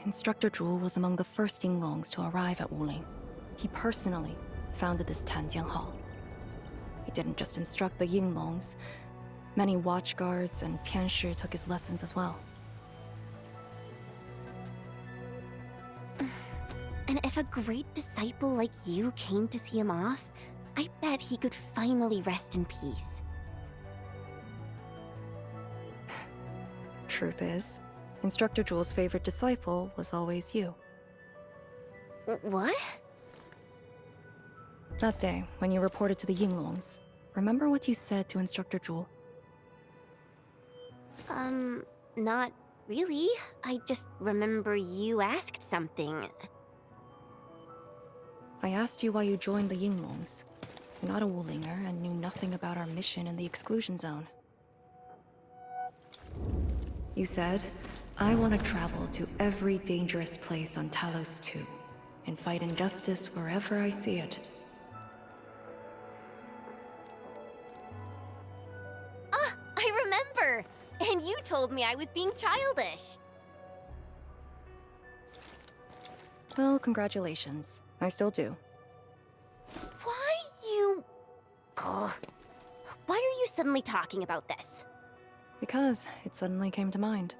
Instructor Zhu was among the first Yinglongs to arrive at Wuling. He personally founded this Tanjiang Hall. He didn't just instruct the Yinglongs. Many watchguards and Tianshi took his lessons as well. And if a great disciple like you came to see him off, I bet he could finally rest in peace. Truth is, Instructor Zhu's favorite disciple was always you. What? That day, when you reported to the Yinglongs, remember what you said to Instructor Zhu? Not really. I just remember you asked something. I asked you why you joined the Yinglongs. You're not a Wulinger and knew nothing about our mission in the exclusion zone. You said, I want to travel to every dangerous place on Talos 2 and fight injustice wherever I see it. Ah, I remember! And you told me I was being childish. Well, congratulations. I still do. Why you... Ugh. Why are you suddenly talking about this? Because it suddenly came to mind.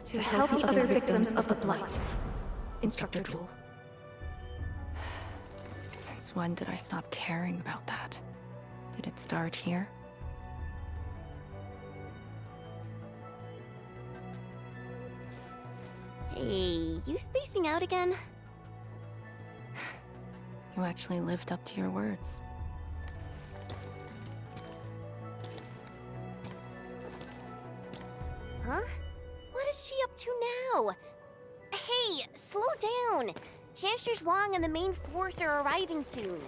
To help the other victims of the Blight. Instructor Zhu. Since when did I stop caring about that? Did it start here? Hey, you spacing out again? You actually lived up to your words. Huh? What is she up to now? Hey, slow down! Chancellor Zhuang and the main force are arriving soon.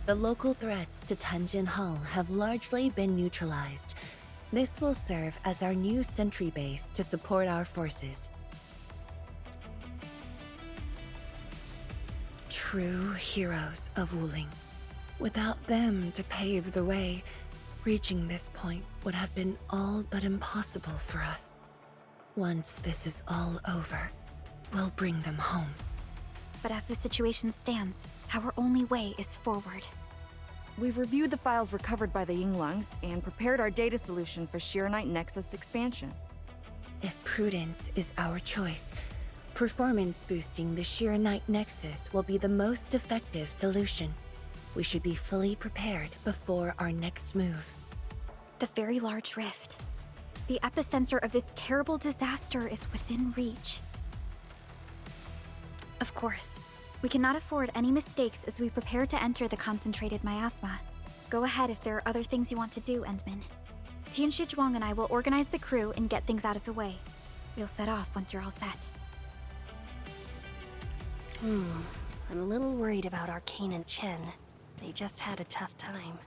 The local threats to Tanjin Hall have largely been neutralized. This will serve as our new sentry base to support our forces. True heroes of Wuling. Without them to pave the way, reaching this point would have been all but impossible for us. Once this is all over, we'll bring them home. But as the situation stands, our only way is forward. We've reviewed the files recovered by the Yinglongs and prepared our data solution for Shiranite Nexus expansion. If prudence is our choice, performance boosting the Shiranite Nexus will be the most effective solution. We should be fully prepared before our next move. The very large rift. The epicenter of this terrible disaster is within reach. Of course, we cannot afford any mistakes as we prepare to enter the concentrated miasma. Go ahead if there are other things you want to do, Endman. Tianshi Zhuang and I will organize the crew and get things out of the way. We'll set off once you're all set. I'm a little worried about Arcane and Chen. They just had a tough time.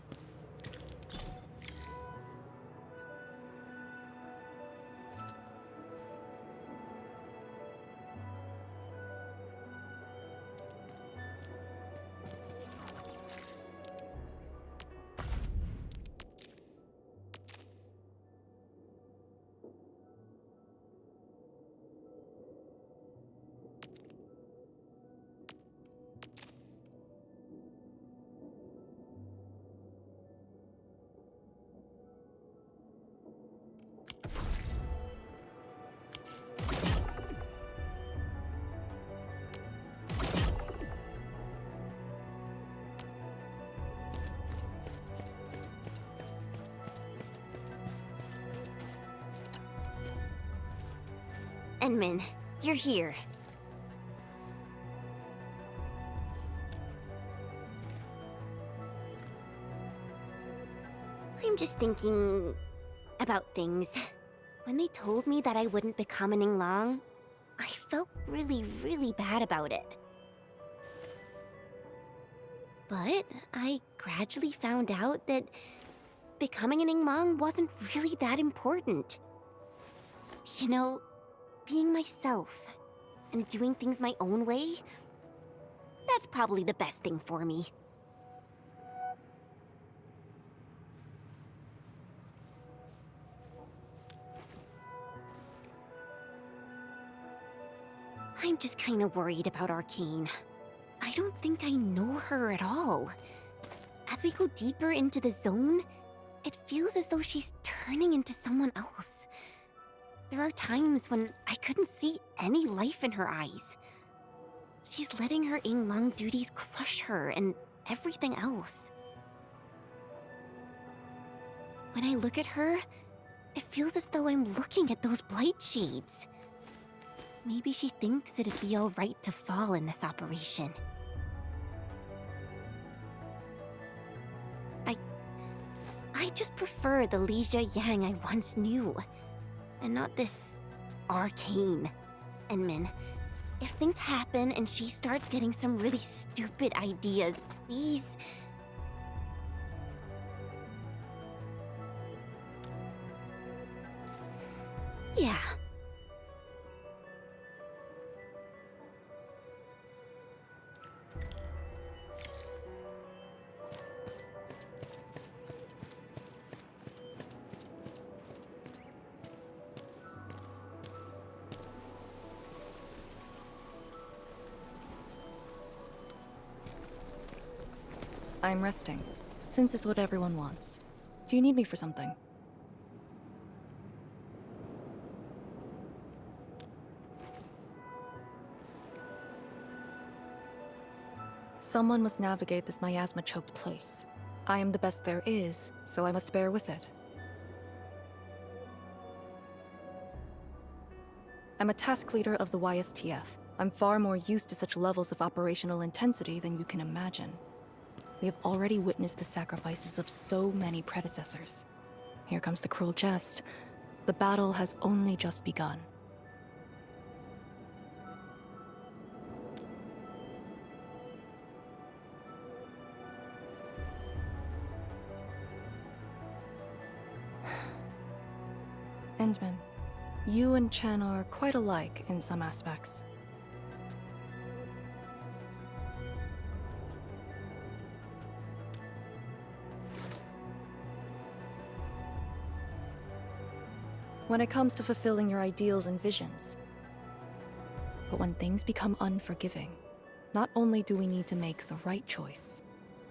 Enmin, you're here. I'm just thinking about things. When they told me that I wouldn't become an Yinglang, I felt really, really bad about it. But I gradually found out that becoming an Yinglang wasn't really that important. You know, being myself and doing things my own way, that's probably the best thing for me. I'm just kind of worried about Arcane. I don't think I know her at all. As we go deeper into the zone, it feels as though she's turning into someone else. There are times when I couldn't see any life in her eyes. She's letting her Yinglang duties crush her and everything else. When I look at her, it feels as though I'm looking at those blight shades. Maybe she thinks it'd be alright to fall in this operation. I just prefer the Lija Yang I once knew. And not this Arcane. Enmin, if things happen and she starts getting some really stupid ideas, please... Yeah. I'm resting, since it's what everyone wants. Do you need me for something? Someone must navigate this miasma-choked place. I am the best there is, so I must bear with it. I'm a task leader of the YSTF. I'm far more used to such levels of operational intensity than you can imagine. We have already witnessed the sacrifices of so many predecessors. Here comes the cruel jest. The battle has only just begun. Endman, you and Chen are quite alike in some aspects. When it comes to fulfilling your ideals and visions. But when things become unforgiving, not only do we need to make the right choice,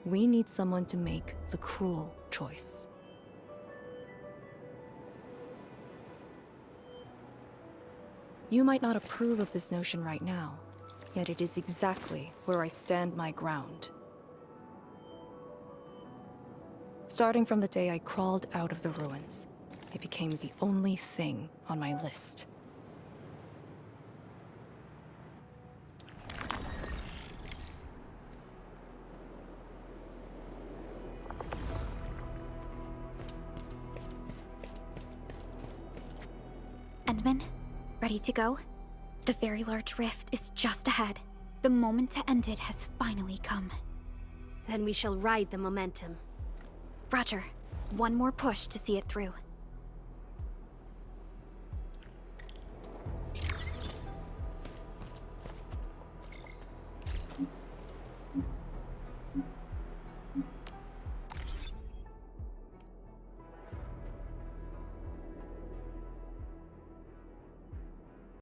we need someone to make the cruel choice. You might not approve of this notion right now, yet it is exactly where I stand my ground. Starting from the day I crawled out of the ruins, it became the only thing on my list. Endman, ready to go? The very large rift is just ahead. The moment to end it has finally come. Then we shall ride the momentum. Roger. One more push to see it through.